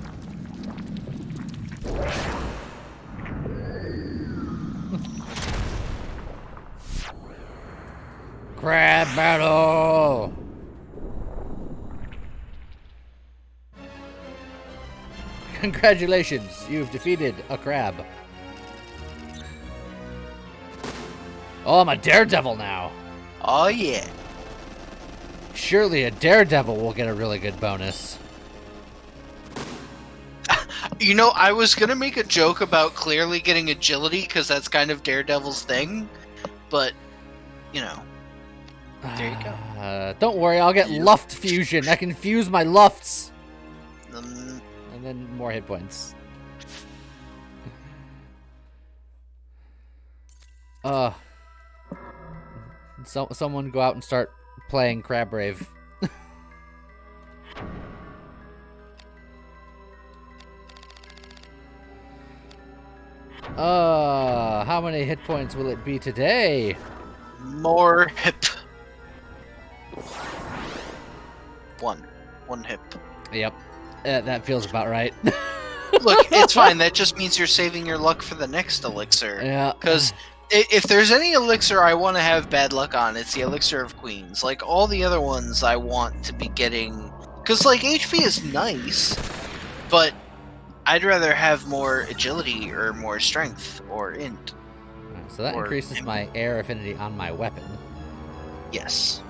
Crab battle. Congratulations, you've defeated a crab. Oh, I'm a daredevil now. Oh, yeah. Surely a daredevil will get a really good bonus. You know, I was going to make a joke about clearly getting agility because that's kind of Daredevil's thing. But, you know, there you go. Don't worry, I'll get Luft Fusion. I can fuse my Lufts. Um, And then more hit points. Someone go out and start playing Crab Brave. How many hit points will it be today? more hip. One hip. Yep. That feels about right. Look, it's fine. That just means you're saving your luck for the next elixir. Yeah. Because if there's any elixir I want to have bad luck on, it's the elixir of queens. Like, all the other ones I want to be getting... Because, like, HP is nice, but I'd rather have more agility or more strength or int. So that increases my air affinity on my weapon. Yes.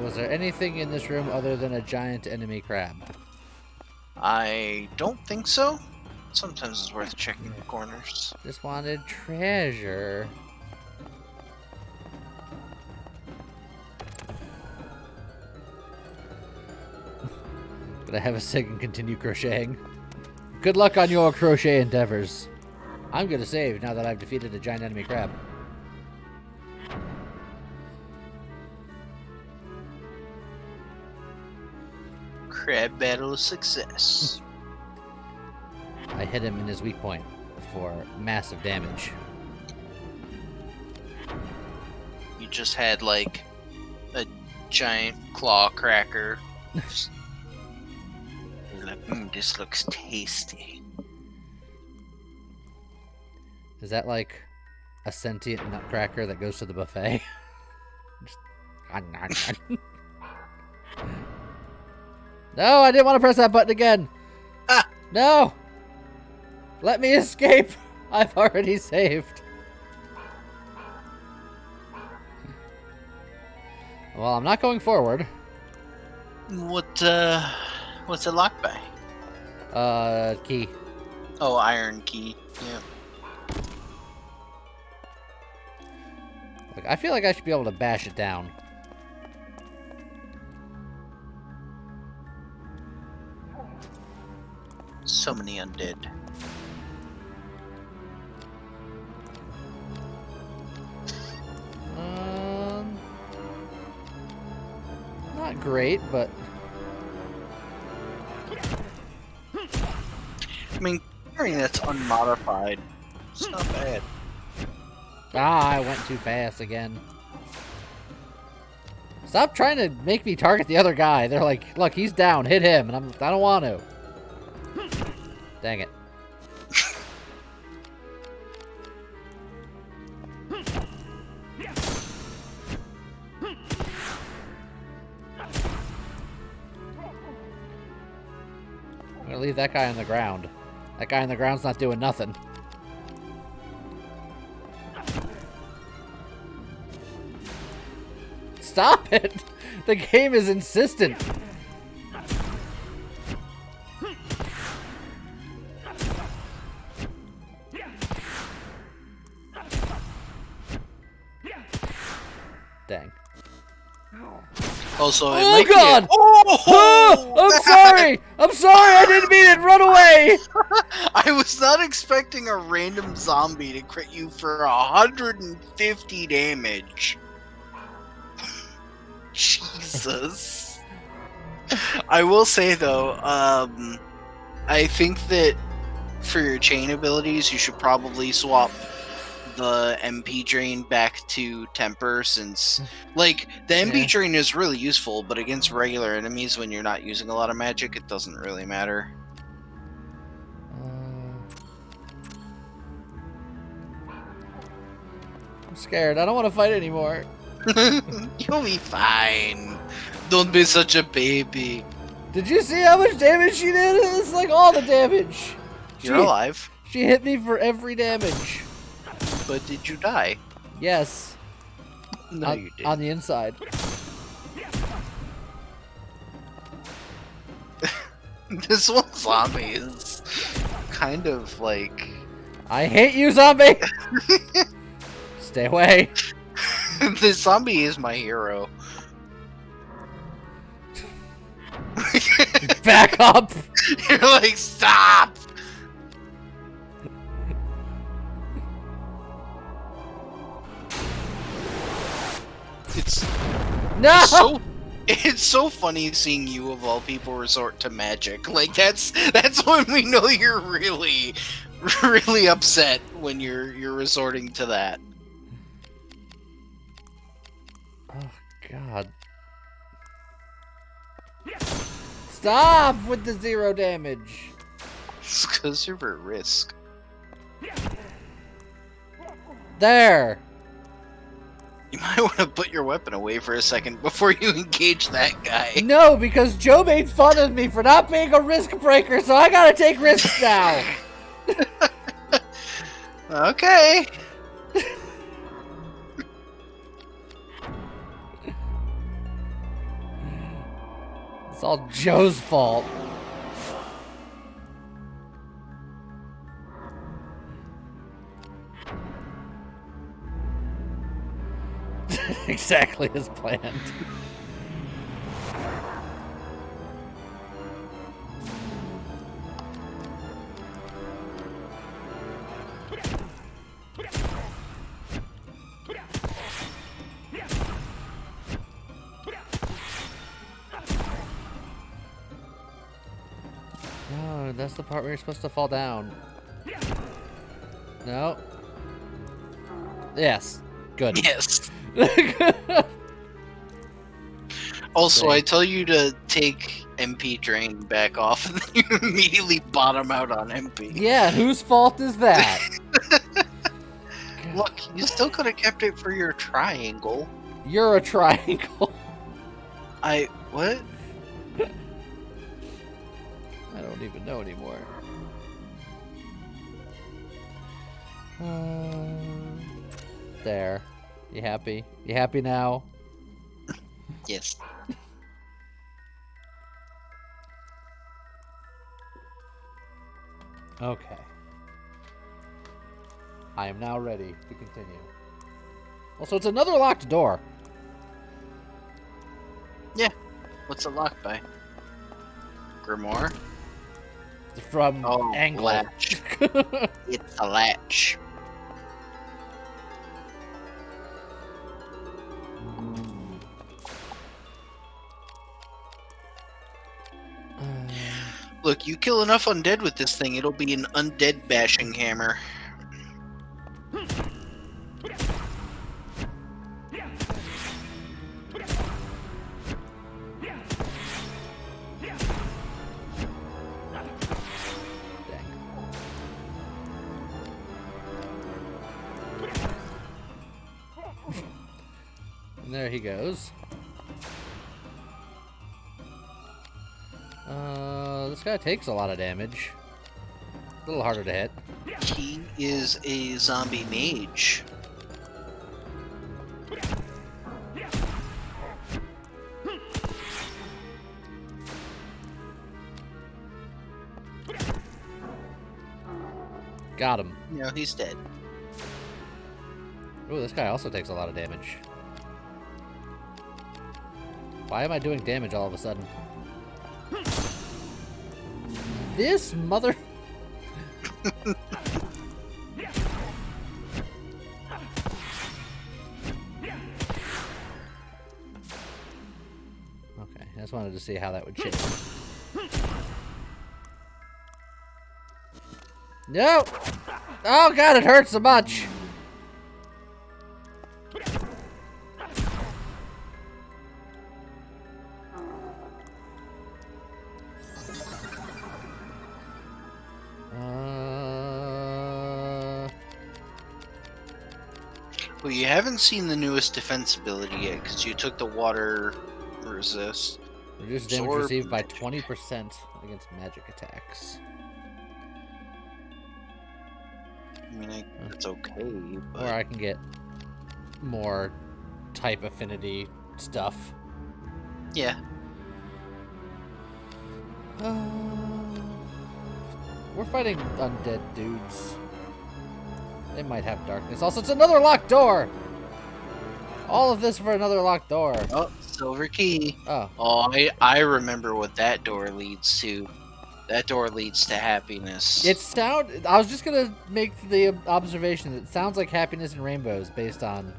Was there anything in this room other than a giant enemy crab? I don't think so. Sometimes it's worth checking the corners. Just wanted treasure. But I have a sig and continue crocheting. Good luck on your crochet endeavors. I'm gonna save now that I've defeated a giant enemy crab. Crab battle success. I hit him in his weak point for massive damage. just had like a giant claw cracker. Like, this looks tasty. Is that like a sentient nutcracker that goes to the buffet? No, I didn't want to press that button again. Ah. No! Let me escape. I've already saved. Well, I'm not going forward. What's it locked by? Key. Oh, iron key. Yeah. Look, I feel like I should be able to bash it down. So many undead. Not great, but I mean, considering that's unmodified, it's not bad. I went too fast again. Stop trying to make me target the other guy. They're like, look, he's down, hit him, and I don't want to. Dang it. I'm gonna leave that guy on the ground. That guy on the ground's not doing nothing. Stop it! The game is insistent. Dang. Also, it Oh might God! Be oh! I'm sorry! I'm sorry! I didn't mean it! Run away! I was not expecting a random zombie to crit you for 150 damage. Jesus. I will say though, I think that for your chain abilities, you should probably swap the MP drain back to temper, since like the MP drain is really useful, but against regular enemies when you're not using a lot of magic, it doesn't really matter. I'm scared. I don't want to fight anymore. You'll be fine. Don't be such a baby. Did you see how much damage she did? It's like all the damage. You're alive. She hit me for every damage. But did you die? Yes. No, you didn't. On the inside. This one zombie is kind of like... I hate you, zombie! Stay away. This zombie is my hero. Back up! You're like, stop! It's so funny seeing you of all people resort to magic. Like that's when we know you're really upset, when you're resorting to that. Oh God. Stop with the 0 damage. It's because you're at risk. There. You might want to put your weapon away for a second before you engage that guy. No, because Joe made fun of me for not being a risk breaker, so I gotta take risks now. Okay. It's all Joe's fault. Exactly as planned. No, that's the part where you're supposed to fall down. No. Yes. Good. Yes. Also, Dang. I tell you to take MP drain back off, and then you immediately bottom out on MP. Yeah, whose fault is that? Look, you still could have kept it for your triangle. You're a triangle. What? I don't even know anymore. There. You happy? You happy now? Yes. Okay. I am now ready to continue. Also, it's another locked door. Yeah. What's it locked by? Grimoire? From Oh, Angle. latch. It's a latch. Look, you kill enough undead with this thing, it'll be an undead bashing hammer. And there he goes. This guy takes a lot of damage. A little harder to hit. He is a zombie mage. Got him. No, he's dead. Ooh, this guy also takes a lot of damage. Why am I doing damage all of a sudden? This mother... Okay, I just wanted to see how that would change. No! Oh god, it hurts so much! Well, you haven't seen the newest defense ability yet, because you took the water resist. Reduce damage Absorb received by magic. 20% against magic attacks. I mean, that's okay, Or but... I can get more type affinity stuff. Yeah. We're fighting undead dudes. They might have darkness. Also, it's another locked door! All of this for another locked door. Oh, silver key. Oh. Oh, I remember what that door leads to. That door leads to happiness. I was just gonna make the observation that it sounds like Happiness and Rainbows based on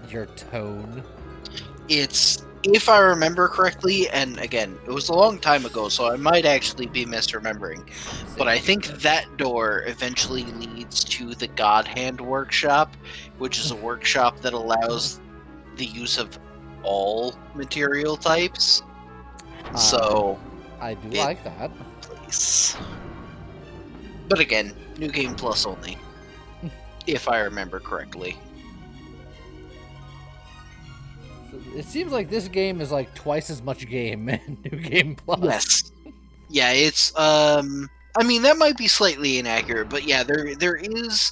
your tone. It's, if I remember correctly, and again, it was a long time ago, so I might actually be misremembering, but I think that door eventually leads to the God Hand Workshop, which is a workshop that allows the use of all material types. So, I do like that. place. But again, New Game Plus only, if I remember correctly. It seems like this game is like twice as much game in New Game Plus. Yes. Yeah, it's I mean, that might be slightly inaccurate, but yeah, there is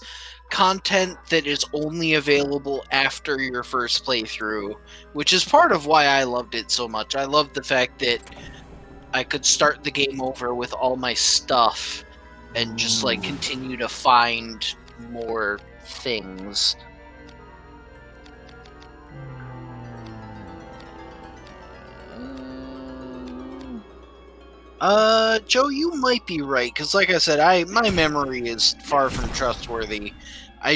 content that is only available after your first playthrough, which is part of why I loved it so much. I loved the fact that I could start the game over with all my stuff and just like continue to find more things. Joe, you might be right, because like I said, my memory is far from trustworthy. I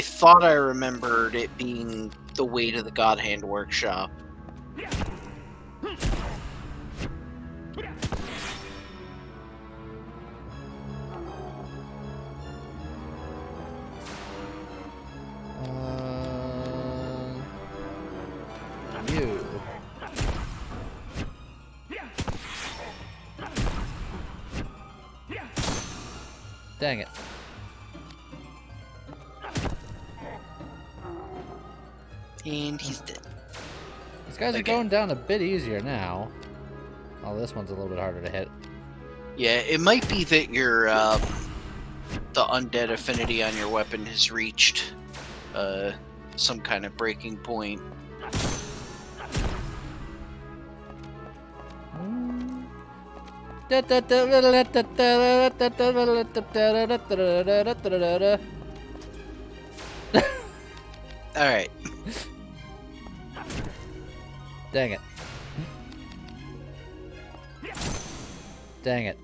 thought I remembered it being the way to the God Hand Workshop. Dang it. And he's dead. These guys are going down a bit easier now. Oh, this one's a little bit harder to hit. Yeah, it might be that your the undead affinity on your weapon has reached some kind of breaking point. Alright. Dang it. Dang it.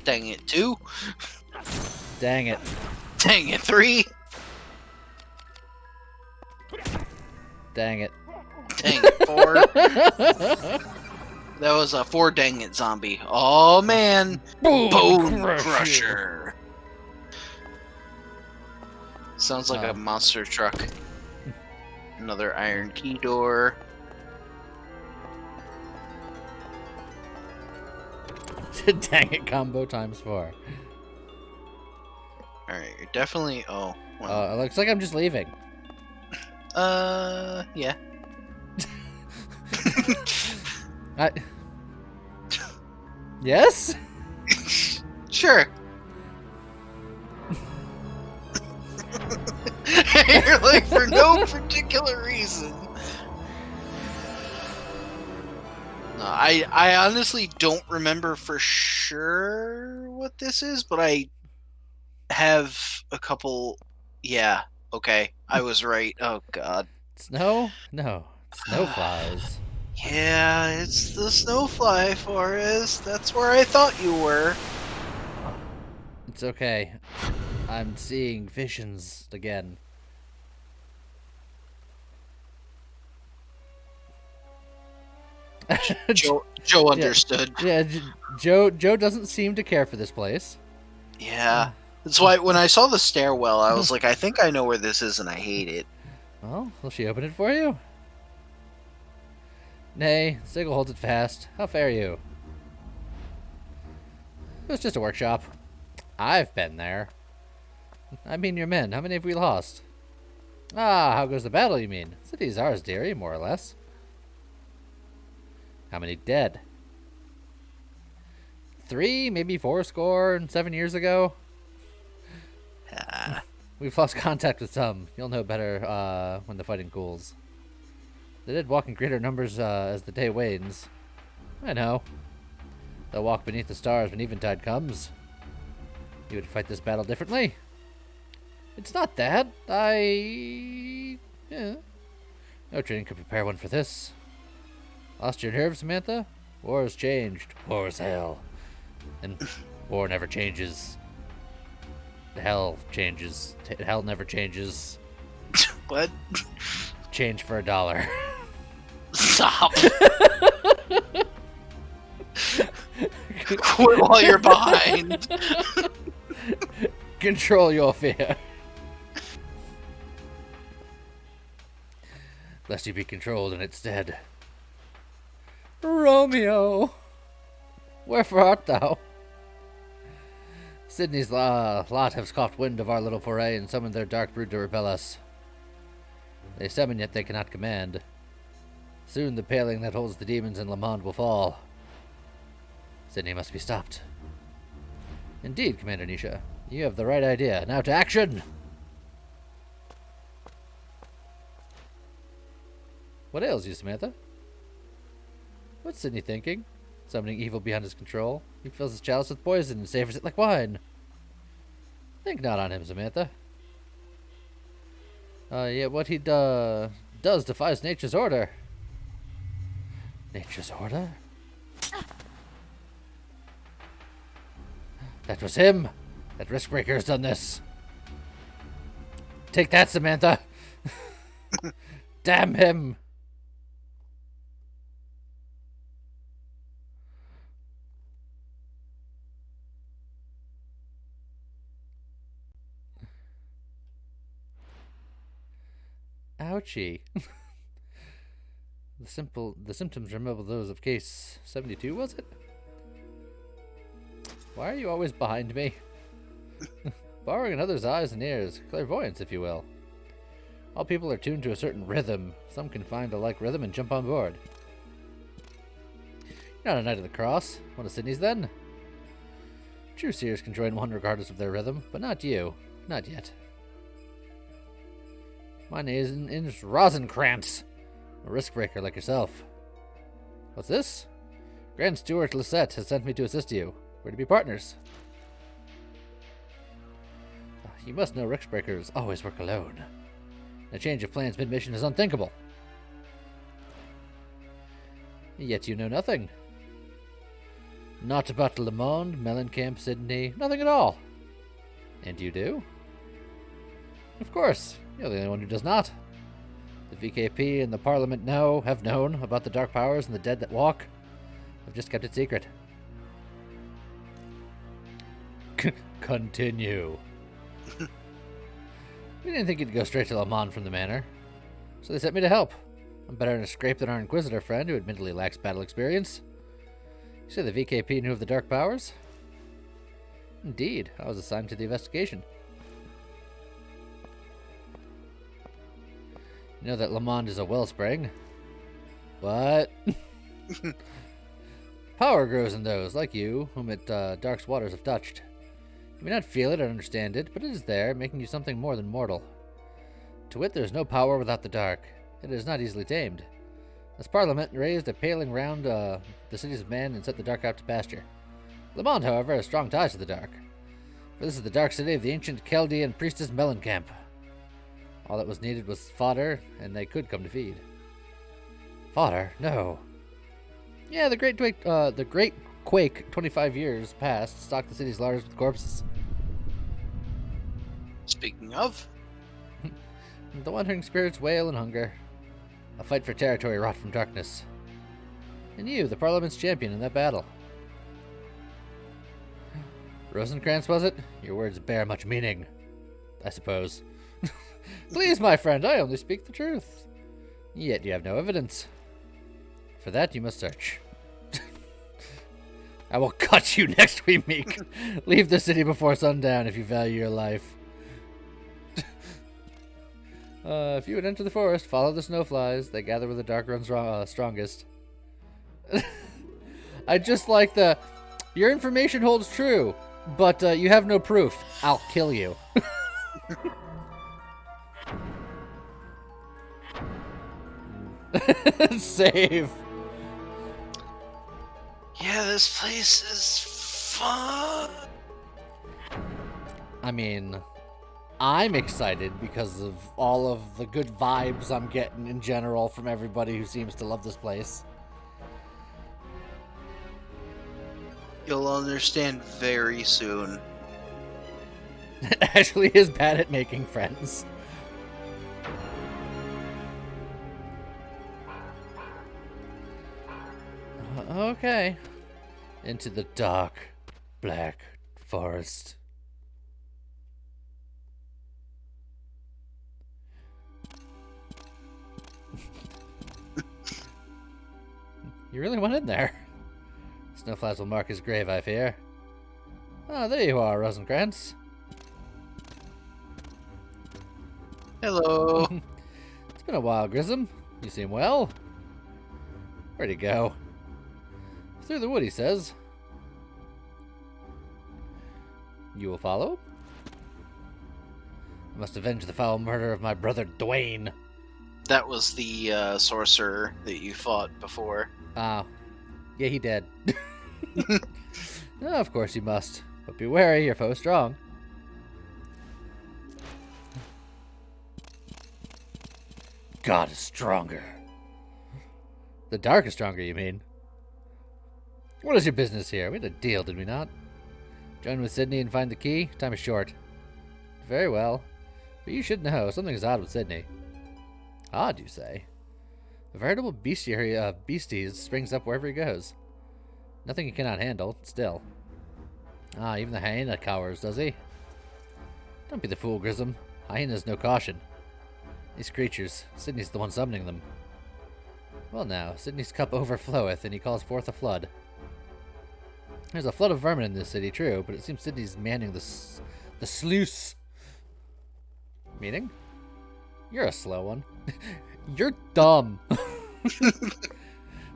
Dang it, 2. Dang it. Dang it, 3. Dang it. Dang it, 4. That was a 4 dang it zombie. Oh man. Bone Crusher. Sounds like a monster truck. Another iron key door. Dang it combo times 4. Alright, you're definitely... Oh. Well. It looks like I'm just leaving. Yeah. Yes? Sure. You're like, for no particular reason. No, I honestly don't remember for sure what this is, but I have a couple... Yeah, okay. I was right. Oh, God. Snow? No. Snowflies. Yeah, it's the Snowfly Forest. That's where I thought you were. It's okay. I'm seeing visions again. Joe understood. Yeah, Joe doesn't seem to care for this place. Yeah. That's why when I saw the stairwell, I was like, I think I know where this is and I hate it. Well, will she open it for you? Nay, Sigil holds it fast. How fare you? It was just a workshop. I've been there. I mean your men. How many have we lost? Ah, how goes the battle, you mean? City's ours, dearie, more or less. How many dead? 3, maybe 7 years ago. We've lost contact with some. You'll know better when the fighting cools. They did walk in greater numbers as the day wanes. I know. They'll walk beneath the stars when eventide comes. You would fight this battle differently? It's not that. Yeah. No training could prepare one for this. Lost your nerve, Samantha? War has changed. War is hell. And war never changes. Hell changes. Hell never changes. What? Change for $1. Stop. Quit while you're behind. Control your fear. Lest you be controlled and it's dead. Romeo, wherefore art thou? Sydney's lot have scoffed wind of our little foray and summoned their dark brood to repel us. They summon, yet they cannot command. Soon the paling that holds the demons in Le Monde will fall. Sydney must be stopped. Indeed, Commander Nisha. You have the right idea. Now to action! What ails you, Samantha? What's Sydney thinking? Summoning evil beyond his control. He fills his chalice with poison and savors it like wine. Think not on him, Samantha. Yet what he does defies nature's order. Nature's order? That was him! That risk breaker has done this. Take that, Samantha! Damn him! Ouchie. The symptoms resemble those of case 72, was it? Why are you always behind me? Borrowing another's eyes and ears, clairvoyance, if you will. All people are tuned to a certain rhythm. Some can find a like rhythm and jump on board. You're not a Knight of the Cross. One of Sydney's, then? True seers can join one regardless of their rhythm, but not you. Not yet. My name is Rosencrantz, a risk breaker like yourself. What's this? Grand Steward Lisette has sent me to assist you. We're to be partners. You must know risk breakers always work alone. A change of plans mid-mission is unthinkable. Yet you know nothing. Not about Le Monde, Mellencamp, Sydney, nothing at all. And you do? Of course, you're the only one who does not. The VKP and the Parliament have known about the dark powers and the dead that walk. I've just kept it secret. Continue. We didn't think you'd go straight to Le Monde from the manor, so they sent me to help. I'm better in a scrape than our Inquisitor friend, who admittedly lacks battle experience. You say the VKP knew of the dark powers? Indeed, I was assigned to the investigation. You know that Le Monde is a wellspring. What? Power grows in those, like you, whom dark's waters have touched. You may not feel it or understand it, but it is there, making you something more than mortal. To wit, there is no power without the dark. It is not easily tamed. This Parliament raised a paling round the city's men and set the dark out to pasture. Le Monde, however, has strong ties to the dark. For this is the dark city of the ancient Chaldean priestess Mellencamp. All that was needed was fodder, and they could come to feed. Fodder? No. Yeah, the Great Quake 25 years past stocked the city's larders with corpses. Speaking of, The wandering spirits wail in hunger. A fight for territory wrought from darkness. And you, the Parliament's champion in that battle. Rosencrantz, was it? Your words bear much meaning, I suppose. Please, my friend, I only speak the truth. Yet you have no evidence. For that, you must search. I will cut you next we meet. Leave the city before sundown if you value your life. If you would enter the forest, follow the Snowflies. They gather where the dark runs strongest. I just like your information holds true, but you have no proof. I'll kill you. Save. Yeah, this place is fun. I mean, I'm excited because of all of the good vibes I'm getting in general from everybody who seems to love this place. You'll understand very soon. Ashley is bad at making friends. Okay. Into the dark, black forest. You really went in there. Snowflies will mark his grave, I fear. Ah, there you are, Rosencrantz. Hello. It's been a while, Grissom. You seem well. Where'd he go? Through the wood, he says. You will follow? I must avenge the foul murder of my brother Dwayne. That was the sorcerer that you fought before. Ah, yeah, he dead. Of course you must. But be wary, your foe's strong. God is stronger. The dark is stronger, you mean? What is your business here? We had a deal, did we not? Join with Sydney and find the key? Time is short. Very well. But you should know, something is odd with Sydney. Odd, you say? A veritable bestiary of beasties springs up wherever he goes. Nothing he cannot handle, still. Ah, even the hyena cowers, does he? Don't be the fool, Grissom. Hyenas know caution. These creatures, Sydney's the one summoning them. Well now, Sydney's cup overfloweth, and he calls forth a flood. There's a flood of vermin in this city, true, but it seems Sydney's manning The sluice. Meaning? You're a slow one. You're dumb.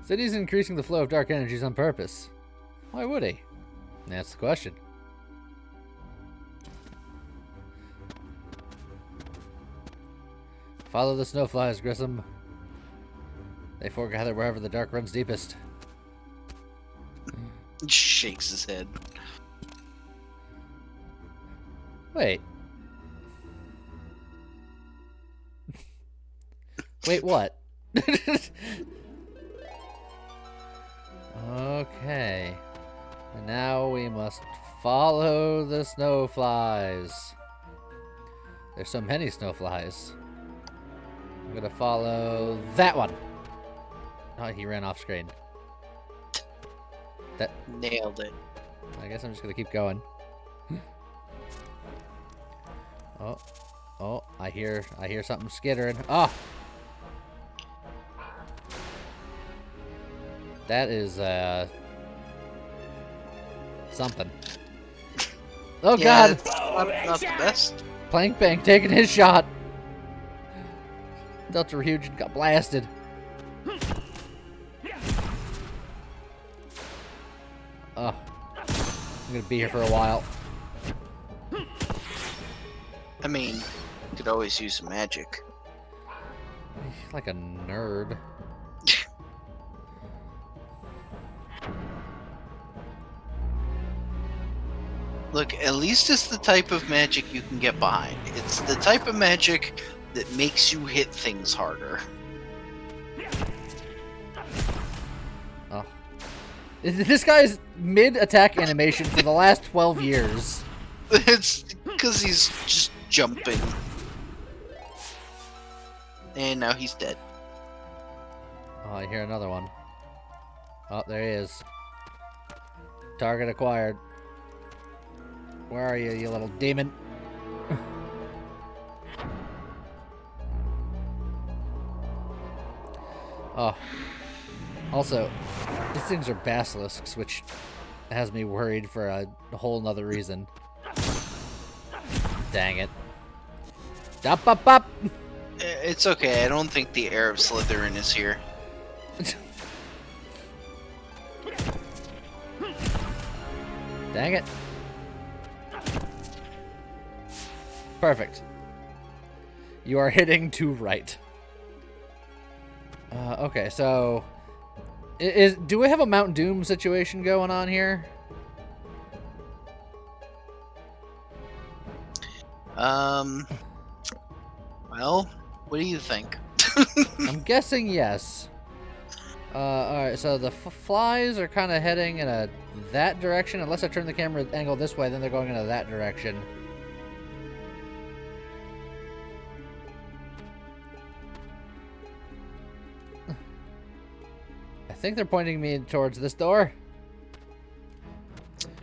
Said he's increasing the flow of dark energies on purpose. Why would he? That's the question. Follow the snowflies, Grissom. They foregather wherever the dark runs deepest. Shakes his head. Wait. Wait, what? Okay. And now we must follow the snowflies. There's so many snowflies. I'm gonna follow that one. Oh, he ran off screen. That Nailed it. I guess I'm just gonna keep going. Oh, I hear something skittering. Oh! That is, something. Oh, Yeah, God! it's not the best. Plank Bank taking his shot. Delta were huge and got blasted. Oh. I'm gonna be here for a while. I mean, you could always use some magic. Like a nerd. Look, at least it's the type of magic you can get behind. It's the type of magic that makes you hit things harder. Oh. This guy's mid-attack animation for the last 12 years. It's because he's just jumping. And now he's dead. Oh, I hear another one. Oh, there he is. Target acquired. Where are you, you little demon? Oh. Also, these things are basilisks, which has me worried for a whole nother reason. Dang it. Up, up, up! It's okay, I don't think the heir of Slytherin is here. Dang it. Perfect. You are hitting to right. Okay, so... do we have a Mount Doom situation going on here? Well, what do you think? I'm guessing yes. Alright, so the flies are kind of heading in that direction. Unless I turn the camera angle this way, then they're going into that direction. I think they're pointing me towards this door.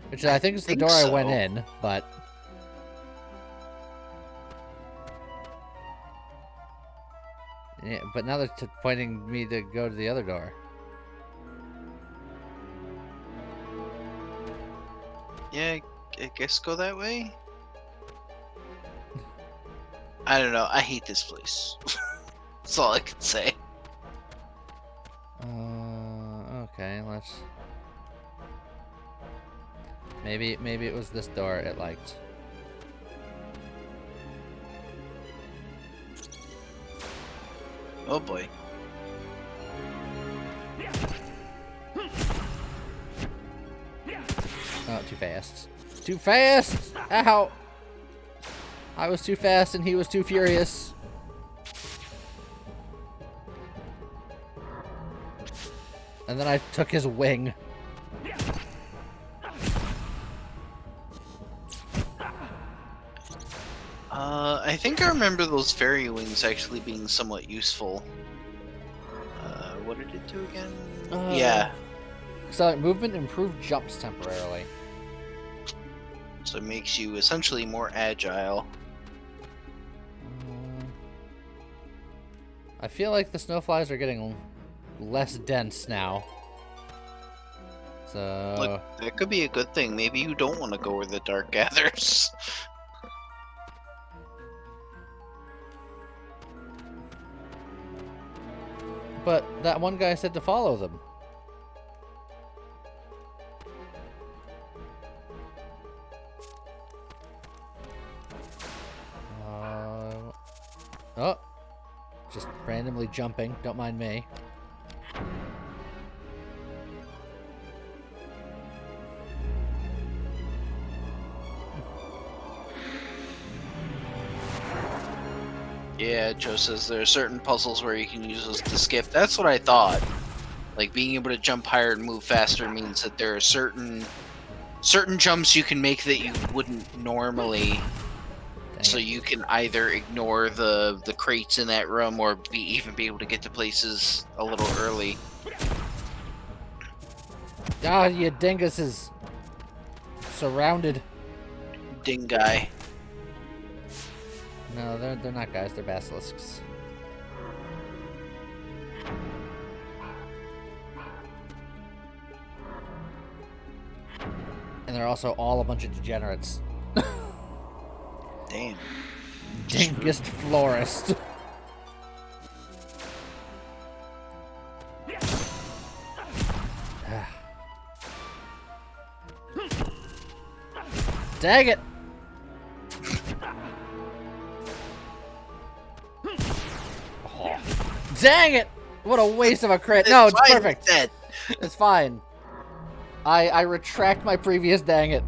Which I think is the door I went in, but... Yeah, but now they're pointing me to go to the other door. Yeah, I guess go that way? I don't know, I hate this place. That's all I can say. Okay, let's... Maybe it was this door it liked. Oh boy. Oh, too fast. Too fast! Ow! I was too fast and he was too furious. And then I took his wing. I think I remember those fairy wings actually being somewhat useful. What did it do again? Yeah. So movement improved jumps temporarily. So it makes you essentially more agile. I feel like the snowflies are getting less dense now. So... Look, that could be a good thing. Maybe you don't want to go where the dark gathers. But that one guy said to follow them. Oh. Just randomly jumping. Don't mind me. Yeah, Joe says there are certain puzzles where you can use those to skip. That's what I thought. Like, being able to jump higher and move faster means that there are certain jumps you can make that you wouldn't normally. So you can either ignore the crates in that room or even be able to get to places a little early. Ah, you dingus is surrounded. Ding guy. No, they're not guys. They're basilisks. And they're also all a bunch of degenerates. Damn. Dingus florist. Dang it! Oh. Dang it! What a waste of a crit. No, it's perfect. Dead. It's fine. I retract my previous dang it.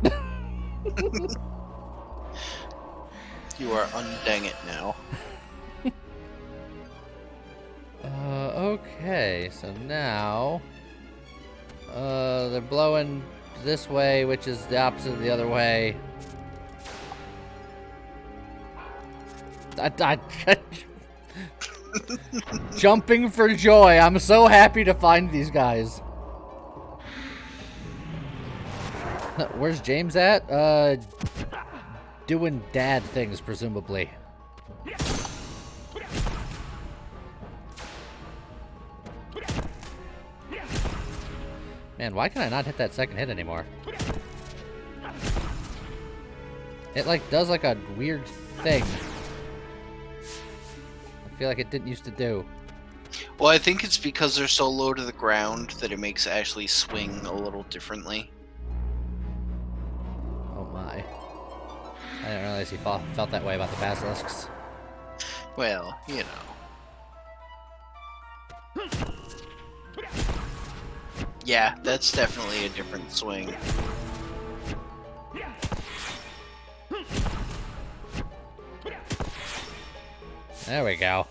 You are undang it now. Okay, so now they're blowing this way, which is the opposite of the other way. Jumping for joy. I'm so happy to find these guys. Where's James at? Doing dad things, presumably. Man, why can I not hit that second hit anymore? It, like, does, like, a weird thing. I feel like it didn't used to do. Well, I think it's because they're so low to the ground that it makes Ashley swing a little differently. Oh, my. I didn't realize he felt that way about the basilisks. Well, you know. Yeah, that's definitely a different swing. There we go.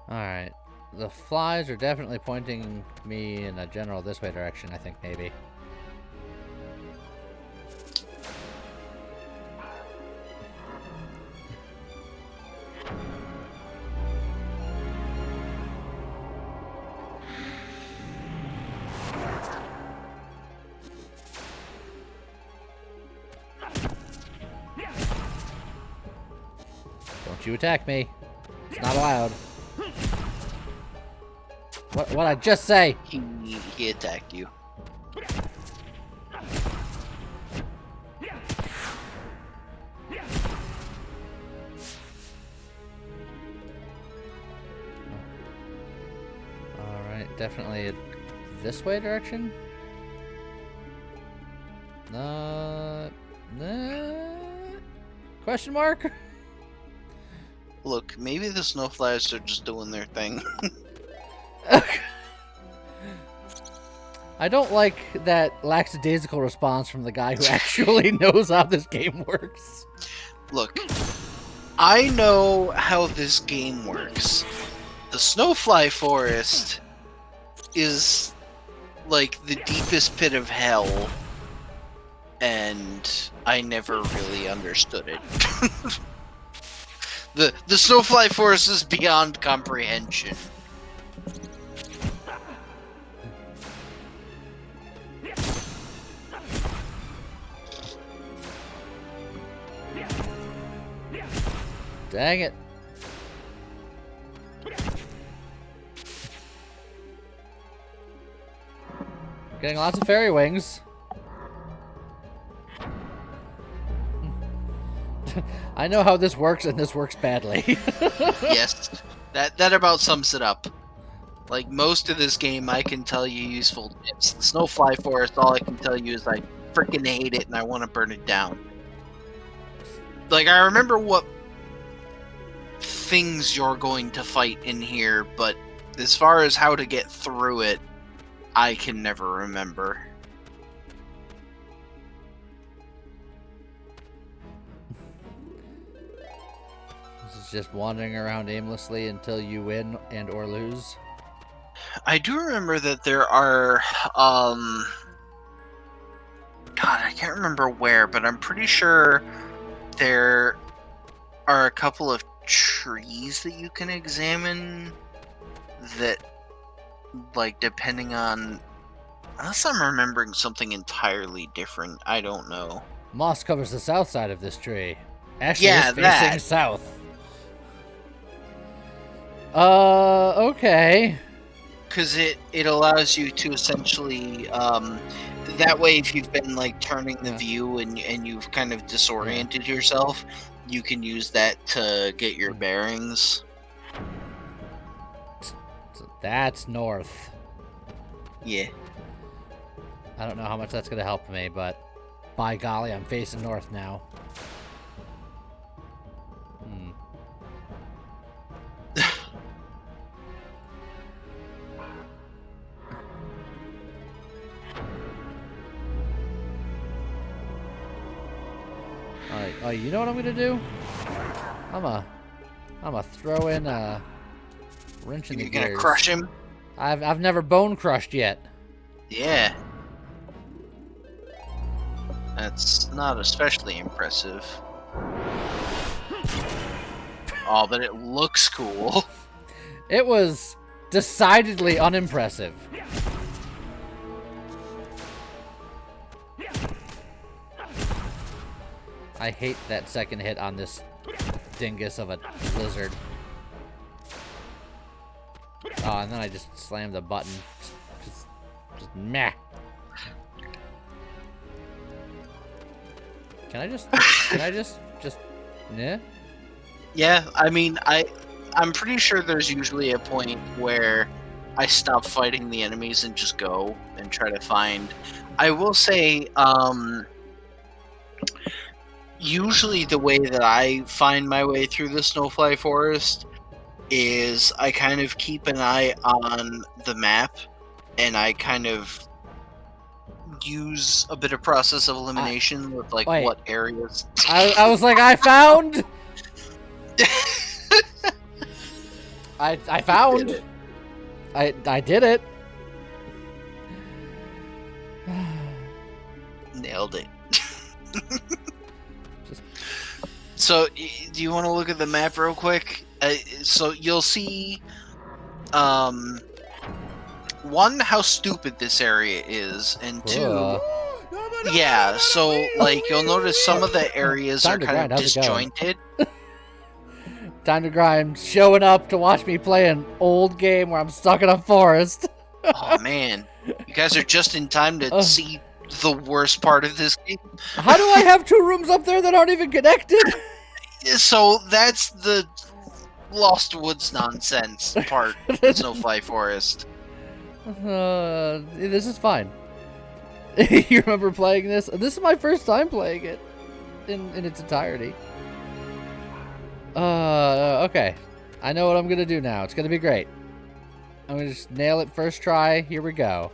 Alright. The flies are definitely pointing me in a general this way direction, I think, maybe. Don't you attack me. It's not allowed. What'd I just say? He attacked you. Alright, definitely this way direction? Question mark? Look, maybe the Snowflies are just doing their thing. I don't like that lackadaisical response from the guy who actually knows how this game works. Look, I know how this game works. The Snowfly Forest is like the deepest pit of hell, and I never really understood it. The Snowfly Forest is beyond comprehension. Dang it. Getting lots of fairy wings. I know how this works, and this works badly. Yes, that about sums it up. Like, most of this game, I can tell you useful tips. The Snowfly Forest, all I can tell you is I freaking hate it and I want to burn it down. Like, I remember what things you're going to fight in here, but as far as how to get through it, I can never remember. This is just wandering around aimlessly until you win and or lose. I do remember that there are, God, I can't remember where, but I'm pretty sure there are a couple of trees that you can examine that, like, depending on... Unless I'm remembering something entirely different, I don't know. Moss covers the south side of this tree. Ashley Yeah, is facing that. south. Okay. Because it allows you to essentially, that way if you've been, like, turning the view and you've kind of disoriented yourself, you can use that to get your bearings. So that's north. Yeah. I don't know how much that's going to help me, but by golly, I'm facing north now. Alright, oh, you know what I'm going to do? I'm gonna throw in a wrench in the You're gears. gonna crush him? I've never bone crushed yet. Yeah. That's not especially impressive. Oh, but it looks cool. It was decidedly unimpressive. I hate that second hit on this dingus of a lizard. Oh, and then I just slammed the button. Just meh. Can I just, nah? Yeah, I mean, I'm pretty sure there's usually a point where I stop fighting the enemies and just go and try to find... I will say, usually the way that I find my way through the Snowfly Forest is I kind of keep an eye on the map, and I kind of use a bit of process of elimination with, like, wait. what areas... I was like, I found! I found! Did I did it! Nailed it. So, do you want to look at the map real quick? So you'll see, one, how stupid this area is, and two, yeah, so, like, you'll notice some of the areas are kind of disjointed. Time to grind, showing up to watch me play an old game where I'm stuck in a forest. Oh, man. You guys are just in time to see the worst part of this game. How do I have two rooms up there that aren't even connected? So, that's the Lost Woods nonsense part of Snowfly Forest. This is fine. You remember playing this? This is my first time playing it in its entirety. Okay. I know what I'm gonna do now. It's gonna be great. I'm gonna just nail it first try. Here we go.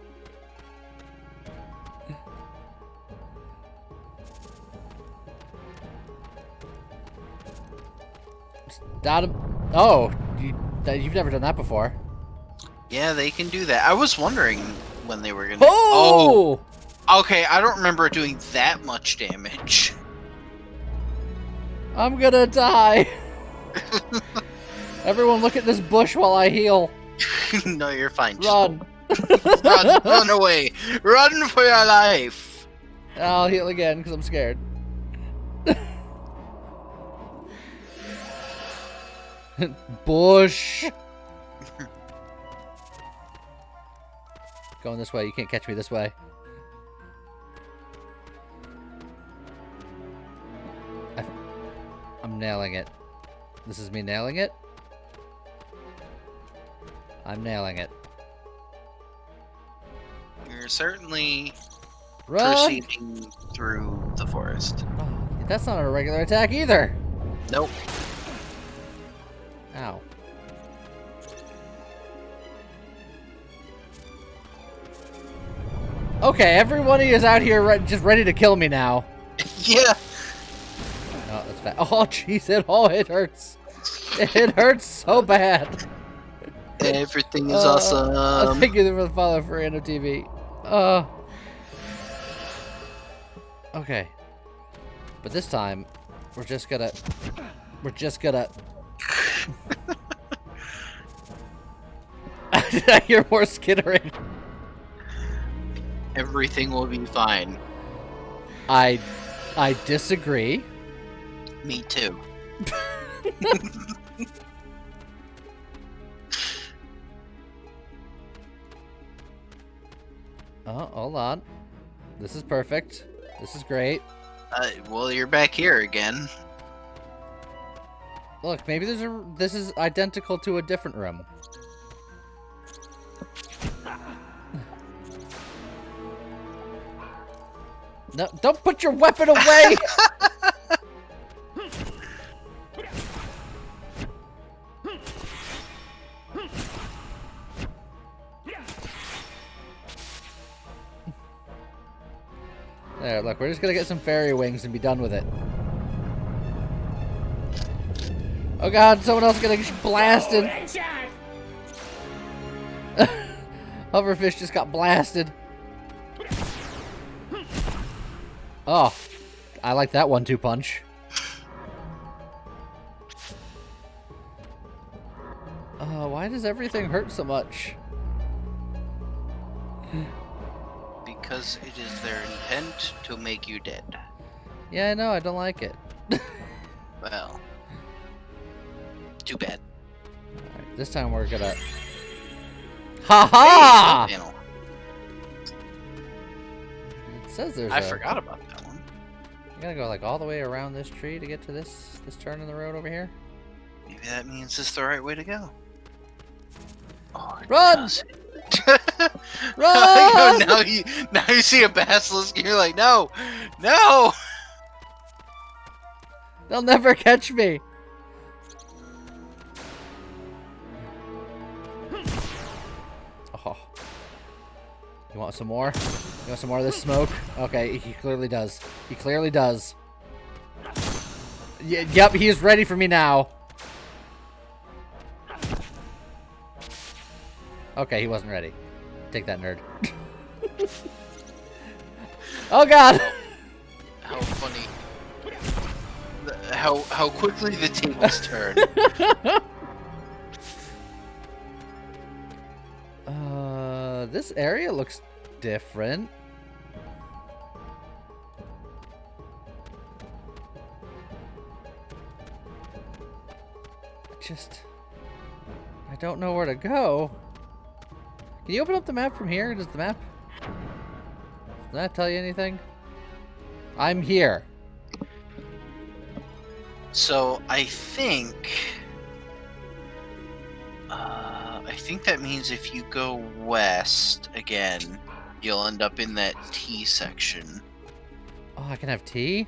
Oh, you've never done that before. Yeah, they can do that. I was wondering when they were gonna... Oh! Okay, I don't remember doing that much damage. I'm gonna die. Everyone look at this bush while I heal. No, you're fine. Run. Run away. Run for your life. I'll heal again because I'm scared. Bush. Going this way. You can't catch me this way. I'm nailing it. This is me nailing it. I'm nailing it. You're certainly Run! proceeding through the forest. Oh, that's not a regular attack either. Nope. Ow. Okay, everyone is out here just ready to kill me now. Yeah. Oh, that's bad. Oh, jeez, it hurts. It hurts so bad. Everything is awesome. Thank you for the follow for Random TV. Okay. But this time, we're just gonna... I hear more skittering. Everything will be fine. I disagree. Me too. Oh, hold on. This is perfect. This is great. Well, you're back here again. Look, maybe this is identical to a different room. No, don't put your weapon away! There, look, we're just gonna get some fairy wings and be done with it. Oh god, someone else is gonna get blasted! Hoverfish just got blasted. Oh, I like that 1-2 punch. Why does everything hurt so much? Because it is their intent to make you dead. Yeah, I know, I don't like it. Well, too bad. Alright, this time we're gonna... Ha-ha! Hey, It says there's I forgot about that one. You gotta go like all the way around this tree to get to this turn in the road over here. Maybe that means it's the right way to go. Oh, it Run! does. Run! Now you see a basilisk and you're like, no! No! They'll never catch me. Oh. You want some more? You want some more of this smoke? Okay, he clearly does. He clearly does. Yep, he is ready for me now. Okay, he wasn't ready. Take that, nerd. Oh god! How funny. How quickly the tables turn. This area looks different. I don't know where to go. Can you open up the map from here? Does the map tell you anything? I'm here. So I think that means if you go west again, you'll end up in that T section. Oh, I can have tea?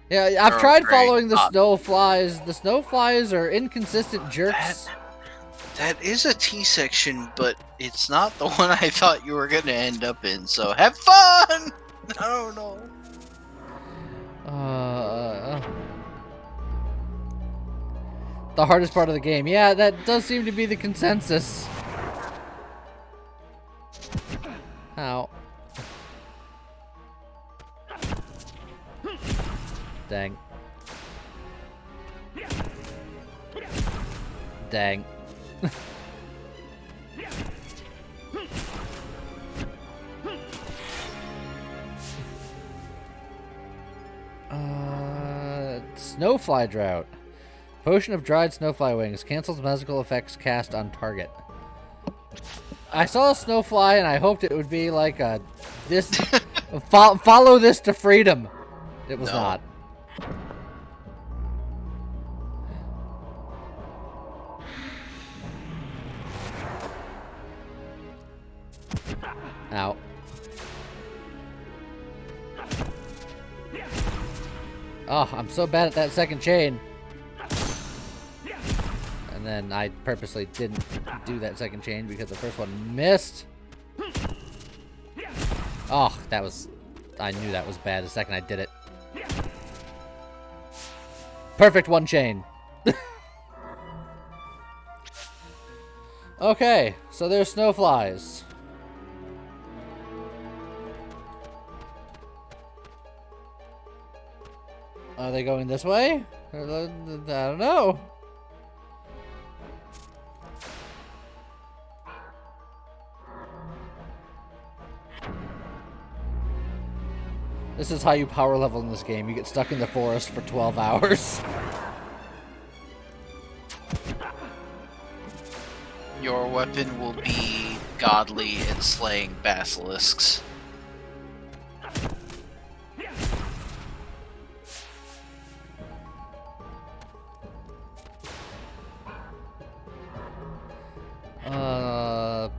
Yeah, I've tried following the Snowflies. The Snowflies are inconsistent jerks. That is a T section, but it's not the one I thought you were gonna end up in, so have fun! I don't know. The hardest part of the game. Yeah, that does seem to be the consensus. Ow. Dang. Dang. Snowfly drought. Potion of dried snowfly wings cancels magical effects cast on target. I saw a snowfly and I hoped it would be like a follow this to freedom. It was not. Ow. Oh, I'm so bad at that second chain. And then I purposely didn't do that second chain because the first one missed. Oh, that was... I knew that was bad the second I did it. Perfect one chain. Okay, so there's Snowflies. Are they going this way? I don't know. This is how you power level in this game. You get stuck in the forest for 12 hours. Your weapon will be godly at slaying basilisks.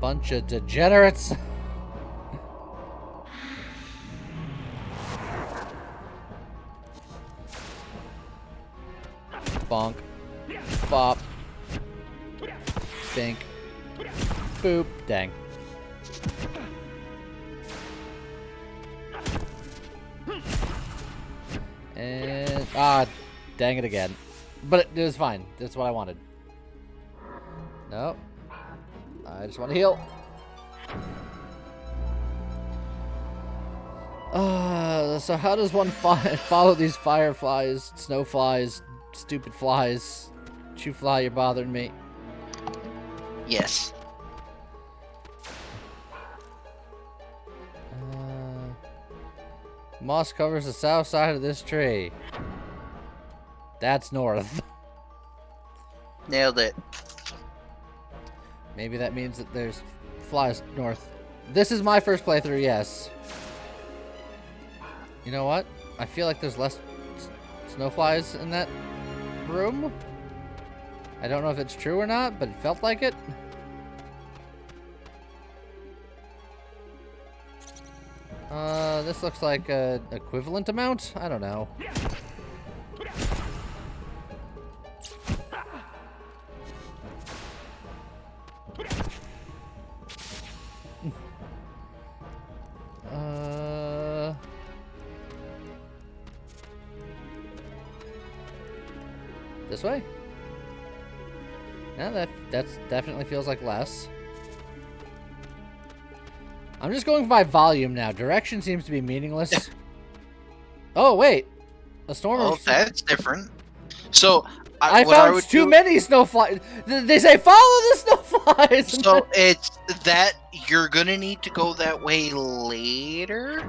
Bunch of degenerates. Bonk. Bop. Bink. Boop. Dang. And... ah, dang it again. But it was fine. That's what I wanted. Nope. I just want to heal. So how does one follow these fireflies, snowflies, stupid flies? You fly, you're bothering me. Yes. Moss covers the south side of this tree. That's north. Nailed it. Maybe that means that there's flies north. This is my first playthrough, yes. You know what? I feel like there's less snowflies in that room. I don't know if it's true or not, but it felt like it. This looks like a equivalent amount? I don't know. This way? Yeah, that's definitely feels like less. I'm just going by volume now. Direction seems to be meaningless. Oh wait, a storm. Oh, that's different. So I found too many snowflies. They say follow the snowflies. So it's that you're gonna need to go that way later.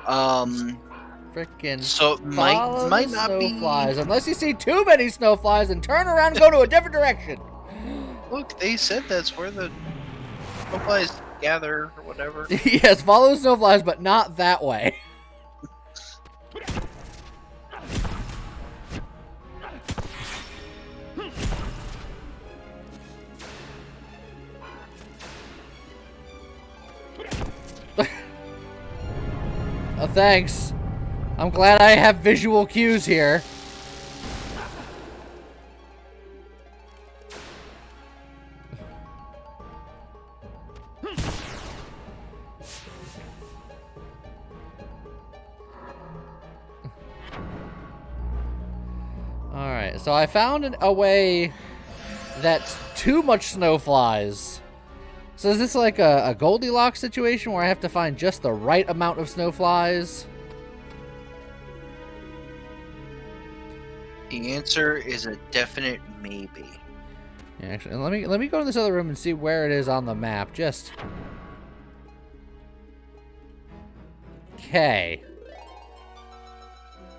Frickin' so it might not snowflies be. Unless you see too many snowflies and turn around and go to a different direction. Look, they said that's where the snowflies gather or whatever. Yes, follow the snowflies, but not that way. Oh, thanks. I'm glad I have visual cues here. Alright, so I found a way that's too much snowflies. So is this like a Goldilocks situation where I have to find just the right amount of snowflies? The answer is a definite maybe. Yeah, actually, let me go to this other room and see where it is on the map. Just okay.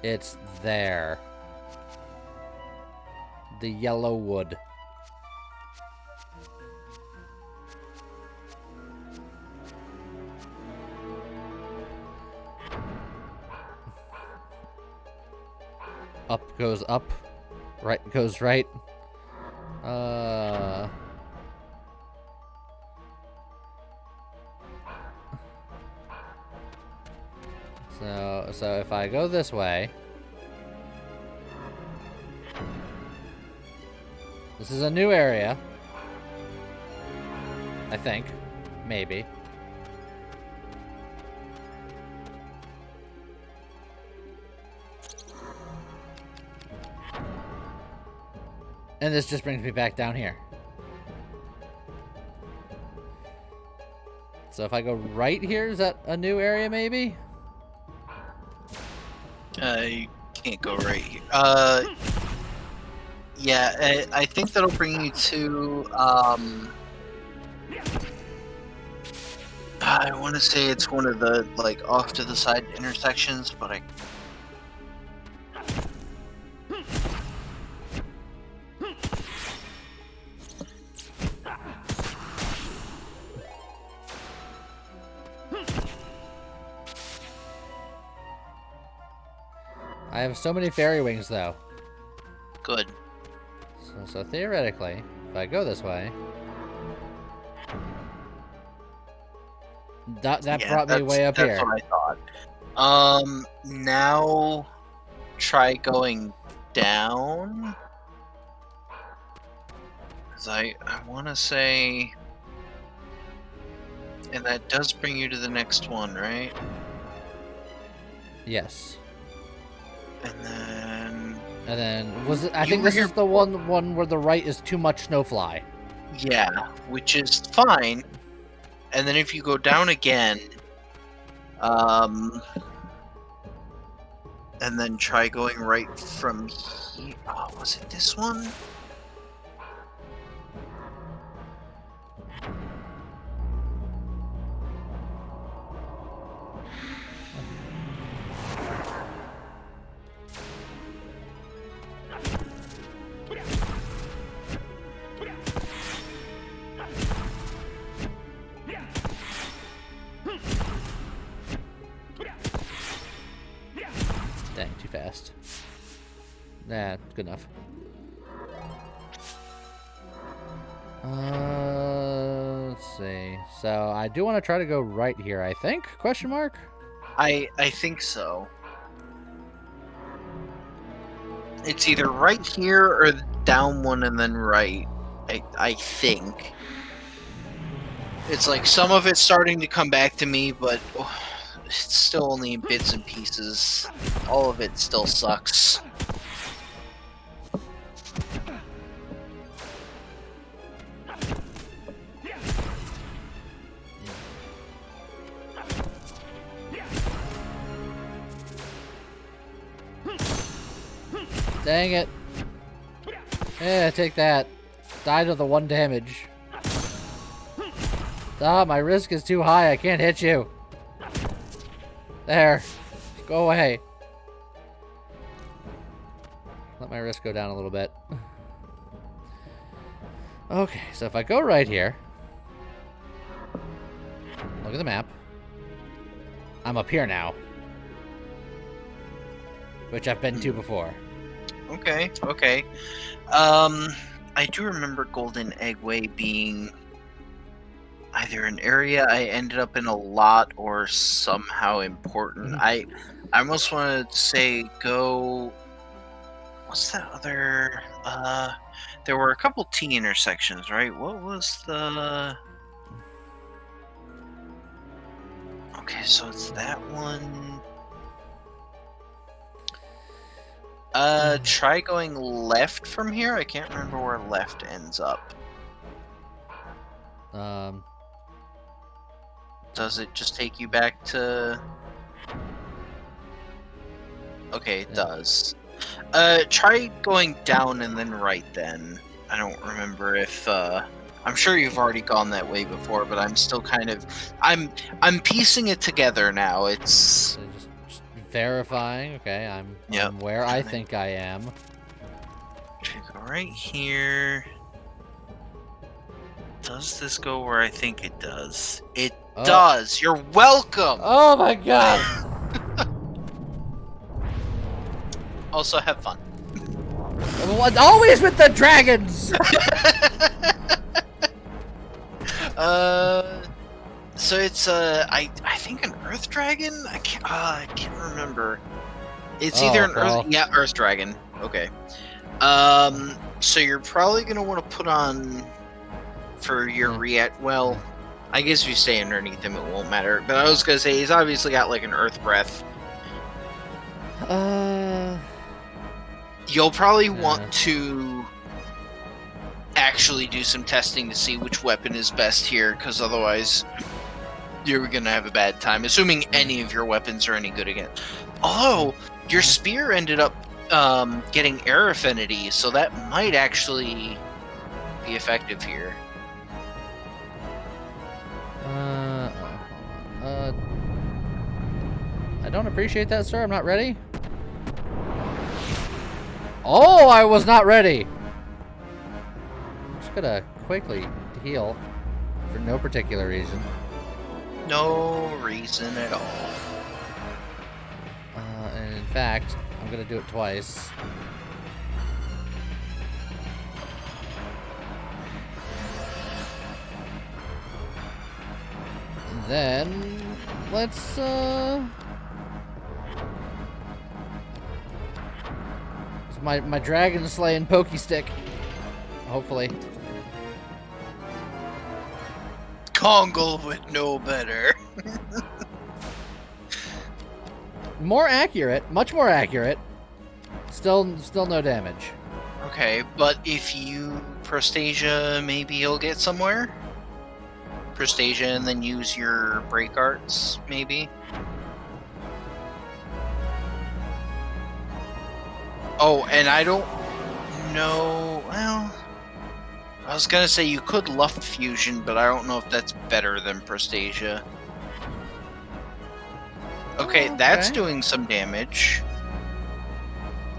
It's there. The yellow wood. Up goes up. Right goes right. So if I go this way, this is a new area. I think, maybe. And this just brings me back down here. So if I go right here, is that a new area maybe? You can't go right here. Yeah, I think that'll bring you to, I want to say it's one of the, like, off to the side intersections, but I... I have so many fairy wings, though. Good. So theoretically, if I go this way, that Yeah, brought me way up that's here. what I thought. Now try going down. Because I want to say... And that does bring you to the next one, right? Yes. And And then was it? I You think were this is the one where the right is too much snowfly. yeah, which is fine. And then if you go down again, and then try going right from here. Oh, was it this one? Dang, too fast. Nah, good enough. Let's see. So I do want to try to go right here. I think? Question mark. I think so. It's either right here or down one and then right. I think. It's like some of it's starting to come back to me, but it's still only in bits and pieces. All of it still sucks. Dang it. Yeah, take that. Died of the 1 damage. Ah, my risk is too high. I can't hit you. There. Go away. Let my risk go down a little bit. Okay, so if I go right here, look at the map. I'm up here now, which I've been to before. Okay, okay. I do remember Golden Eggway being either an area I ended up in a lot or somehow important. I almost want to say go... What's that other... there were a couple T intersections, right? What was the... Okay, so it's that one. Try going left from here. I can't remember where left ends up. Does it just take you back to... Okay, it does. Try going down and then right then. I don't remember if, I'm sure you've already gone that way before, but I'm still kind of... I'm piecing it together now. It's... So just verifying. Okay, I'm where I think I am. Go right here. Does this go where I think it does? It does! You're welcome! Oh my god! Also, have fun. Always with the dragons! So it's I think an Earth Dragon. I can't remember. It's either an Earth Dragon. Okay. So you're probably gonna want to put on for your react. Well, I guess if you stay underneath him, it won't matter. But I was gonna say he's obviously got like an Earth Breath. You'll probably want to actually do some testing to see which weapon is best here, because otherwise you're gonna have a bad time. Assuming any of your weapons are any good again. Oh, your spear ended up getting air affinity, so that might actually be effective here. I don't appreciate that, sir. I'm not ready. Oh, I was not ready. I'm just gonna quickly heal for no particular reason. No reason at all. And in fact, I'm gonna do it twice. And then let's my dragon slaying pokey stick. Hopefully. Kongle would know better. More accurate, much more accurate. Still no damage. Okay, but if you Prostasia, maybe you'll get somewhere? Prostasia and then use your break arts, maybe? Oh, and I don't know... Well... I was gonna say you could Luft Fusion, but I don't know if that's better than Prostasia. Okay, that's doing some damage.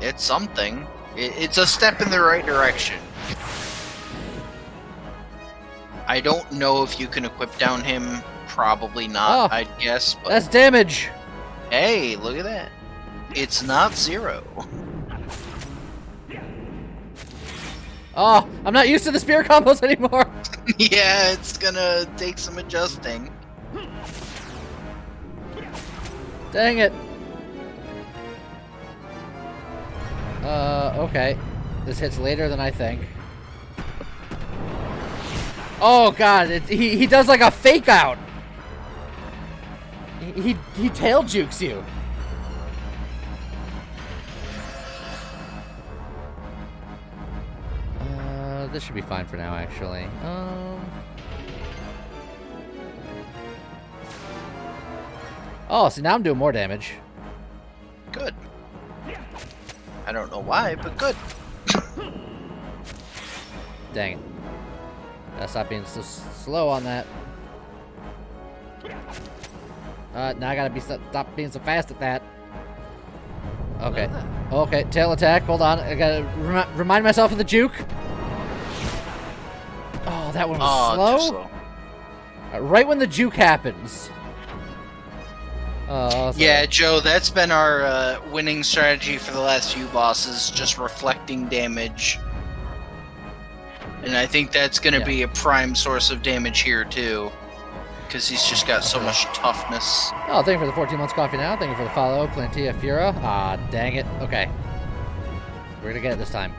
It's something. It's a step in the right direction. I don't know if you can equip down him. Probably not, I'd guess. But that's damage! Hey, look at that. It's not 0. Oh, I'm not used to the spear combos anymore! Yeah, it's gonna take some adjusting. Dang it. Okay. This hits later than I think. Oh god, he does like a fake out. He tail jukes you. This should be fine for now, actually. Oh, so now I'm doing more damage. Good. I don't know why, but good. Dang it. Gotta stop being so slow on that. Now I gotta stop being so fast at that. Okay. Okay, tail attack. Hold on. I gotta remind myself of the juke. Oh, that one was slow? Right when the juke happens. Yeah, Joe, that's been our winning strategy for the last few bosses, just reflecting damage. And I think that's going to be a prime source of damage here, too. Because he's just got so much toughness. Oh, thank you for the 14 months coffee now. Thank you for the follow, Plantia Fura. Ah, dang it. Okay. We're going to get it this time.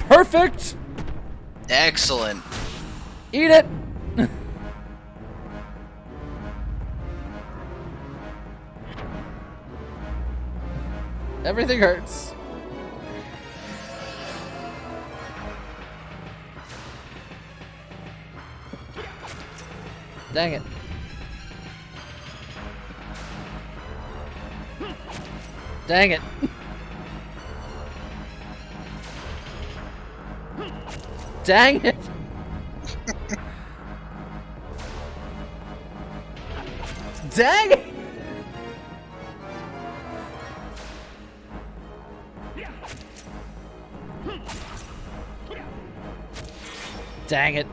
Perfect! Excellent. Eat it! Everything hurts. Dang it. Dang it. Dang it. Dang it. Dang it.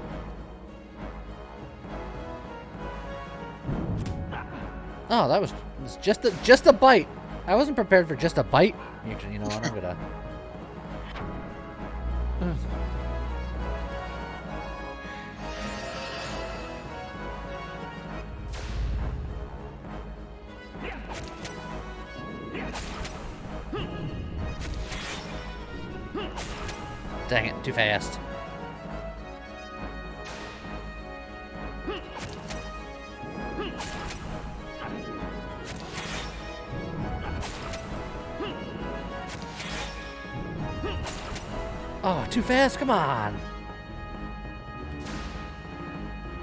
Oh, that was just a bite. I wasn't prepared for just a bite. Actually, you know what? I'm gonna. Dang it, too fast. Oh, too fast, come on.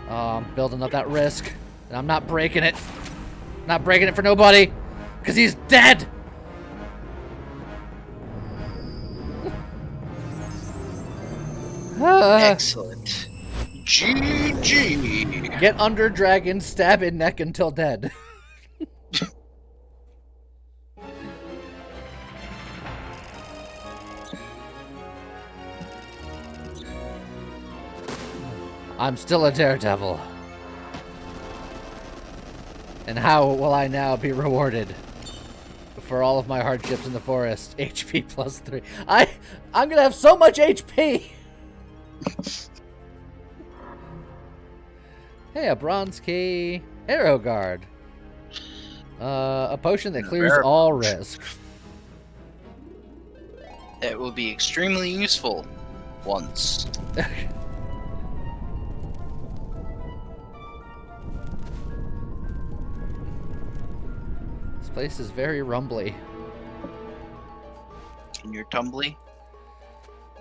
Oh, I'm building up that risk. And I'm not breaking it. Not breaking it for nobody. Because he's dead. Excellent. GG. Get under dragon, stab in neck until dead. I'm still a daredevil. And how will I now be rewarded for all of my hardships in the forest? HP plus 3. I'm gonna have so much HP. Hey, a bronze key. Arrow guard. A potion that clears all risk. That will be extremely useful once. This place is very rumbly. And you're tumbly?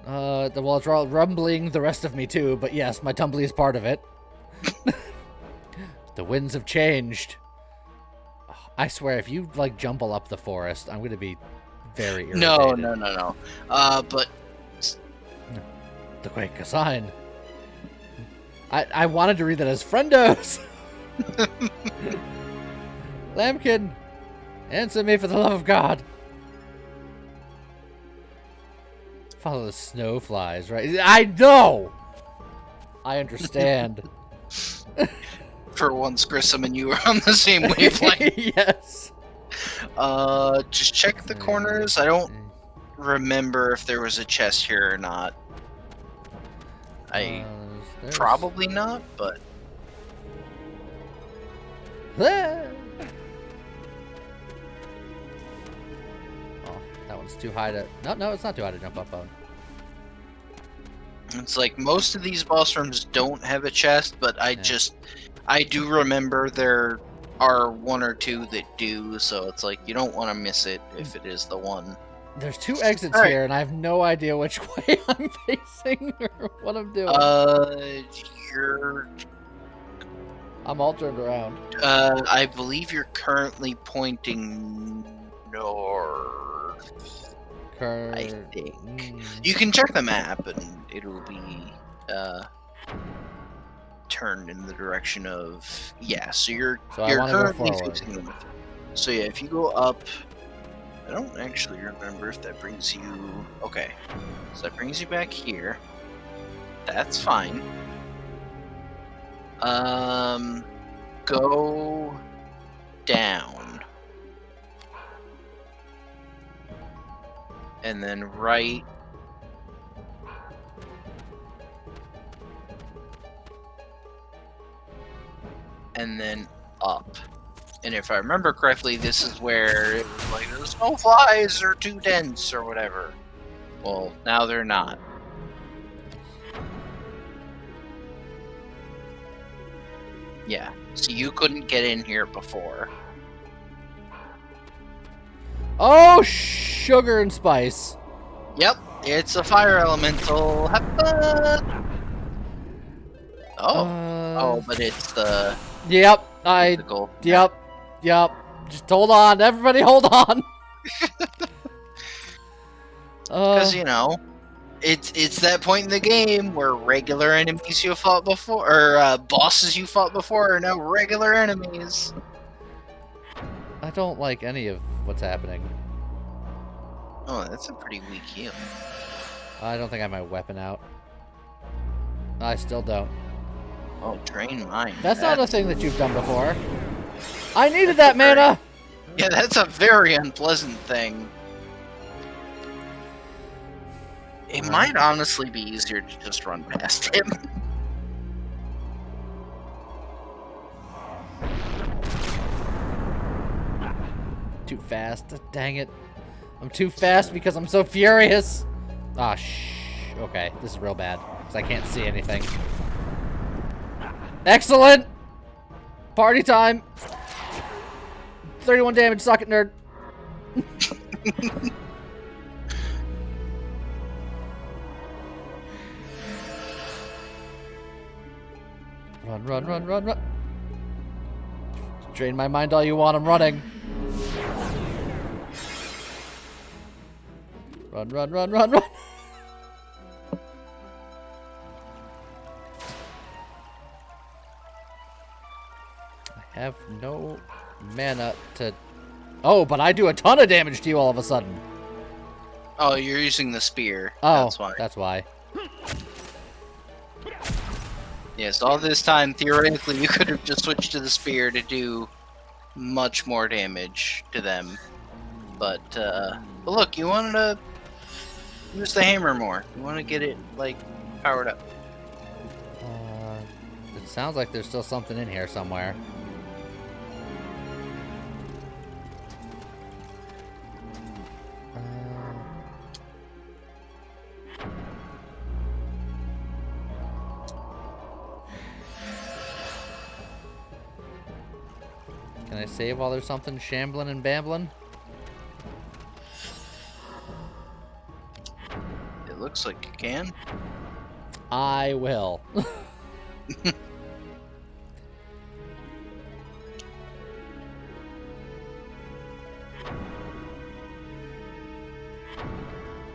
Well, it's rumbling the rest of me too, but yes, my tumbly is part of it. The winds have changed. I swear, if you, like, jumble up the forest, I'm gonna be very irritated. No. But... The Quake, a sign. I wanted to read that as friendos! Lambkin, answer me for the love of God. Follow the Snowflies, right? I know! I understand. For once, Grissom and you are on the same wavelength. Yes. Just check the corners. I don't remember if there was a chest here or not. There's... Probably not, but... Oh, that one's too high to... No, it's not too high to jump up on. It's like most of these boss rooms don't have a chest, but I do remember there are one or two that do, so it's like you don't want to miss it if it is the one. There's 2 exits here, and I have no idea which way I'm facing or what I'm doing. I'm all turned around. I believe you're currently pointing north. I think. You can check the map, and it'll be turned in the direction of... Yeah, so you're currently facing north. So yeah, if you go up... I don't actually remember if that brings you... Okay, so that brings you back here. That's fine. Go down. And then right. And then up. And if I remember correctly, this is where it was like the snowflies are too dense or whatever. Well, now they're not. Yeah, so you couldn't get in here before. Oh, sugar and spice. Yep, it's a fire elemental. Oh, but it's the... Yep, physical. Yep. Just hold on, everybody hold on. Because, you know, it's that point in the game where regular enemies you fought before, or bosses you fought before are now regular enemies. I don't like any of what's happening. Oh, that's a pretty weak heal. I don't think I have my weapon out. I still don't. Oh, drain mine. That's not a thing that you've done before. I needed that mana! Yeah, that's a very unpleasant thing. It might honestly be easier to just run past him. too fast. Dang it. I'm too fast because I'm so furious. Ah, okay, this is real bad because I can't see anything. Excellent! Party time! 31 damage, socket nerd. Run, run, run, run, run. Drain my mind all you want, I'm running. Run, run, run, run, run. I have no mana to... Oh, but I do a ton of damage to you all of a sudden. Oh, you're using the spear. Oh, that's why. That's why. Yes, all this time, theoretically, you could have just switched to the spear to do much more damage to them. But look, you wanted to use the hammer more. You want to get it, like, powered up. It sounds like there's still something in here somewhere. Can I save while there's something shambling and bambling? It looks like you can. I will.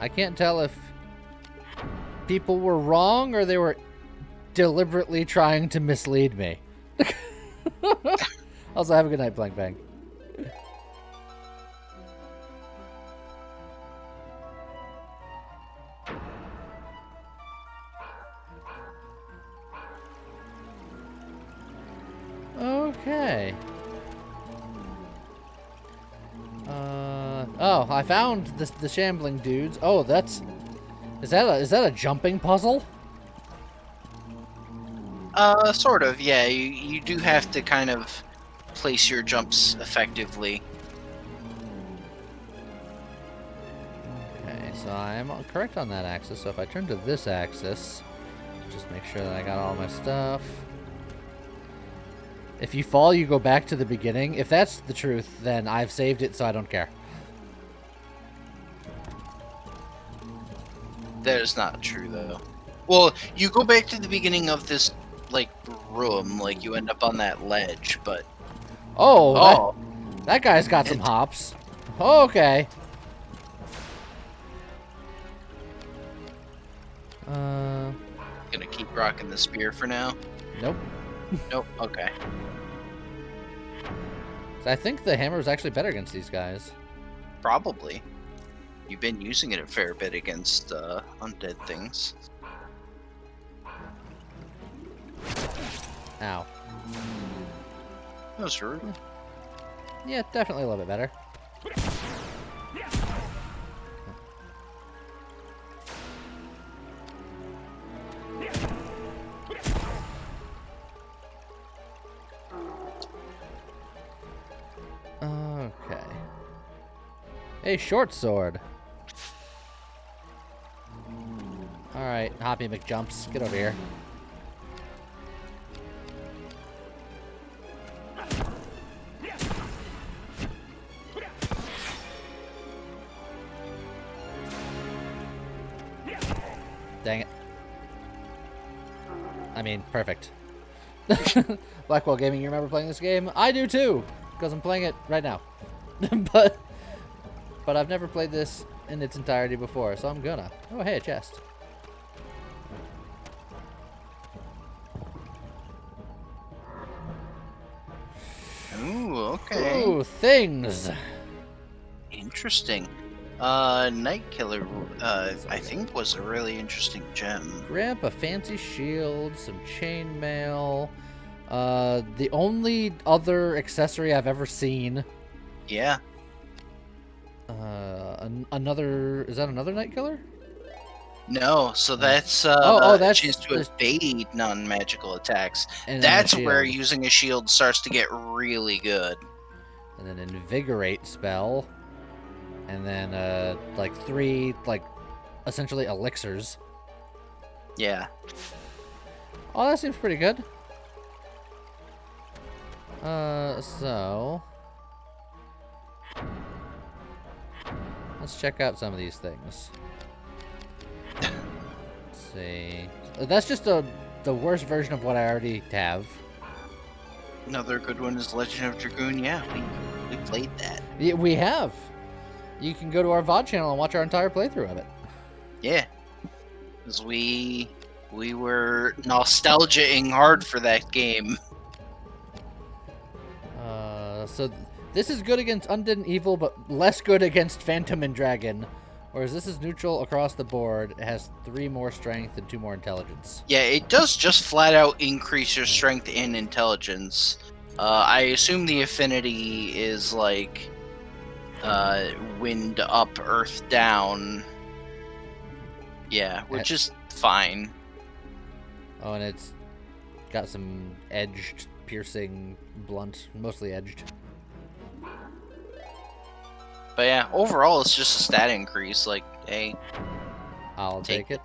I can't tell if people were wrong or they were deliberately trying to mislead me. Also, have a good night, Blank Bang. Okay. Oh, I found the shambling dudes. Oh, is that a jumping puzzle? Sort of, yeah. You do have to kind of place your jumps effectively. Okay, so I'm correct on that axis. So if I turn to this axis, just make sure that I got all my stuff. If you fall, you go back to the beginning. If that's the truth, then I've saved it, so I don't care. That is not true, though. Well, you go back to the beginning of this, like, room, like, you end up on that ledge, but... Oh, that guy's got some hops. Okay. Gonna keep rocking the spear for now? Nope. Nope, okay. I think the hammer is actually better against these guys. Probably. You've been using it a fair bit against undead things. Ow. That was rude. Yeah, definitely a little bit better. Okay. A short sword. Alright, Hoppy McJumps, get over here. Dang it. I mean, perfect. Blackwell Gaming, you remember playing this game? I do too, because I'm playing it right now. but I've never played this in its entirety before, so I'm gonna. Oh, hey, a chest. Ooh, okay. Ooh, things. Interesting. Night Killer, I think was a really interesting gem. Grab a fancy shield, some chainmail. The only other accessory I've ever seen. Yeah. Another. Is that another Night Killer? No, so that's that's chance to evade non-magical attacks. And That's then a where shield. using a shield starts to get really good. and then invigorate spell, and then like 3 like essentially elixirs. Yeah. Oh, that seems pretty good. So let's check out some of these things. Let's see. That's just the worst version of what I already have. Another good one is Legend of Dragoon. Yeah, we played that. Yeah, we have. You can go to our VOD channel and watch our entire playthrough of it. Yeah, because we were nostalgia-ing hard for that game. So this is good against Undead and Evil, but less good against Phantom and Dragon. Whereas this is neutral across the board. It has 3 more strength and 2 more intelligence. Yeah, it does just flat out increase your strength and intelligence. I assume the affinity is like wind up, earth down. Yeah, which is fine. Oh, and it's got some edged, piercing, blunt, mostly edged. But yeah, overall it's just a stat increase. Like, hey, I'll take it.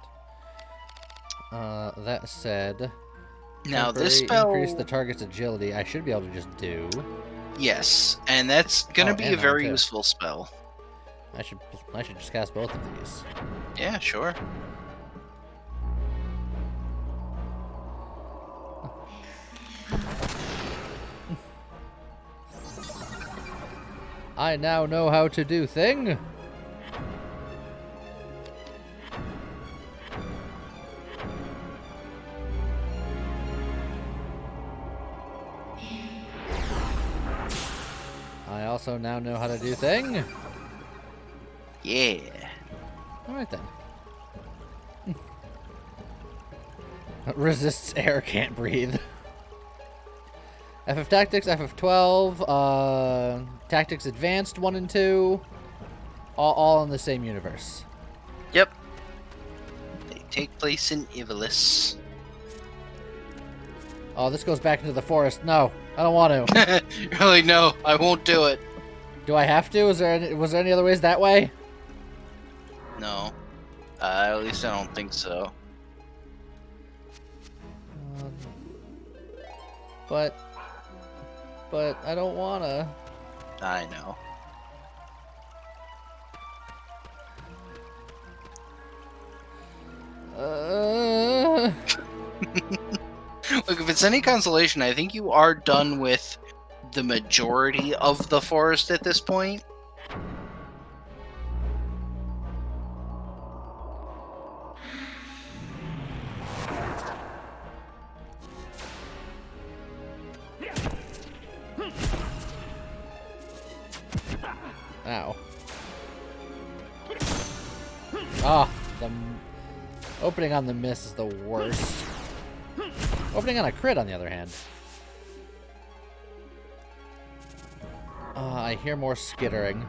That said, now this spell increase the target's agility. I should be able to just do. Yes, and that's gonna be a very too. useful spell. I should just cast both of these. Yeah, sure. I now know how to do thing. I also now know how to do thing. Yeah. Alright then. Resists air, can't breathe. FF Tactics, FF12, Tactics Advanced 1 and 2, all in the same universe. Yep. They take place in Ivalice. Oh, this goes back into the forest. No, I don't want to. Really, no, I won't do it. Do I have to? Was there any other ways that way? No. At least I don't think so. But I don't wanna. I know. Look, if it's any consolation, I think you are done with the majority of the forest at this point. Ow. Ah, the opening on the miss is the worst. Opening on a crit, on the other hand. I hear more skittering.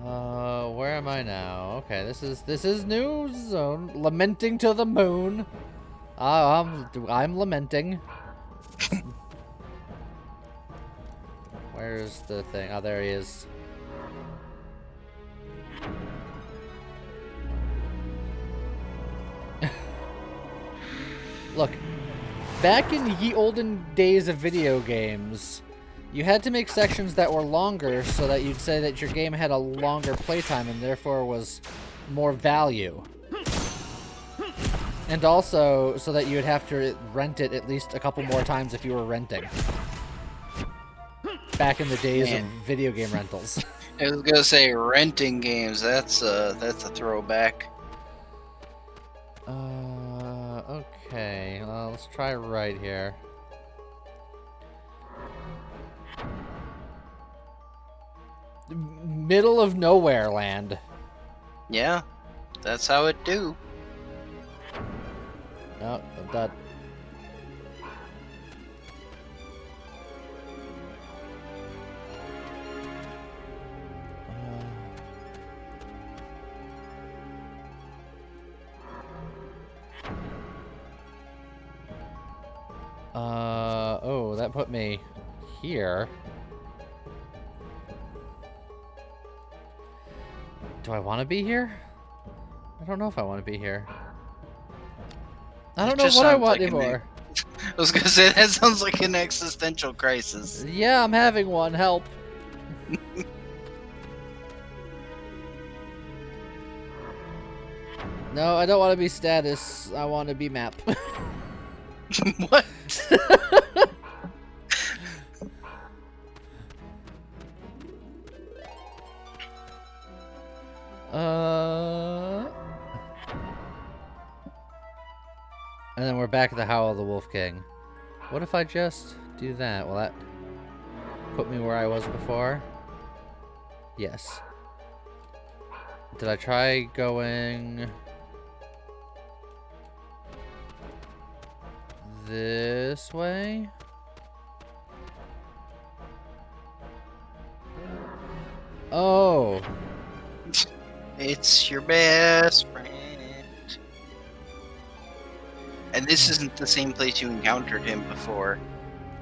Where am I now? Okay, this is new zone. Lamenting to the moon. I'm lamenting. Where's the thing? Oh, there he is. Look, back in ye olden days of video games, you had to make sections that were longer so that you'd say that your game had a longer playtime and therefore was more value. And also so that you would have to rent it at least a couple more times if you were renting. Back in the days of video game rentals. I was gonna say renting games. That's a throwback. Okay. Let's try right here. Middle of nowhere land. Yeah, that's how it do. No, that. Oh, that put me here. Do I want to be here? I don't know if I want to be here. I don't know what I want anymore. I was gonna say, that sounds like an existential crisis. Yeah, I'm having one. Help. No, I don't want to be status. I want to be map. What? And then we're back at the Howl of the Wolf King. What if I just do that? Will that put me where I was before? Yes. Did I try going this way? Oh. It's your best friend. And this isn't the same place you encountered him before.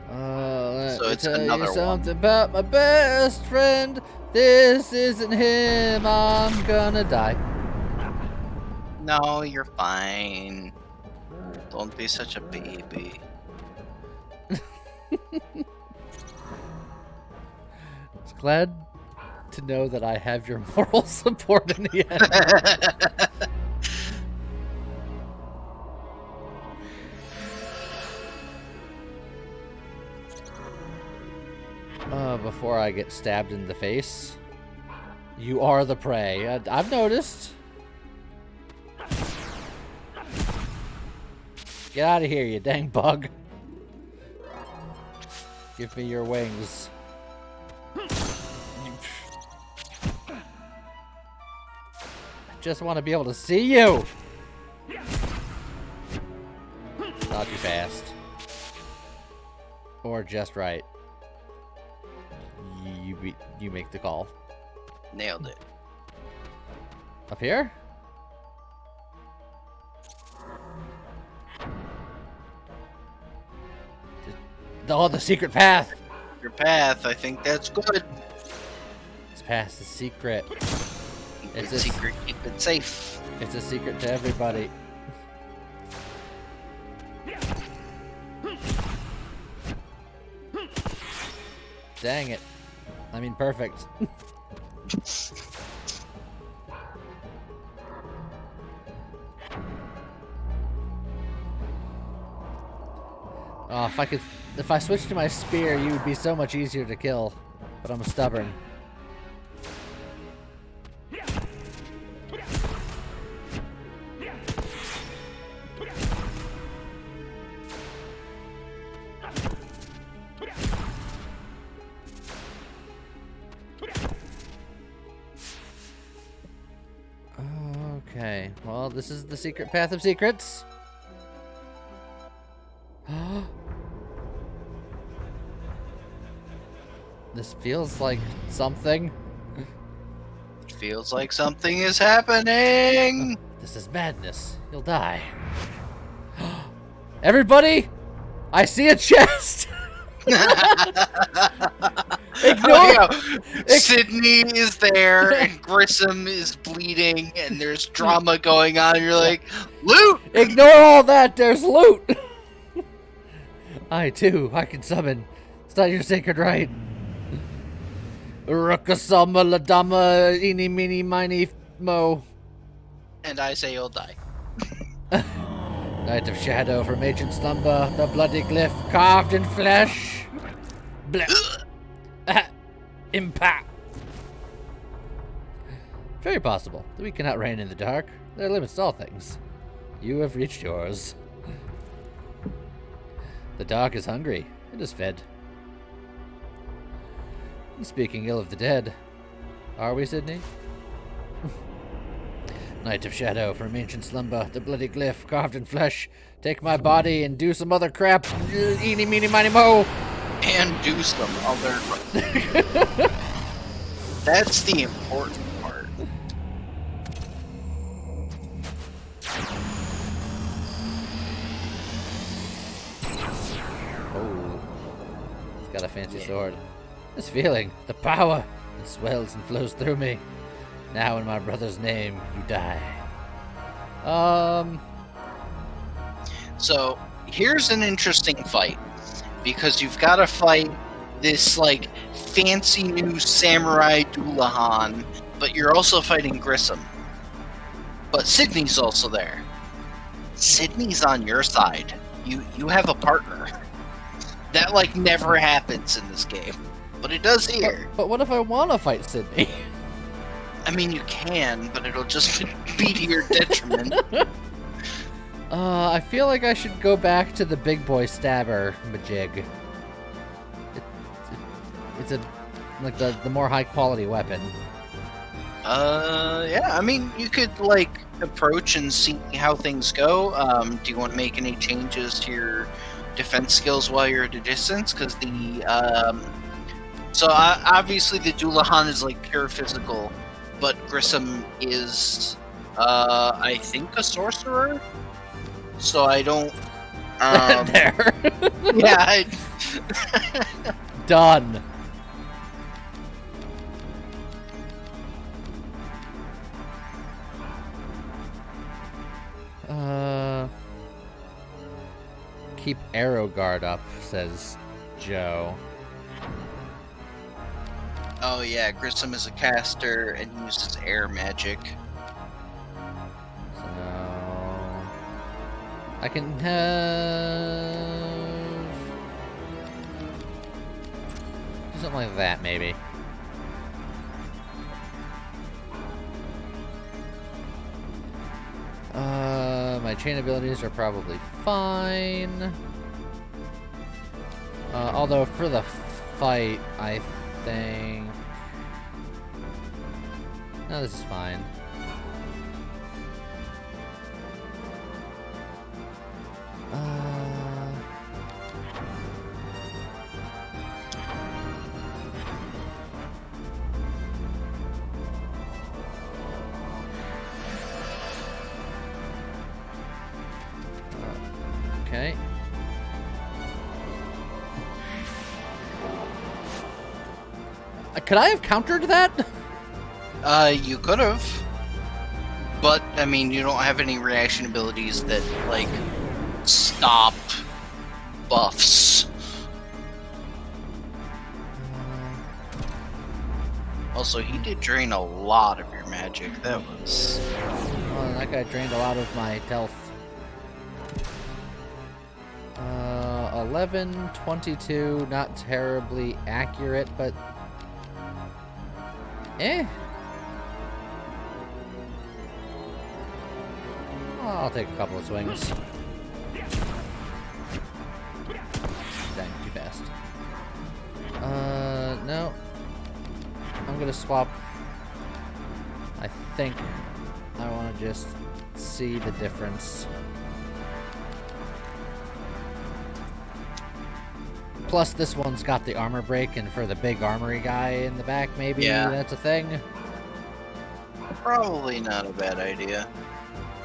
Let So me it's tell another you something one. about my best friend. This isn't him. I'm gonna die. No, you're fine. Don't be such a baby. It's glad to know that I have your moral support in the end. Before I get stabbed in the face. You are the prey. I've noticed. Get out of here, you dang bug. Give me your wings. I just want to be able to see you. Not too fast. Or just right. You make the call. Nailed it. Up here? Oh, the secret path! Your path, I think that's good. This path is secret. It's a secret, keep it safe. It's a secret to everybody. Dang it. I mean, perfect. Oh, if I switched to my spear, you would be so much easier to kill. But I'm stubborn. Okay, well, this is the secret path of secrets. This feels like something. It feels like something is happening. This is madness. You'll die. Everybody, I see a chest. Ignore. Sydney is there, and Grissom is bleeding, and there's drama going on. And you're like, loot. Ignore all that. There's loot. I can summon. It's not your sacred right. Rukkasama ladama eeny meeny miny mo. And I say you'll die. Night of shadow from ancient slumber, the bloody glyph carved in flesh. Impact. Very possible that we cannot reign in the dark. There are limits to all things. You have reached yours. The dark is hungry. It is fed. Speaking ill of the dead, are we, Sydney? Night of shadow from ancient slumber, the bloody glyph carved in flesh. Take my body and do some other crap. Eeny, meeny, miny, mo. And do some other. That's the important part. Oh, he's got a fancy sword. This feeling, the power, it swells and flows through me. Now in my brother's name, you die. So here's an interesting fight, because you've got to fight this like fancy new samurai Dullahan, but you're also fighting Grissom. But Sydney's also there. Sydney's on your side. You have a partner. That like never happens in this game, but it does here. But what if I want to fight Sydney? I mean, you can, but it'll just be to your detriment. I feel like I should go back to the big boy stabber majig. It's a like the more high quality weapon. Yeah. I mean, you could like approach and see how things go. Do you want to make any changes to your defense skills while you're at a distance? Because obviously the Dullahan is like pure physical, but Grissom is, I think, a sorcerer. So I don't. There. Yeah. Done. Keep arrow guard up, says Joe. Oh yeah, Grissom is a caster and uses air magic. So I can have do something like that, maybe. My chain abilities are probably fine. Although for the fight, I think... No, this is fine. Okay. Could I have countered that? You could have. But, I mean, you don't have any reaction abilities that, like, stop buffs. Also, he did drain a lot of your magic. That was... Oh, that guy drained a lot of my health. 11, 22, not terribly accurate, but... Eh. I'll take a couple of swings. Dang, too fast. No. I'm gonna swap. I think I want to just see the difference. Plus, this one's got the armor break, and for the big armory guy in the back, maybe that's a thing. Probably not a bad idea.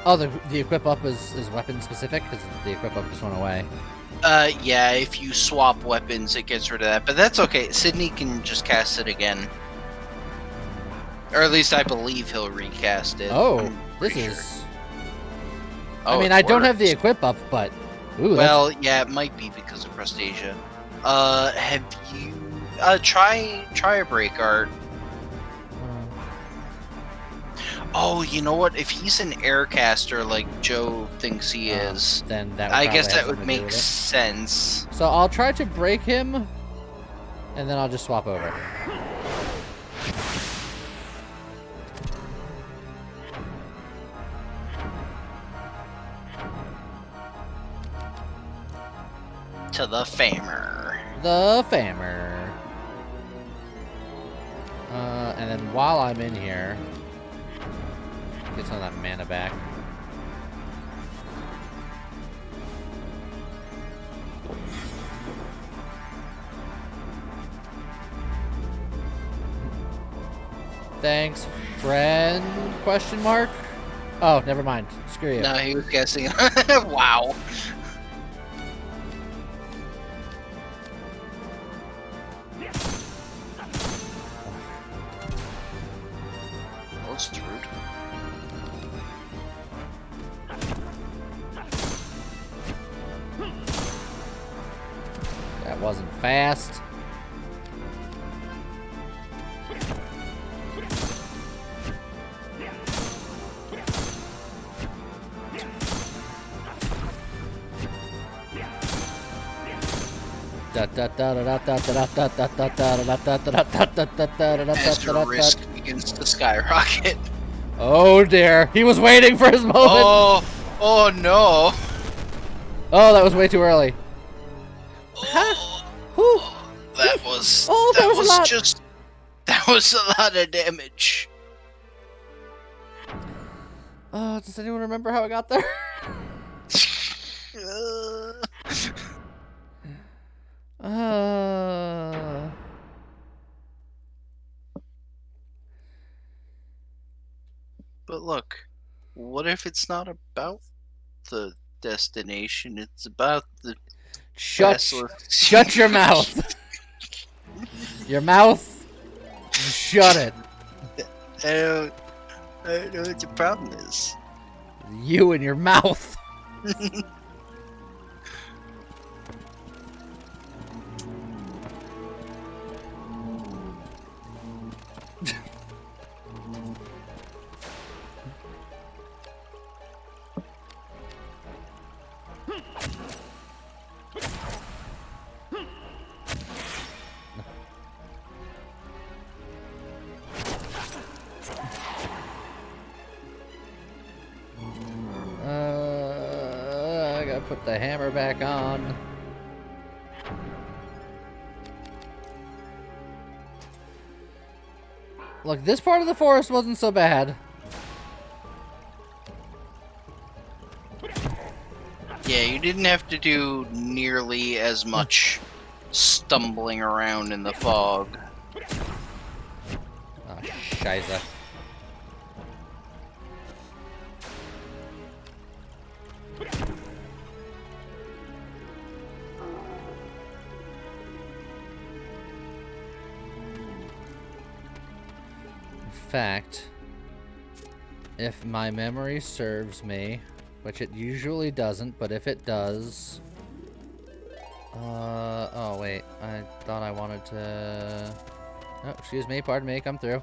Oh, the equip up is weapon specific, because the equip up just went away. Yeah, if you swap weapons, it gets rid of that. But that's okay. Sydney can just cast it again. Or at least I believe he'll recast it. Oh, this is... Oh, I mean, I don't have the equip up, but... Ooh, well, yeah, it might be because of Prestasia. Have you... try a break art. Oh, you know what? If he's an aircaster like Joe thinks he is, then that I guess that would make sense. So I'll try to break him, and then I'll just swap over. To the Famer. The Famer. And then while I'm in here, get some of that mana back. Thanks, friend? Question mark? Oh, never mind. Screw you. No, he was guessing. Wow. was rude. That wasn't fast. As your risk begins to skyrocket. Oh dear, he was waiting for his moment. Oh no. Oh, that was way too early. That was a lot of damage. Does anyone remember how I got there? But look, what if it's not about the destination? It's about the Shut your mouth. Your mouth. Shut it. I don't know what the problem is. You and your mouth. I gotta put the hammer back on. Look, this part of the forest wasn't so bad. Yeah, you didn't have to do nearly as much stumbling around in the fog. Oh, scheisse. In fact, if my memory serves me, which it usually doesn't, but if it does... oh wait, I thought I wanted to... Oh, excuse me, pardon me, come through.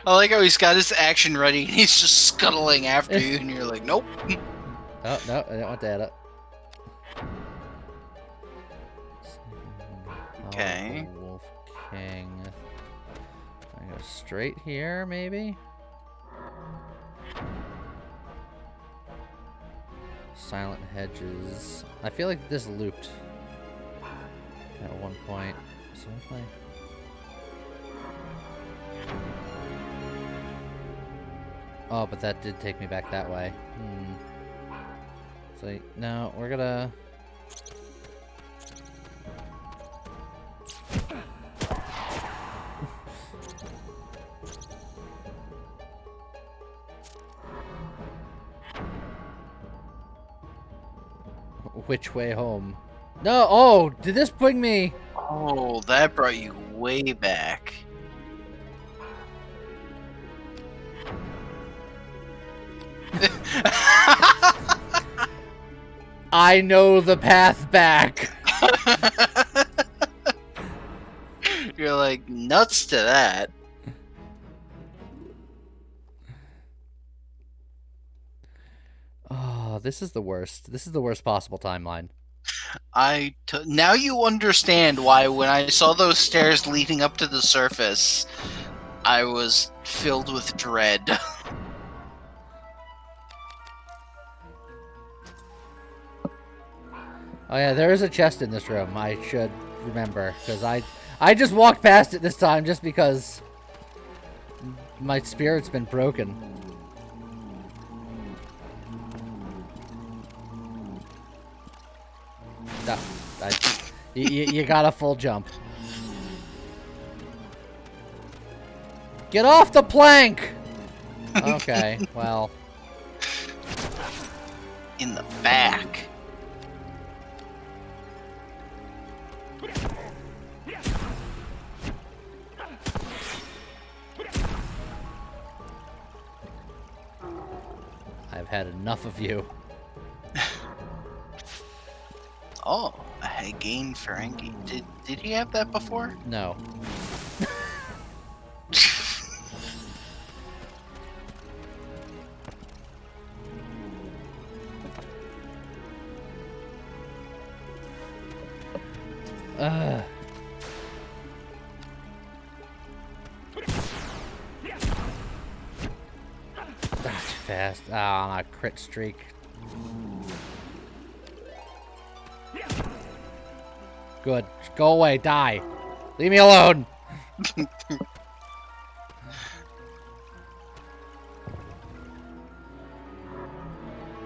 I like how he's got his action ready and he's just scuttling after you and you're like, nope. Oh, no, I didn't want that. Okay. Oh, Wolf King. I go straight here, maybe? Silent hedges. I feel like this looped at one point. So if I... Oh, but that did take me back that way. So, no, we're gonna... Which way home? No, oh, did this bring me? Oh, that brought you way back. I know the path back. You're like, nuts to that. Oh, this is the worst. This is the worst possible timeline. Now you understand why when I saw those stairs leading up to the surface, I was filled with dread. Oh yeah, there is a chest in this room. I should remember, because I just walked past it this time just because my spirit's been broken. No, you got a full jump. Get off the plank! Okay, well. In the back. had enough of you. Oh, a Hagain Ferengi. Did he have that before? No. That's too fast. Ah, my crit streak. Good. Go away. Die. Leave me alone.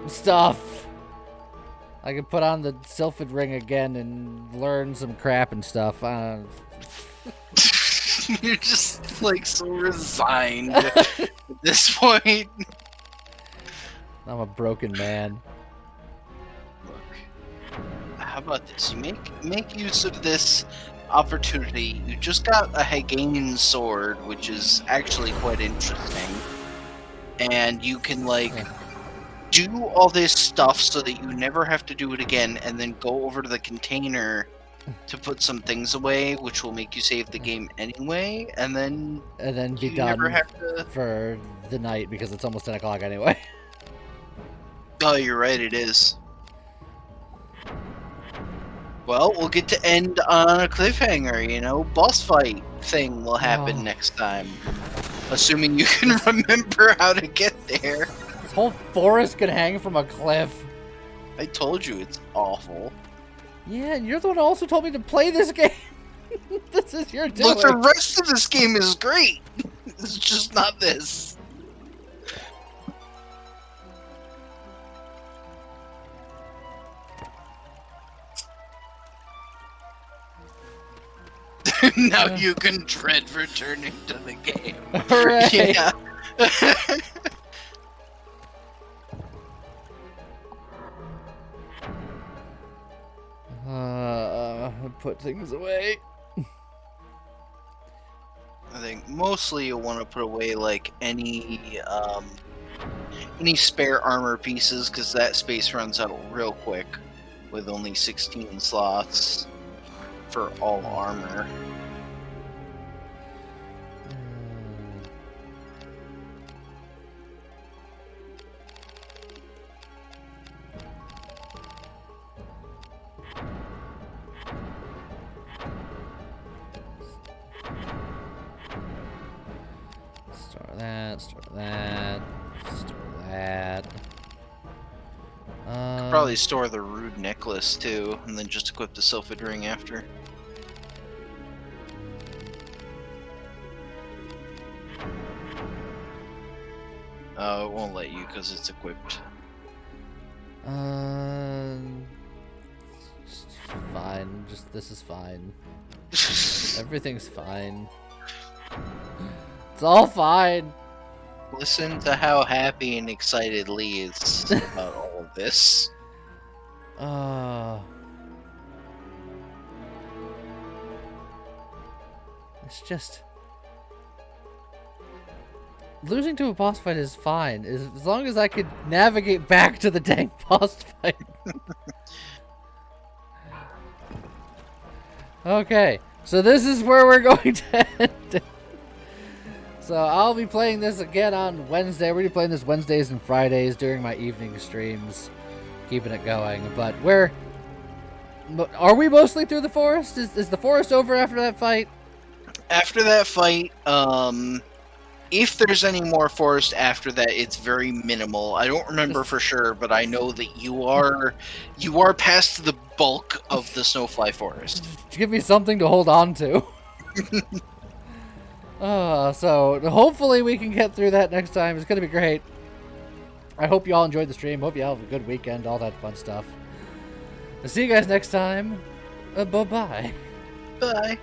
Stuff. I can put on the Sylphid ring again and learn some crap and stuff. You're just like so resigned at this point. I'm a broken man. Look, how about this? You make use of this opportunity. You just got a Hagain sword, which is actually quite interesting, and you can like do all this stuff so that you never have to do it again, and then go over to the container to put some things away, which will make you save the game anyway, and then be you done never have to... for the night because it's almost 10 o'clock anyway. Oh, you're right, it is. Well, we'll get to end on a cliffhanger, you know? Boss fight thing will happen next time. Assuming you can remember how to get there. This whole forest can hang from a cliff. I told you it's awful. Yeah, and you're the one who also told me to play this game. This is your doing. Look, the rest of this game is great. It's just not this. Now you can dread returning to the game. Hooray! Yeah. Put things away. I think mostly you'll want to put away like any spare armor pieces, because that space runs out real quick with only 16 slots for all armor. Store that, store that, store that. Could probably store the rude necklace too, and then just equip the Sylphid ring after. It won't let you because it's equipped. Fine. This is fine. Everything's fine. It's all fine. Listen to how happy and excited Lee is about all of this. It's just... Losing to a boss fight is fine, as long as I could navigate back to the dang boss fight. Okay, so this is where we're going to end. So I'll be playing this again on Wednesday. We're going to be playing this Wednesdays and Fridays during my evening streams, keeping it going. But are we mostly through the forest? Is the forest over after that fight? After that fight, if there's any more forest after that, it's very minimal. I don't remember for sure, but I know that you are past the bulk of the Snowfly forest. Give me something to hold on to. So hopefully we can get through that next time. It's gonna be great. I hope you all enjoyed the stream. Hope you all have a good weekend. All that fun stuff. I'll see you guys next time. Bye-bye. Bye.